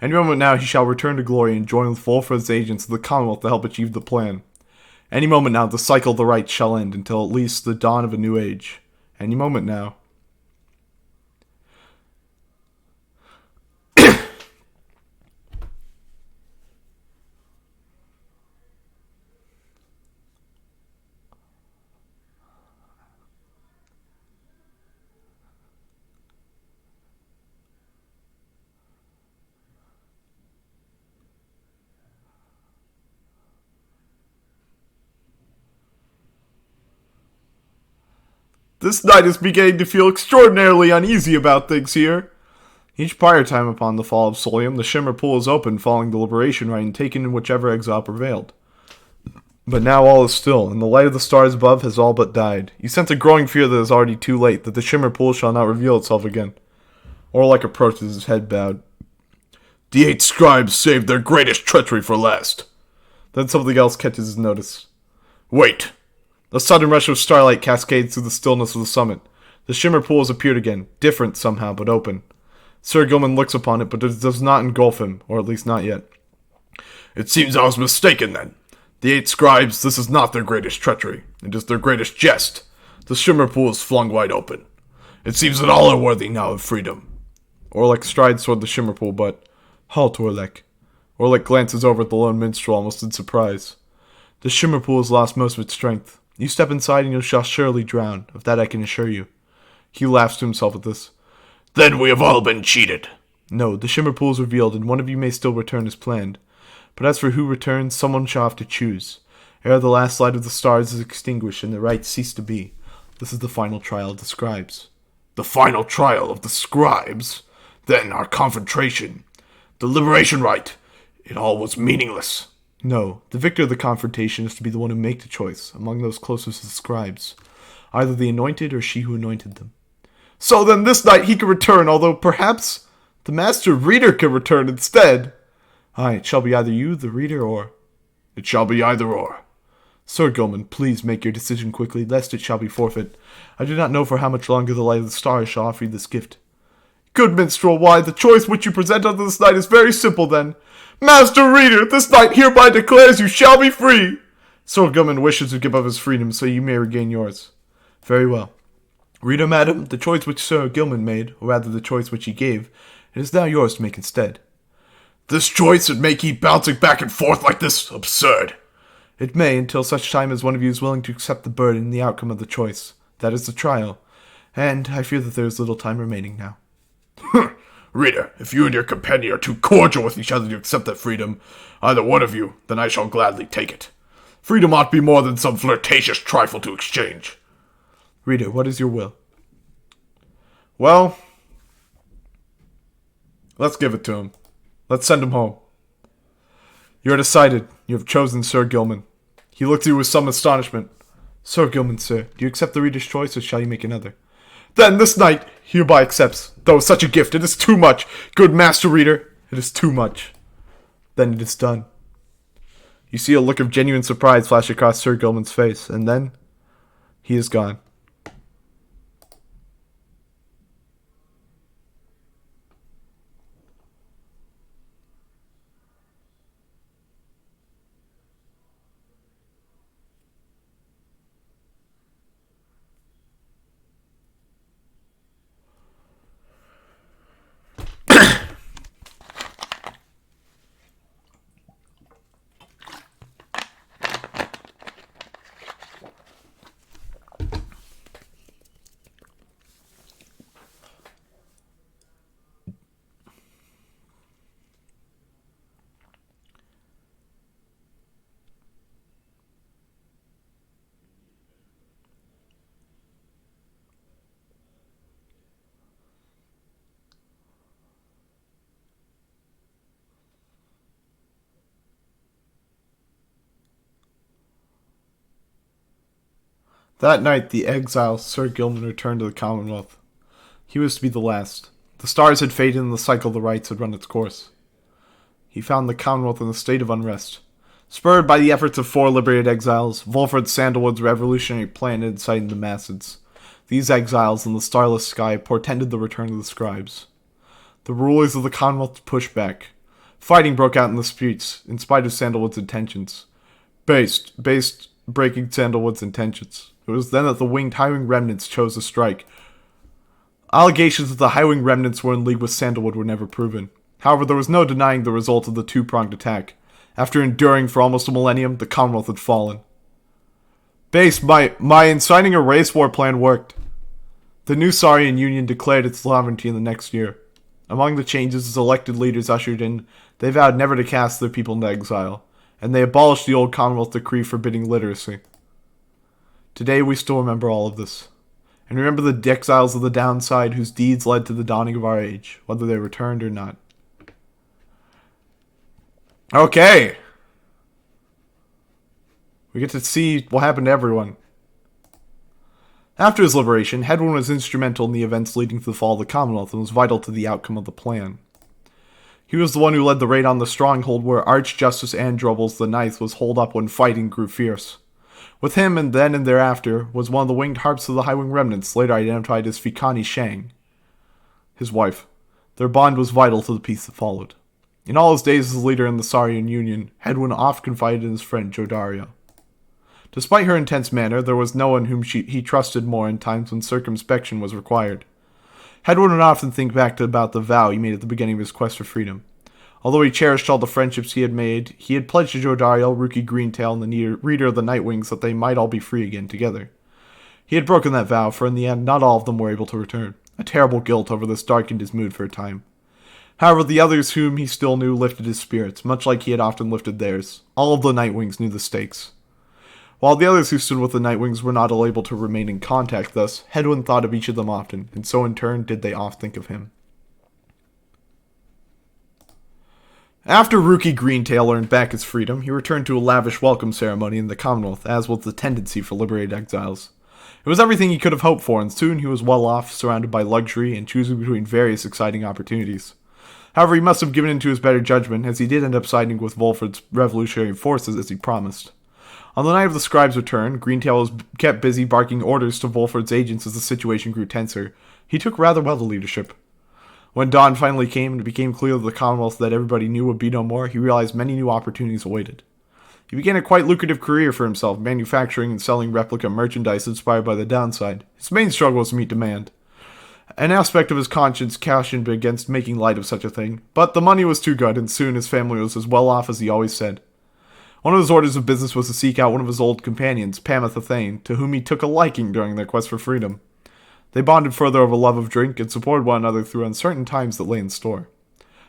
[SPEAKER 3] Any moment now, he shall return to glory and join with Volfred's agents of the Commonwealth to help achieve the plan. Any moment now, the cycle of the right shall end until at least the dawn of a new age. Any moment now.
[SPEAKER 4] This night is beginning to feel extraordinarily uneasy about things here.
[SPEAKER 3] Each prior time upon the fall of Solium, the Shimmer Pool is opened following the liberation rite and taken in whichever exile prevailed. But now all is still, and the light of the stars above has all but died. You sense a growing fear that it is already too late, that the Shimmer Pool shall not reveal itself again. Orlek approaches, his head bowed.
[SPEAKER 4] The 8 scribes saved their greatest treachery for last.
[SPEAKER 3] Then something else catches his notice.
[SPEAKER 4] Wait.
[SPEAKER 3] A sudden rush of starlight cascades through the stillness of the summit. The Shimmer Pool has appeared again, different somehow, but open. Sir Gilman looks upon it, but it does not engulf him, or at least not yet.
[SPEAKER 4] It seems I was mistaken then. The 8 scribes, this is not their greatest treachery. It is their greatest jest. The Shimmer Pool is flung wide open. It seems that all are worthy now of freedom.
[SPEAKER 3] Orlek strides toward the Shimmer Pool, but... Halt, Orlek. Orlek glances over at the lone minstrel almost in surprise. The Shimmer Pool has lost most of its strength. You step inside and you shall surely drown, of that I can assure you. He laughs to himself at this.
[SPEAKER 4] Then we have all been cheated.
[SPEAKER 3] No, the Shimmer Pool is revealed, and one of you may still return as planned. But as for who returns, someone shall have to choose. Ere the last light of the stars is extinguished and the right cease to be. This is the final trial of the Scribes.
[SPEAKER 4] The final trial of the Scribes? Then our confrontation. The liberation rite. It all was meaningless.
[SPEAKER 3] No, the victor of the confrontation is to be the one who make the choice among those closest to the Scribes. Either the anointed or she who anointed them.
[SPEAKER 4] So then this night he can return, although perhaps the Master Reader can return instead.
[SPEAKER 3] Aye, it shall be either you, the Reader, or...
[SPEAKER 4] It shall be either or.
[SPEAKER 3] Sir Gilman, please make your decision quickly, lest it shall be forfeit. I do not know for how much longer the light of the stars shall offer you this gift.
[SPEAKER 4] Good minstrel, why, the choice which you present unto this night is very simple then. Master Reader, this night hereby declares you shall be free.
[SPEAKER 3] Sir Gilman wishes to give up his freedom so you may regain yours. Very well. Reader, madam, the choice which Sir Gilman made, or rather the choice which he gave, it is now yours to make instead.
[SPEAKER 4] This choice, it may keep bouncing back and forth like this? Absurd.
[SPEAKER 3] It may, until such time as one of you is willing to accept the burden and the outcome of the choice. That is the trial. And I fear that there is little time remaining now.
[SPEAKER 4] Reader, if you and your companion are too cordial with each other to accept that freedom, either one of you, then I shall gladly take it. Freedom ought to be more than some flirtatious trifle to exchange.
[SPEAKER 3] Reader, what is your will? Well, let's give it to him. Let's send him home. You are decided. You have chosen Sir Gilman. He looked at you with some astonishment. Sir Gilman, sir, do you accept the reader's choice, or shall you make another?
[SPEAKER 4] Then this knight hereby accepts, though such a gift, it is too much. Good master reader, it is too much.
[SPEAKER 3] Then it is done. You see a look of genuine surprise flash across Sir Gilman's face, and then he is gone. That night, the exile Sir Gilman returned to the Commonwealth. He was to be the last. The stars had faded and the cycle of the rites had run its course. He found the Commonwealth in a state of unrest. Spurred by the efforts of 4 liberated exiles, Wolfred Sandalwood's revolutionary plan had incited the masses. These exiles in the starless sky portended the return of the Scribes. The rulers of the Commonwealth pushed back. Fighting broke out in the streets, in spite of Sandalwood's intentions. Based breaking Sandalwood's intentions. It was then that the winged Highwing remnants chose to strike. Allegations that the Highwing remnants were in league with Sandalwood were never proven. However, there was no denying the result of the 2-pronged attack. After enduring for almost a millennium, the Commonwealth had fallen. Base, my inciting a race war plan worked. The new Saurian Union declared its sovereignty in the next year. Among the changes its elected leaders ushered in, they vowed never to cast their people into exile, and they abolished the old Commonwealth decree forbidding literacy. Today we still remember all of this, and remember the exiles of the downside whose deeds led to the dawning of our age, whether they returned or not.
[SPEAKER 4] Okay.
[SPEAKER 3] We get to see what happened to everyone. After his liberation, Hedwyn was instrumental in the events leading to the fall of the Commonwealth and was vital to the outcome of the plan. He was the one who led the raid on the stronghold where Archjustice Androbles the Ninth was holed up when fighting grew fierce. With him, and then and thereafter, was one of the winged harps of the Highwing remnants, later identified as Fikani Shang, his wife. Their bond was vital to the peace that followed. In all his days as leader in the Saurian Union, Hedwyn often confided in his friend Jodario. Despite her intense manner, there was no one whom he trusted more in times when circumspection was required. Hedwyn would often think back about the vow he made at the beginning of his quest for freedom. Although he cherished all the friendships he had made, he had pledged to Jodario, Rookie Greentail, and the reader of the Nightwings that they might all be free again together. He had broken that vow, for in the end not all of them were able to return. A terrible guilt over this darkened his mood for a time. However, the others whom he still knew lifted his spirits, much like he had often lifted theirs. All of the Nightwings knew the stakes. While the others who stood with the Nightwings were not all able to remain in contact thus, Hedwyn thought of each of them often, and so in turn did they oft think of him. After Rookie Greentail earned back his freedom, he returned to a lavish welcome ceremony in the Commonwealth, as was the tendency for liberated exiles. It was everything he could have hoped for, and soon he was well off, surrounded by luxury, and choosing between various exciting opportunities. However, he must have given in to his better judgment, as he did end up siding with Wolfred's revolutionary forces as he promised. On the night of the Scribe's return, Greentail was kept busy barking orders to Wolfred's agents as the situation grew tenser. He took rather well the leadership. When dawn finally came and it became clear to the Commonwealth that everybody knew would be no more, he realized many new opportunities awaited. He began a quite lucrative career for himself, manufacturing and selling replica merchandise inspired by the downside. His main struggle was to meet demand. An aspect of his conscience cautioned against making light of such a thing, but the money was too good, and soon his family was as well off as he always said. One of his orders of business was to seek out one of his old companions, Pamitha Thane, to whom he took a liking during their quest for freedom. They bonded further over love of drink and supported one another through uncertain times that lay in store.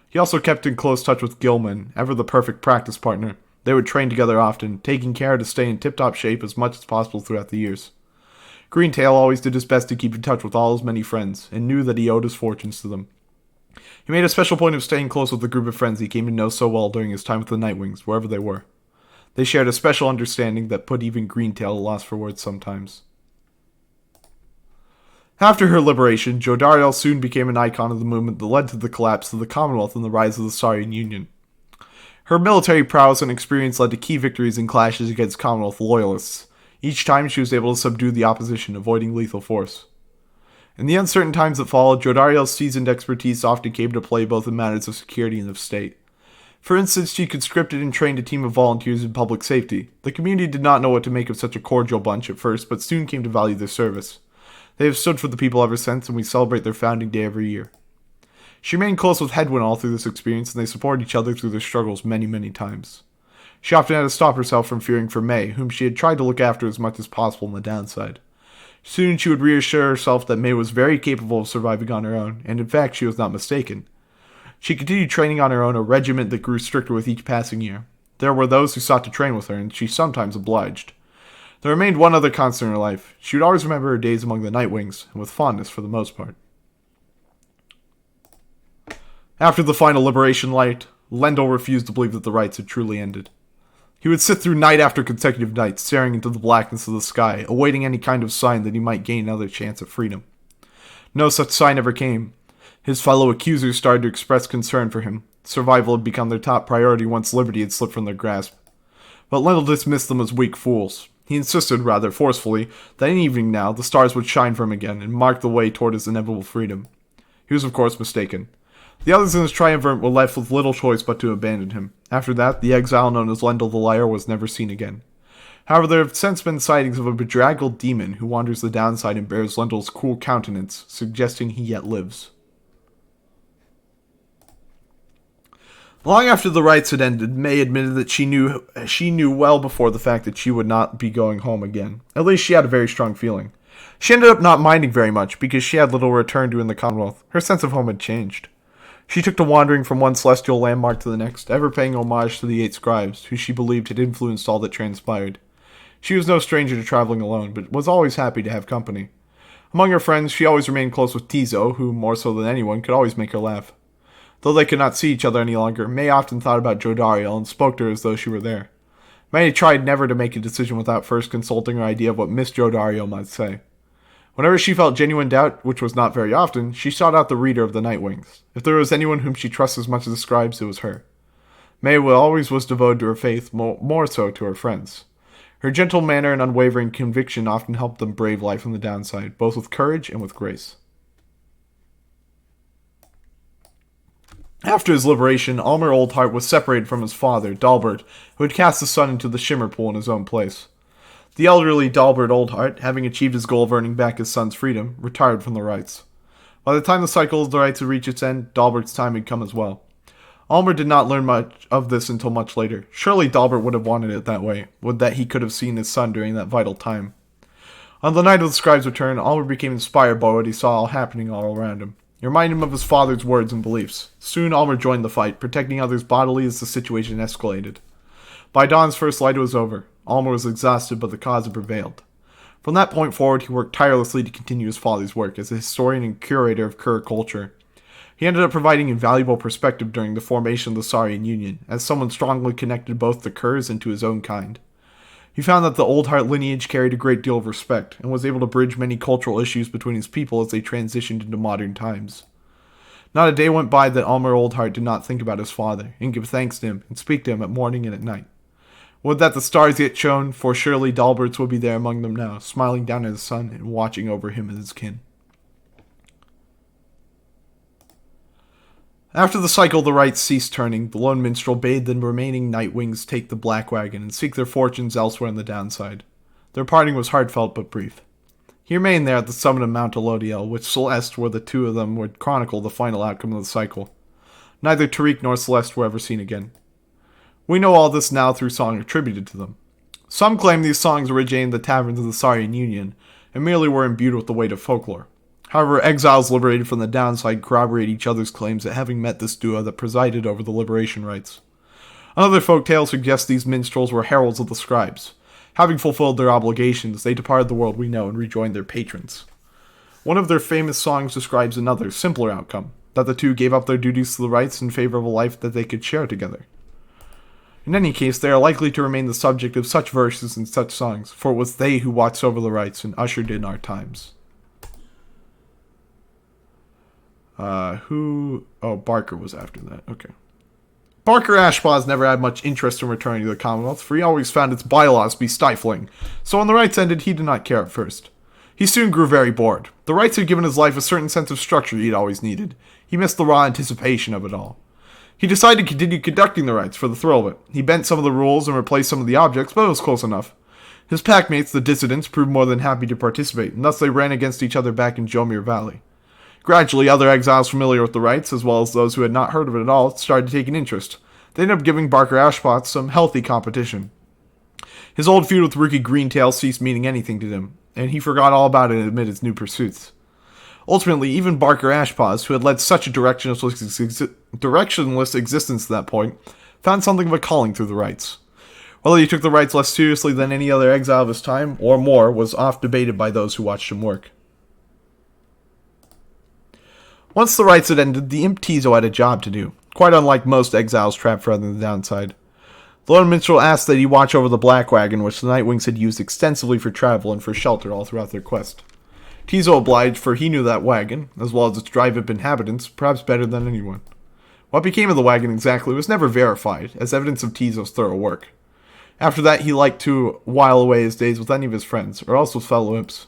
[SPEAKER 3] He also kept in close touch with Gilman, ever the perfect practice partner. They would train together often, taking care to stay in tip-top shape as much as possible throughout the years. Greentail always did his best to keep in touch with all his many friends, and knew that he owed his fortunes to them. He made a special point of staying close with the group of friends he came to know so well during his time with the Nightwings, wherever they were. They shared a special understanding that put even Greentail at a loss for words sometimes. After her liberation, Jodariel soon became an icon of the movement that led to the collapse of the Commonwealth and the rise of the Saurian Union. Her military prowess and experience led to key victories in clashes against Commonwealth loyalists. Each time she was able to subdue the opposition, avoiding lethal force. In the uncertain times that followed, Jodariel's seasoned expertise often came to play both in matters of security and of state. For instance, she conscripted and trained a team of volunteers in public safety. The community did not know what to make of such a cordial bunch at first, but soon came to value their service. They have stood for the people ever since, and we celebrate their founding day every year. She remained close with Hedwyn all through this experience, and they supported each other through their struggles many, many times. She often had to stop herself from fearing for May, whom she had tried to look after as much as possible on the downside. Soon she would reassure herself that May was very capable of surviving on her own, and in fact she was not mistaken. She continued training on her own, a regiment that grew stricter with each passing year. There were those who sought to train with her, and she sometimes obliged. There remained one other constant in her life. She would always remember her days among the Nightwings, and with fondness for the most part. After the final liberation light, Lendl refused to believe that the rites had truly ended. He would sit through night after consecutive night, staring into the blackness of the sky, awaiting any kind of sign that he might gain another chance at freedom. No such sign ever came. His fellow accusers started to express concern for him. Survival had become their top priority once liberty had slipped from their grasp. But Lendl dismissed them as weak fools. He insisted, rather forcefully, that any evening now, the stars would shine for him again and mark the way toward his inevitable freedom. He was of course mistaken. The others in his triumvirate were left with little choice but to abandon him. After that, the exile known as Lendl the Liar was never seen again. However, there have since been sightings of a bedraggled demon who wanders the downside and bears Lendl's cool countenance, suggesting he yet lives. Long after the rites had ended, May admitted that she knew well before the fact that she would not be going home again. At least she had a very strong feeling. She ended up not minding very much, because she had little to return to in the Commonwealth. Her sense of home had changed. She took to wandering from one celestial landmark to the next, ever paying homage to the 8 Scribes, who she believed had influenced all that transpired. She was no stranger to traveling alone, but was always happy to have company. Among her friends, she always remained close with Tizo, who, more so than anyone, could always make her laugh. Though they could not see each other any longer, May often thought about Jodariel and spoke to her as though she were there. May tried never to make a decision without first consulting her idea of what Miss Jodariel might say. Whenever she felt genuine doubt, which was not very often, she sought out the reader of the Nightwings. If there was anyone whom she trusted as much as the Scribes, it was her. May always was devoted to her faith, more so to her friends. Her gentle manner and unwavering conviction often helped them brave life on the downside, both with courage and with grace. After his liberation, Almer Oldheart was separated from his father, Dalbert, who had cast the sun into the Shimmer Pool in his own place. The elderly Dalbert Oldheart, having achieved his goal of earning back his son's freedom, retired from the rites. By the time the cycle of the rites had reached its end, Dalbert's time had come as well. Almer did not learn much of this until much later. Surely Dalbert would have wanted it that way, would that he could have seen his son during that vital time. On the night of the Scribe's return, Almer became inspired by what he saw all happening all around him. It reminded him of his father's words and beliefs. Soon Almer joined the fight, protecting others bodily as the situation escalated. By dawn's first light it was over. Almer was exhausted, but the cause had prevailed. From that point forward, he worked tirelessly to continue his father's work as a historian and curator of Kur culture. He ended up providing invaluable perspective during the formation of the Saurian Union, as someone strongly connected both the Kurs and to his own kind. He found that the Oldheart lineage carried a great deal of respect, and was able to bridge many cultural issues between his people as they transitioned into modern times. Not a day went by that Almer Oldheart did not think about his father, and give thanks to him, and speak to him at morning and at night. Would that the stars yet shone, for surely Dalbert's would be there among them now, smiling down at his son, and watching over him and his kin. After the cycle of the rites ceased turning, the lone minstrel bade the remaining Nightwings take the Black Wagon and seek their fortunes elsewhere on the downside. Their parting was heartfelt but brief. He remained there at the summit of Mount Elodiel, which Celeste, where the two of them would chronicle the final outcome of the cycle. Neither Tariq nor Celeste were ever seen again. We know all this now through song attributed to them. Some claim these songs originated in the taverns of the Saurian Union, and merely were imbued with the weight of folklore. However, exiles liberated from the downside corroborate each other's claims at having met this duo that presided over the liberation rites. Another folktale suggests these minstrels were heralds of the Scribes. Having fulfilled their obligations, they departed the world we know and rejoined their patrons. One of their famous songs describes another, simpler outcome, that the two gave up their duties to the rites in favor of a life that they could share together. In any case, they are likely to remain the subject of such verses and such songs, for it was they who watched over the rites and ushered in our times. Barker was after that. Okay. Barker Ashpaws never had much interest in returning to the Commonwealth, for he always found its bylaws to be stifling, so when the rites ended, he did not care at first. He soon grew very bored. The rites had given his life a certain sense of structure he had always needed. He missed the raw anticipation of it all. He decided to continue conducting the rites for the thrill of it. He bent some of the rules and replaced some of the objects, but it was close enough. His packmates, the dissidents, proved more than happy to participate, and thus they ran against each other back in Jomir Valley. Gradually, other exiles familiar with the rites, as well as those who had not heard of it at all, started to take an interest. They ended up giving Barker Ashpots some healthy competition. His old feud with Rookie Greentail ceased meaning anything to him, and he forgot all about it amid his new pursuits. Ultimately, even Barker Ashpaws, who had led such a directionless existence to that point, found something of a calling through the rites. Whether he took the rites less seriously than any other exile of his time, or more, was oft debated by those who watched him work. Once the rites had ended, the Imp Tizo had a job to do, quite unlike most exiles trapped further than the downside. The Lone Minstrel asked that he watch over the Black Wagon, which the Nightwings had used extensively for travel and for shelter all throughout their quest. Tizo obliged, for he knew that wagon, as well as its drive-up inhabitants, perhaps better than anyone. What became of the wagon exactly was never verified, as evidence of Tizo's thorough work. After that, he liked to while away his days with any of his friends, or else with fellow imps.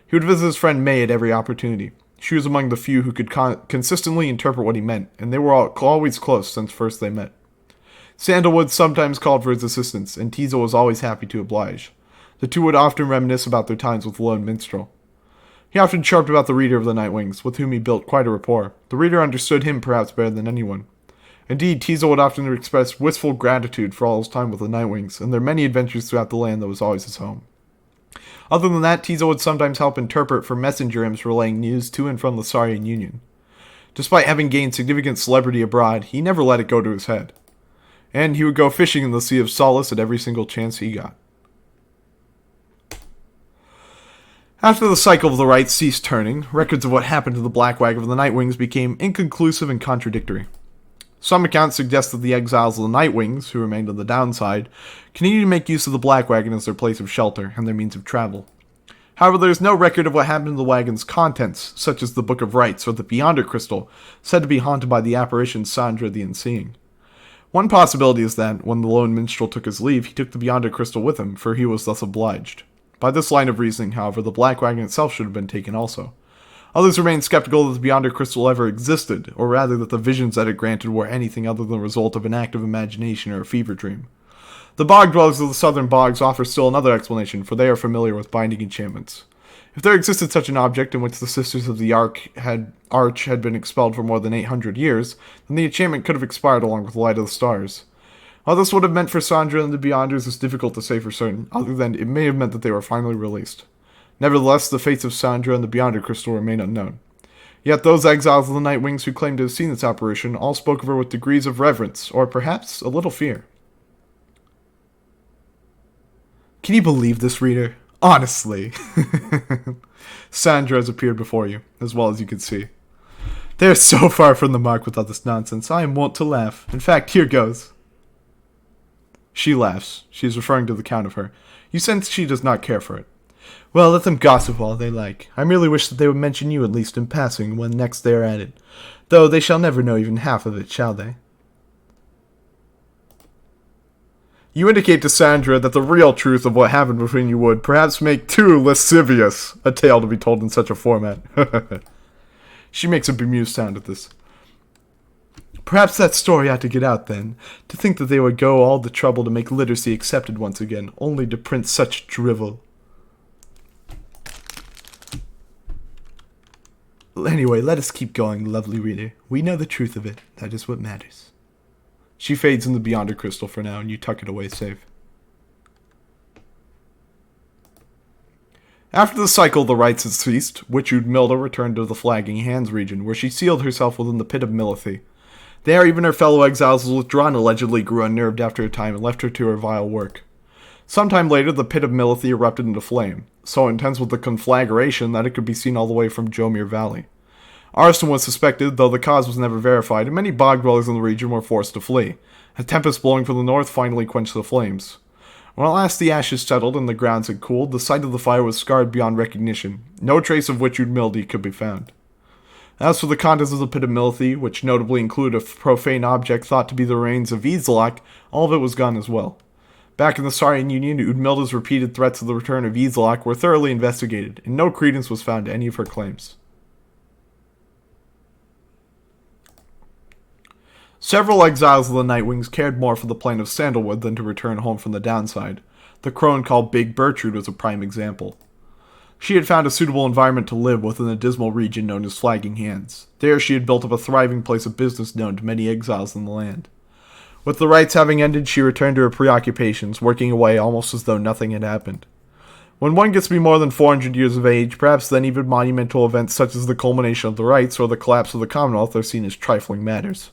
[SPEAKER 3] He would visit his friend May at every opportunity. She was among the few who could consistently interpret what he meant, and they were always close since first they met. Sandalwood sometimes called for his assistance, and Tizo was always happy to oblige. The two would often reminisce about their times with the Lone Minstrel. He often chirped about the Reader of the Nightwings, with whom he built quite a rapport. The Reader understood him perhaps better than anyone. Indeed, Tizo would often express wistful gratitude for all his time with the Nightwings, and their many adventures throughout the land that was always his home. Other than that, Tizo would sometimes help interpret for messenger imps relaying news to and from the Saurian Union. Despite having gained significant celebrity abroad, he never let it go to his head. And he would go fishing in the Sea of Solace at every single chance he got. After the cycle of the rites ceased turning, records of what happened to the Black Wagon of the Nightwings became inconclusive and contradictory. Some accounts suggest that the exiles of the Nightwings, who remained on the downside, continued to make use of the Black Wagon as their place of shelter and their means of travel. However, there is no record of what happened to the wagon's contents, such as the Book of Rites or the Beyonder Crystal, said to be haunted by the apparition Sandra the Unseeing. One possibility is that, when the Lone Minstrel took his leave, he took the Beyonder Crystal with him, for he was thus obliged. By this line of reasoning, however, the Black Wagon itself should have been taken also. Others remain skeptical that the Beyonder Crystal ever existed, or rather that the visions that it granted were anything other than the result of an active imagination or a fever dream. The bog dwellers of the southern bogs offer still another explanation, for they are familiar with binding enchantments. If there existed such an object in which the Sisters of the Arch had been expelled for more than 800 years, then the enchantment could have expired along with the light of the stars. How this would have meant for Sandra and the Beyonders is difficult to say for certain, other than it may have meant that they were finally released. Nevertheless, the fates of Sandra and the Beyonder Crystal remain unknown. Yet those exiles of the Nightwings who claimed to have seen this apparition all spoke of her with degrees of reverence, or perhaps a little fear. Can you believe this, reader? Honestly. Sandra has appeared before you, as well as you can see. They're so far from the mark with all this nonsense, I am wont to laugh. In fact, here goes. She laughs. She is referring to the count of her. You sense she does not care for it. Well, let them gossip all they like. I merely wish that they would mention you at least in passing when next they are at it. Though they shall never know even half of it, shall they? You indicate to Sandra that the real truth of what happened between you would perhaps make too lascivious a tale to be told in such a format. She makes a bemused sound at this. Perhaps that story ought to get out then. To think that they would go all the trouble to make literacy accepted once again, only to print such drivel. Anyway, let us keep going, lovely reader. We know the truth of it. That is what matters. She fades in the Beyonder Crystal for now, and you tuck it away safe. After the cycle of the rites had ceased, Witch Udmilda returned to the Flagging Hands region, where she sealed herself within the Pit of Milithy. There, even her fellow exiles withdrawn allegedly grew unnerved after a time and left her to her vile work. Sometime later, the Pit of Milithy erupted into flame, so intense was the conflagration that it could be seen all the way from Jomir Valley. Arson was suspected, though the cause was never verified, and many bog dwellers in the region were forced to flee. A tempest blowing from the north finally quenched the flames. When at last the ashes settled and the grounds had cooled, the site of the fire was scarred beyond recognition. No trace of Witch Udmilda could be found. As for the contents of the Pit of Milithy, which notably included a profane object thought to be the remains of Izalak, all of it was gone as well. Back in the Saurian Union, Udmilda's repeated threats of the return of Izalak were thoroughly investigated, and no credence was found to any of her claims. Several exiles of the Nightwings cared more for the plain of Sandalwood than to return home from the downside. The crone called Big Bertrude was a prime example. She had found a suitable environment to live within the dismal region known as Flagging Hands. There she had built up a thriving place of business known to many exiles in the land. With the rites having ended, she returned to her preoccupations, working away almost as though nothing had happened. When one gets to be more than 400 years of age, perhaps then even monumental events such as the culmination of the rites or the collapse of the Commonwealth are seen as trifling matters.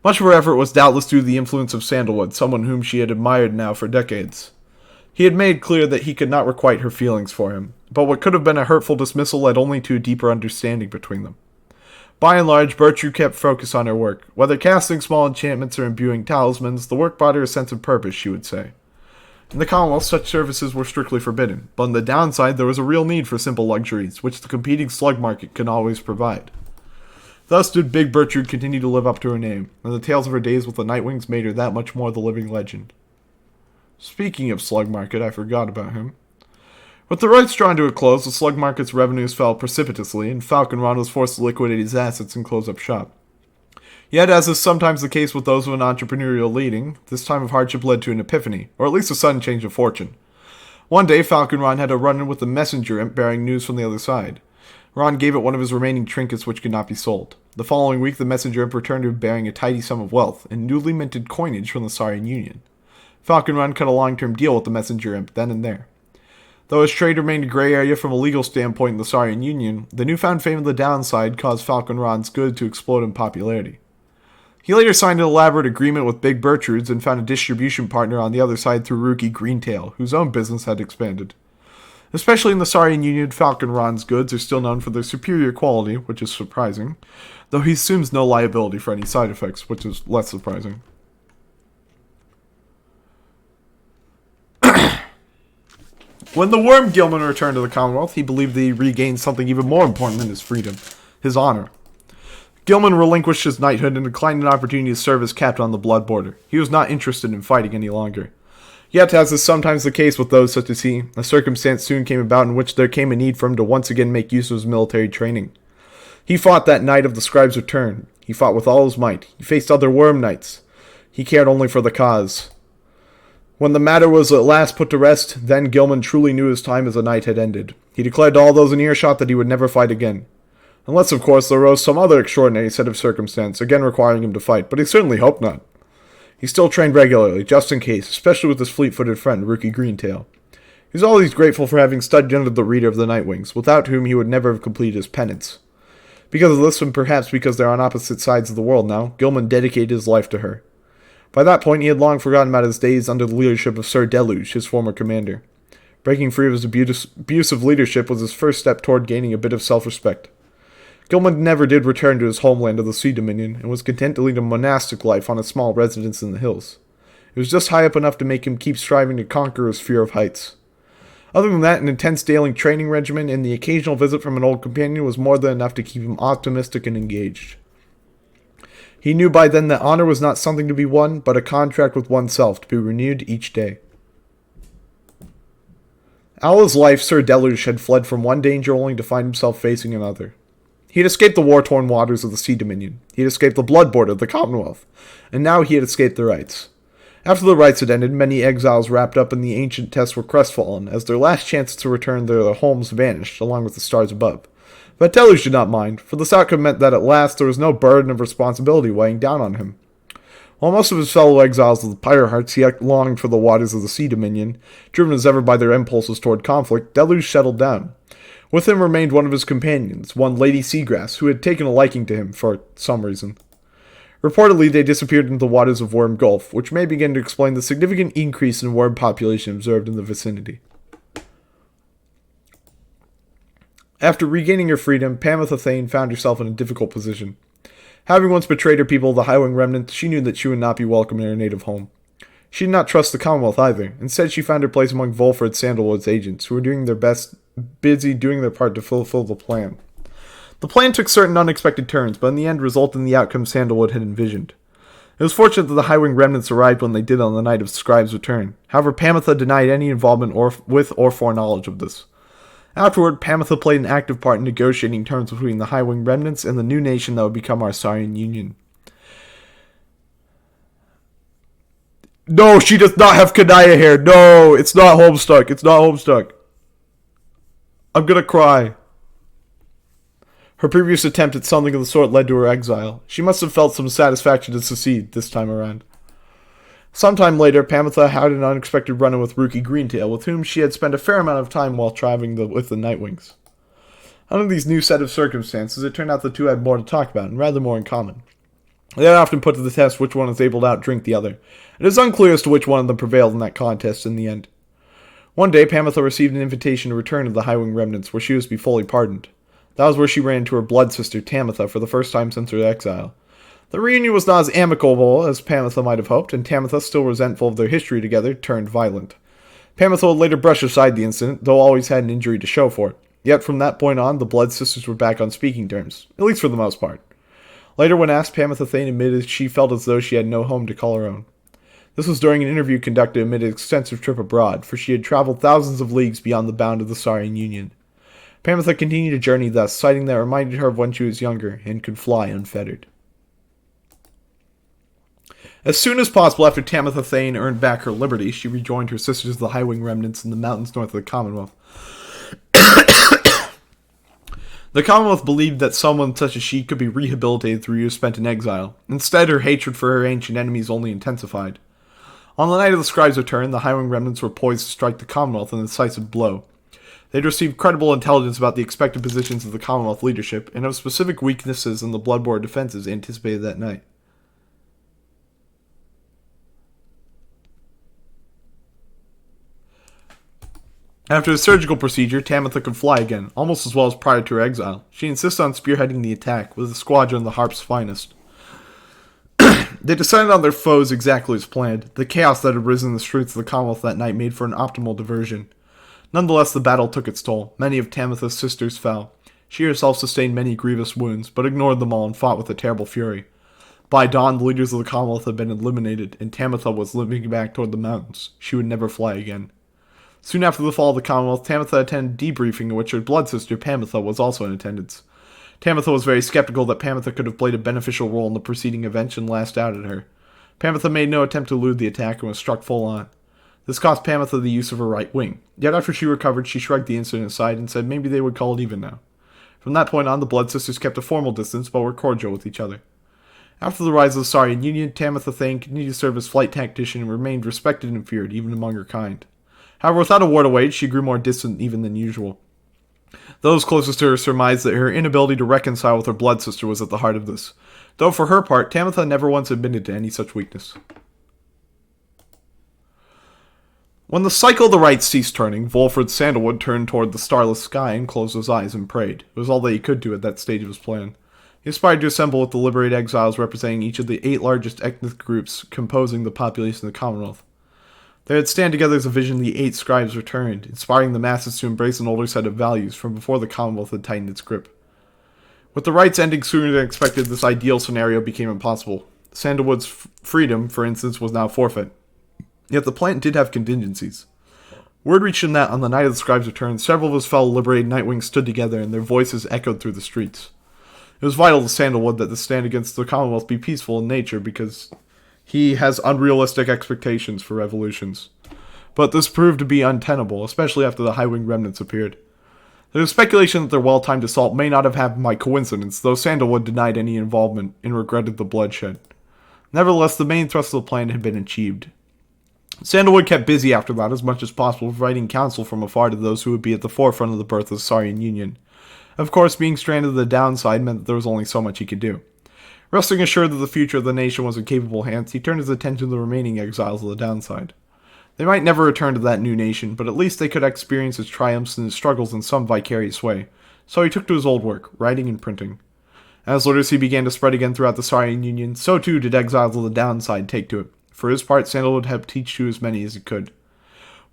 [SPEAKER 3] Much of her effort was doubtless due to the influence of Sandalwood, someone whom she had admired now for decades. He had made clear that he could not requite her feelings for him, but what could have been a hurtful dismissal led only to a deeper understanding between them. By and large, Bertrude kept focus on her work. Whether casting small enchantments or imbuing talismans, the work brought her a sense of purpose, she would say. In the Commonwealth, such services were strictly forbidden, but on the downside there was a real need for simple luxuries, which the competing slug market could always provide. Thus did Big Bertrude continue to live up to her name, and the tales of her days with the Nightwings made her that much more the living legend. Speaking of slug market, I forgot about him. With the rites drawn to a close, the slug market's revenues fell precipitously, and Falconron was forced to liquidate his assets and close up shop. Yet, as is sometimes the case with those of an entrepreneurial leading, this time of hardship led to an epiphany, or at least a sudden change of fortune. One day, Falconron had a run-in with the messenger imp bearing news from the other side. Ron gave it one of his remaining trinkets which could not be sold. The following week, the messenger imp returned to him bearing a tidy sum of wealth, and newly minted coinage from the Saurian Union. Falconron cut a long-term deal with the messenger imp then and there. Though his trade remained a gray area from a legal standpoint in the Saurian Union, the newfound fame of the downside caused Falconron's goods to explode in popularity. He later signed an elaborate agreement with Big Bertrude's and found a distribution partner on the other side through Rookie Greentail, whose own business had expanded. Especially in the Saurian Union, Falconron's goods are still known for their superior quality, which is surprising, though he assumes no liability for any side effects, which is less surprising. When the Worm Gilman returned to the Commonwealth, he believed that he regained something even more important than his freedom, his honor. Gilman relinquished his knighthood and declined an opportunity to serve as captain on the Blood Border. He was not interested in fighting any longer. Yet, as is sometimes the case with those such as he, a circumstance soon came about in which there came a need for him to once again make use of his military training. He fought that night of the Scribes' return. He fought with all his might. He faced other Worm Knights. He cared only for the cause. When the matter was at last put to rest, then Gilman truly knew his time as a knight had ended. He declared to all those in earshot that he would never fight again. Unless, of course, there arose some other extraordinary set of circumstance, again requiring him to fight, but he certainly hoped not. He still trained regularly, just in case, especially with his fleet-footed friend, Rookie Greentail. He was always grateful for having studied under the reader of the Nightwings, without whom he would never have completed his penance. Because of this, and perhaps because they're on opposite sides of the world now, Gilman dedicated his life to her. By that point, he had long forgotten about his days under the leadership of Sir Deluge, his former commander. Breaking free of his abusive leadership was his first step toward gaining a bit of self-respect. Gilman never did return to his homeland of the Sea Dominion, and was content to lead a monastic life on a small residence in the hills. It was just high up enough to make him keep striving to conquer his fear of heights. Other than that, an intense daily training regimen and the occasional visit from an old companion was more than enough to keep him optimistic and engaged. He knew by then that honor was not something to be won, but a contract with oneself to be renewed each day. All his life, Sir Deluge had fled from one danger only to find himself facing another. He had escaped the war-torn waters of the Sea Dominion. He had escaped the blood border of the Commonwealth. And now he had escaped the rites. After the rites had ended, many exiles wrapped up in the ancient tests were crestfallen, as their last chance to return to their homes vanished, along with the stars above. But Deluge did not mind, for this outcome meant that at last there was no burden of responsibility weighing down on him. While most of his fellow exiles of the Pyre hearts yet longed for the waters of the Sea Dominion, driven as ever by their impulses toward conflict, Deluge settled down. With him remained one of his companions, one Lady Seagrass, who had taken a liking to him for some reason. Reportedly, they disappeared into the waters of Worm Gulf, which may begin to explain the significant increase in worm population observed in the vicinity. After regaining her freedom, Pamitha Thane found herself in a difficult position. Having once betrayed her people, the Highwing remnants, she knew that she would not be welcome in her native home. She did not trust the Commonwealth either. Instead, she found her place among Volfred Sandalwood's agents, who were doing their best, busy doing their part to fulfill the plan. The plan took certain unexpected turns, but in the end resulted in the outcome Sandalwood had envisioned. It was fortunate that the Highwing remnants arrived when they did on the night of Scribes' return. However, Pamitha denied any involvement with or foreknowledge of this. Afterward, Pamitha played an active part in negotiating terms between the Highwing remnants and the new nation that would become our Saurian Union.
[SPEAKER 4] No, she does not have Kanaya hair. No, it's not Homestuck. It's not Homestuck. I'm gonna cry. Her previous attempt at something of the sort led to her exile. She must have felt some satisfaction to succeed this time around. Sometime later, Pamitha had an unexpected run-in with Rookie Greentail, with whom she had spent a fair amount of time while traveling with the Nightwings. Under these new set of circumstances, it turned out the two had more to talk about, and rather more in common. They had often put to the test which one was able to outdrink the other. It is unclear as to which one of them prevailed in that contest in the end. One day, Pamitha received an invitation to return to the Highwing remnants, where she was to be fully pardoned. That was where she ran into her blood sister, Tamitha, for the first time since her exile. The reunion was not as amicable as Pamitha might have hoped, and Tamitha, still resentful of their history together, turned violent. Pamitha would later brush aside the incident, though always had an injury to show for it. Yet from that point on, the blood sisters were back on speaking terms, at least for the most part. Later, when asked, Pamitha Thane admitted she felt as though she had no home to call her own. This was during an interview conducted amid an extensive trip abroad, for she had traveled thousands of leagues beyond the bound of the Saurian Union. Pamitha continued a journey thus, citing that reminded her of when she was younger and could fly unfettered. As soon as possible after Tamitha Thane earned back her liberty, she rejoined her sisters of the Highwing remnants in the mountains north of the Commonwealth. The Commonwealth believed that someone such as she could be rehabilitated through years spent in exile. Instead, her hatred for her ancient enemies only intensified. On the night of the Scribes' return, the Highwing remnants were poised to strike the Commonwealth in a decisive blow. They had received credible intelligence about the expected positions of the Commonwealth leadership and of specific weaknesses in the bloodborne defenses anticipated that night. After the surgical procedure, Tamitha could fly again, almost as well as prior to her exile. She insisted on spearheading the attack, with a squadron of the Harp's finest. They decided on their foes exactly as planned. The chaos that had risen in the streets of the Commonwealth that night made for an optimal diversion. Nonetheless, the battle took its toll. Many of Tamitha's sisters fell. She herself sustained many grievous wounds, but ignored them all and fought with a terrible fury. By dawn, the leaders of the Commonwealth had been eliminated, and Tamitha was limping back toward the mountains. She would never fly again. Soon after the fall of the Commonwealth, Tamitha attended a debriefing in which her blood sister, Pamitha, was also in attendance. Tamitha was very skeptical that Pamitha could have played a beneficial role in the preceding events and lashed out at her. Pamitha made no attempt to elude the attack and was struck full on. This cost Pamitha the use of her right wing. Yet after she recovered, she shrugged the incident aside and said maybe they would call it even now. From that point on, the blood sisters kept a formal distance but were cordial with each other. After the rise of the Saurian Union, Tamitha Thane continued to serve as flight tactician and remained respected and feared, even among her kind. However, without a war to wage, she grew more distant even than usual. Those closest to her surmised that her inability to reconcile with her blood sister was at the heart of this, though for her part, Tamitha never once admitted to any such weakness. When the cycle of the rites ceased turning, Volfred Sandalwood turned toward the starless sky and closed his eyes and prayed. It was all that he could do at that stage of his plan. He aspired to assemble with the liberated exiles representing each of the 8 largest ethnic groups composing the population of the Commonwealth. They would stand together as a vision the 8 Scribes returned, inspiring the masses to embrace an older set of values from before the Commonwealth had tightened its grip. With the rites ending sooner than expected, this ideal scenario became impossible. Sandalwood's freedom, for instance, was now forfeit. Yet the plan did have contingencies. Word reached him that, on the night of the Scribes' return, several of his fellow liberated Nightwings stood together and their voices echoed through the streets. It was vital to Sandalwood that the stand against the Commonwealth be peaceful in nature because he has unrealistic expectations for revolutions. But this proved to be untenable, especially after the Highwing remnants appeared. There was speculation that their well-timed assault may not have happened by coincidence, though Sandalwood denied any involvement and regretted the bloodshed.
[SPEAKER 3] Nevertheless, the main thrust of the plan had been achieved. Sandalwood kept busy after that as much as possible, providing counsel from afar to those who would be at the forefront of the birth of the Saurian Union. Of course, being stranded at the downside meant that there was only so much he could do. Resting assured that the future of the nation was in capable hands, he turned his attention to the remaining exiles of the downside. They might never return to that new nation, but at least they could experience its triumphs and its struggles in some vicarious way. So he took to his old work, writing and printing. As literacy began to spread again throughout the Saurian Union, so too did exiles of the downside take to it. For his part, Sandalwood helped teach to as many as he could.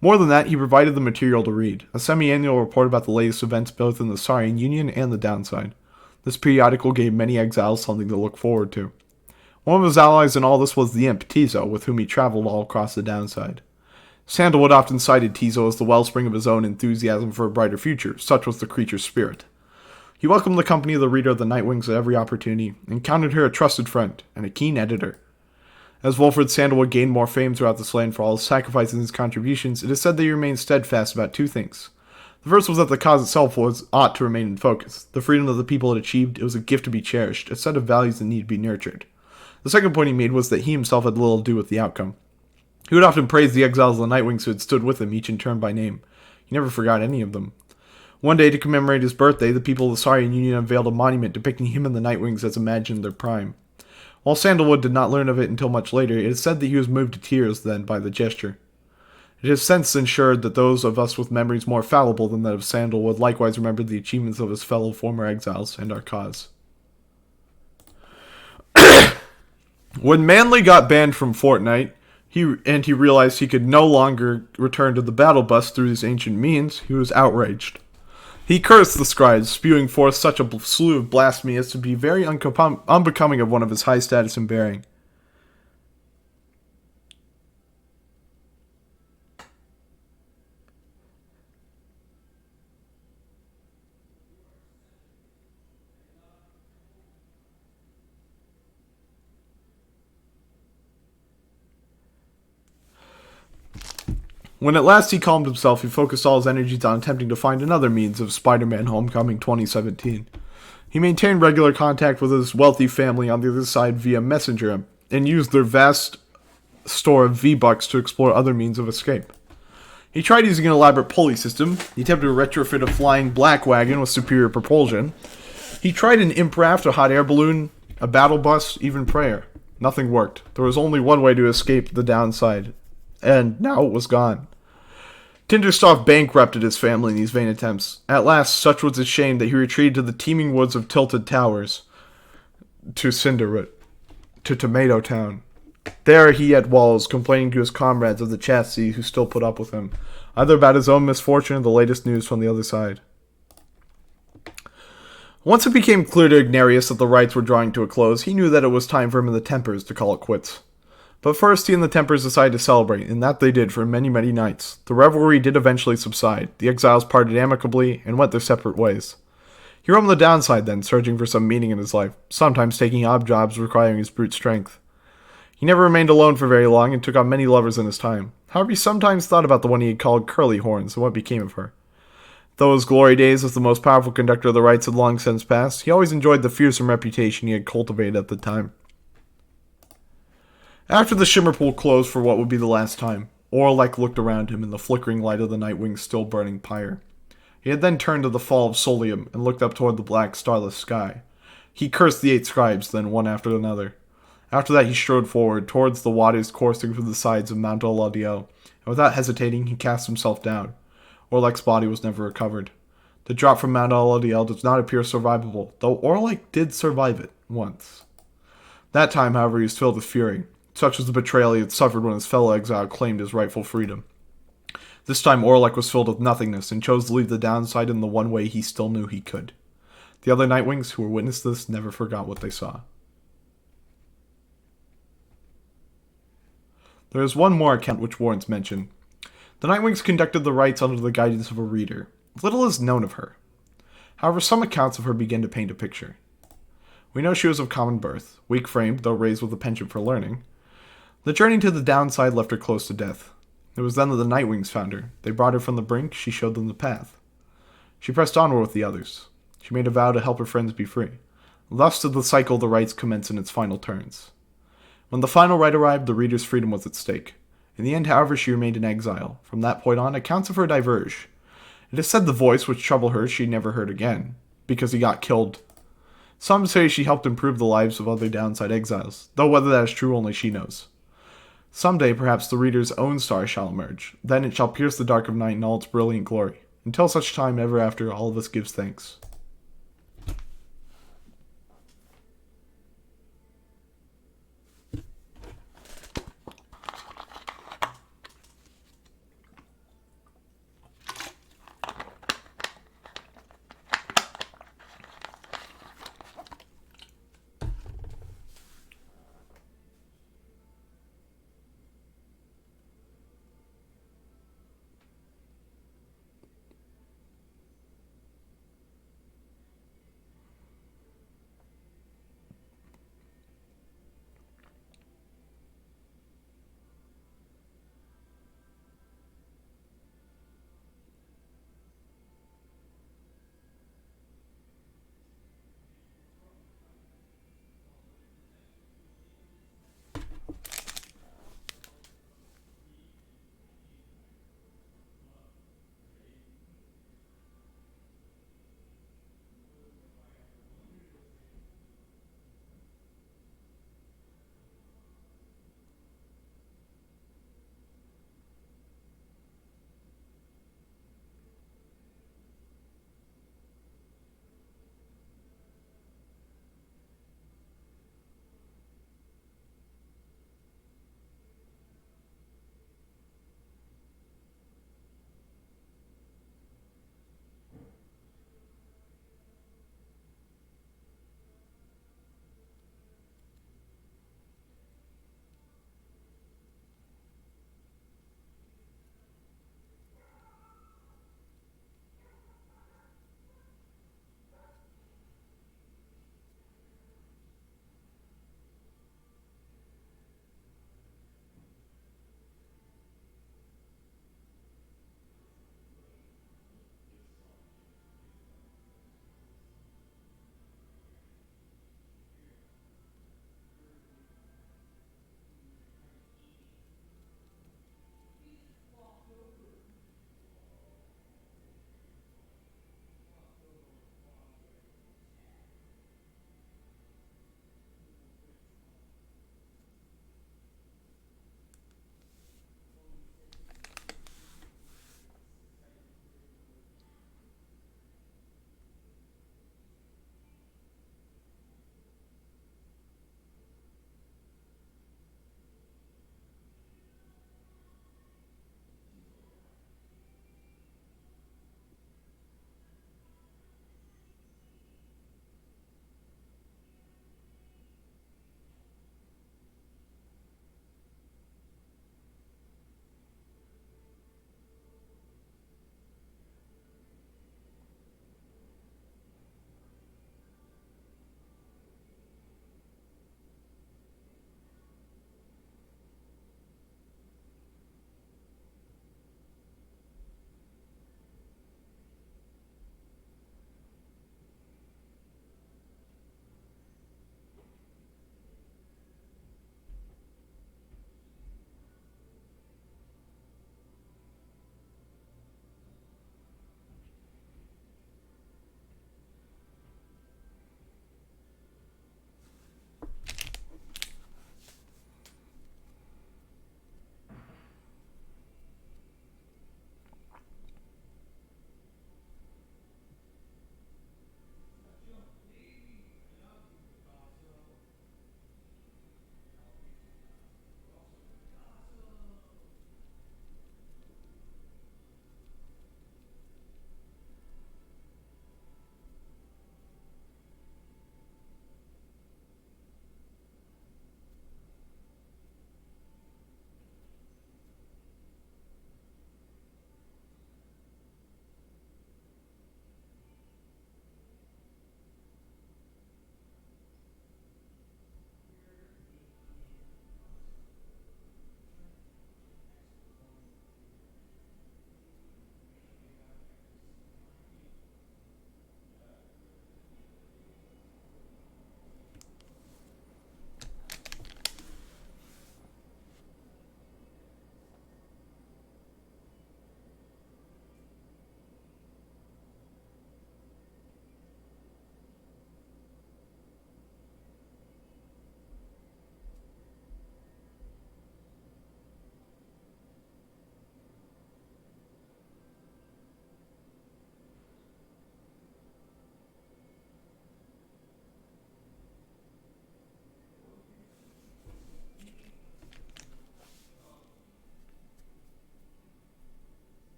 [SPEAKER 3] More than that, he provided the material to read, a semi-annual report about the latest events both in the Saurian Union and the downside. This periodical gave many exiles something to look forward to. One of his allies in all this was the imp, Tizo, with whom he traveled all across the downside. Sandalwood often cited Tizo as the wellspring of his own enthusiasm for a brighter future, such was the creature's spirit. He welcomed the company of the reader of the Nightwings at every opportunity, and counted her a trusted friend, and a keen editor. As Wolfred Sandalwood gained more fame throughout this land for all his sacrifices and his contributions, it is said that he remained steadfast about two things. The first was that the cause itself ought to remain in focus. The freedom that the people had achieved, it was a gift to be cherished, a set of values that need to be nurtured. The second point he made was that he himself had little to do with the outcome. He would often praise the exiles of the Nightwings who had stood with him, each in turn by name. He never forgot any of them. One day, to commemorate his birthday, the people of the Saurian Union unveiled a monument depicting him and the Nightwings as imagined in their prime. While Sandalwood did not learn of it until much later, it is said that he was moved to tears then by the gesture. It has since ensured that those of us with memories more fallible than that of Sandalwood likewise remembered the achievements of his fellow former exiles and our cause. When Manly got banned from Fortnite, he realized he could no longer return to the battle bus through these ancient means, he was outraged. He cursed the Scribes, spewing forth such a slew of blasphemy as to be very unbecoming of one of his high status and bearing. When at last he calmed himself, he focused all his energies on attempting to find another means of Spider-Man Homecoming 2017. He maintained regular contact with his wealthy family on the other side via Messenger, and used their vast store of V-Bucks to explore other means of escape. He tried using an elaborate pulley system. He attempted to retrofit a flying black wagon with superior propulsion. He tried an imp raft, a hot air balloon, a battle bus, even prayer. Nothing worked. There was only one way to escape the downside, and now it was gone. Tinderstoff bankrupted his family in these vain attempts. At last, such was his shame that he retreated to the teeming woods of Tilted Towers, to Cinderwood, to Tomato Town. There he had walls, complaining to his comrades of the chassis who still put up with him, either about his own misfortune or the latest news from the other side. Once it became clear to Ignarius that the rites were drawing to a close, he knew that it was time for him and the Tempers to call it quits. But first he and the Tempers decided to celebrate, and that they did for many, many nights. The revelry did eventually subside. The exiles parted amicably and went their separate ways. He roamed the downside then, searching for some meaning in his life, sometimes taking odd jobs requiring his brute strength. He never remained alone for very long and took on many lovers in his time. However, he sometimes thought about the one he had called Curly Horns and what became of her. Though his glory days as the most powerful conductor of the rites had long since passed, he always enjoyed the fearsome reputation he had cultivated at the time. After the shimmer pool closed for what would be the last time, Orlek looked around him in the flickering light of the Nightwing's still burning pyre. He had then turned to the fall of Solium and looked up toward the black, starless sky. He cursed the 8 scribes, then one after another. After that he strode forward, towards the waters coursing from the sides of Mount Oladio, and without hesitating he cast himself down. Orlek's body was never recovered. The drop from Mount Oladio does not appear survivable, though Orlek did survive it, once. That time, however, he was filled with fury. Such was the betrayal he had suffered when his fellow exile claimed his rightful freedom. This time Orlek was filled with nothingness and chose to leave the downside in the one way he still knew he could. The other Nightwings who were witness to this never forgot what they saw. There is one more account which warrants mention. The Nightwings conducted the rites under the guidance of a reader. Little is known of her. However, some accounts of her begin to paint a picture. We know she was of common birth, weak-framed, though raised with a penchant for learning. The journey to the downside left her close to death. It was then that the Nightwings found her. They brought her from the brink, she showed them the path. She pressed onward with the others. She made a vow to help her friends be free. Thus did the cycle of the rites commence in its final turns. When the final right arrived, the reader's freedom was at stake. In the end, however, she remained in exile. From that point on, accounts of her diverge. It is said the voice which troubled her she never heard again, because he got killed. Some say she helped improve the lives of other downside exiles, though whether that is true only she knows. Someday, perhaps the reader's own star shall emerge. Then it shall pierce the dark of night in all its brilliant glory. Until such time, ever after, all of us gives thanks.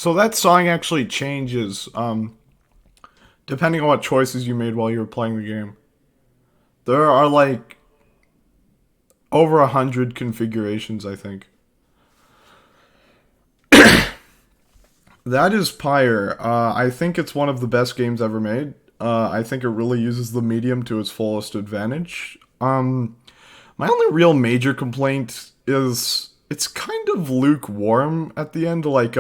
[SPEAKER 3] So that song actually changes depending on what choices you made while you were playing the game. There are like over 100 configurations, I think. That is Pyre. I think it's one of the best games ever made. I think it really uses the medium to its fullest advantage. My only real major complaint is it's kind of lukewarm at the end. Like,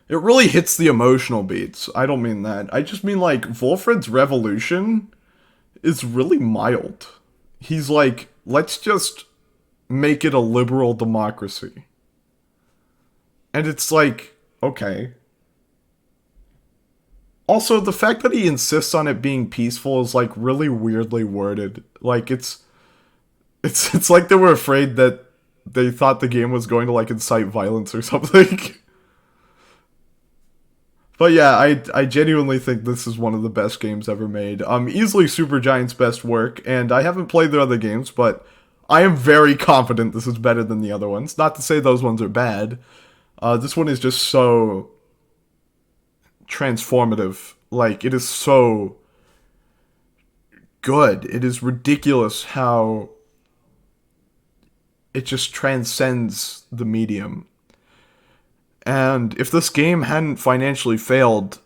[SPEAKER 3] it really hits the emotional beats. I don't mean that. I just mean, like, Wolfred's revolution is really mild. He's like, let's just make it a liberal democracy. And it's like, okay. Also, the fact that he insists on it being peaceful is like really weirdly worded. Like it's like they were afraid that they thought the game was going to like incite violence or something. But yeah, I genuinely think this is one of the best games ever made. Easily Supergiant's best work, and I haven't played their other games, but I am very confident this is better than the other ones. Not to say those ones are bad. This one is just so transformative. Like, it is so good. It is ridiculous how it just transcends the medium. And if this game hadn't financially failed,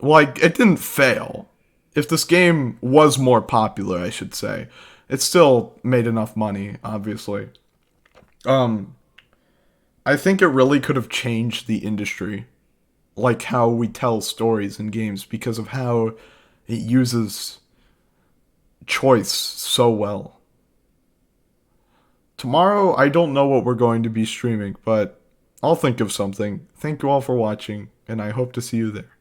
[SPEAKER 3] like, it didn't fail. If this game was more popular, I should say, it still made enough money, obviously. I think it really could have changed the industry, like how we tell stories in games, because of how it uses choice so well. Tomorrow, I don't know what we're going to be streaming, but I'll think of something. Thank you all for watching, and I hope to see you there.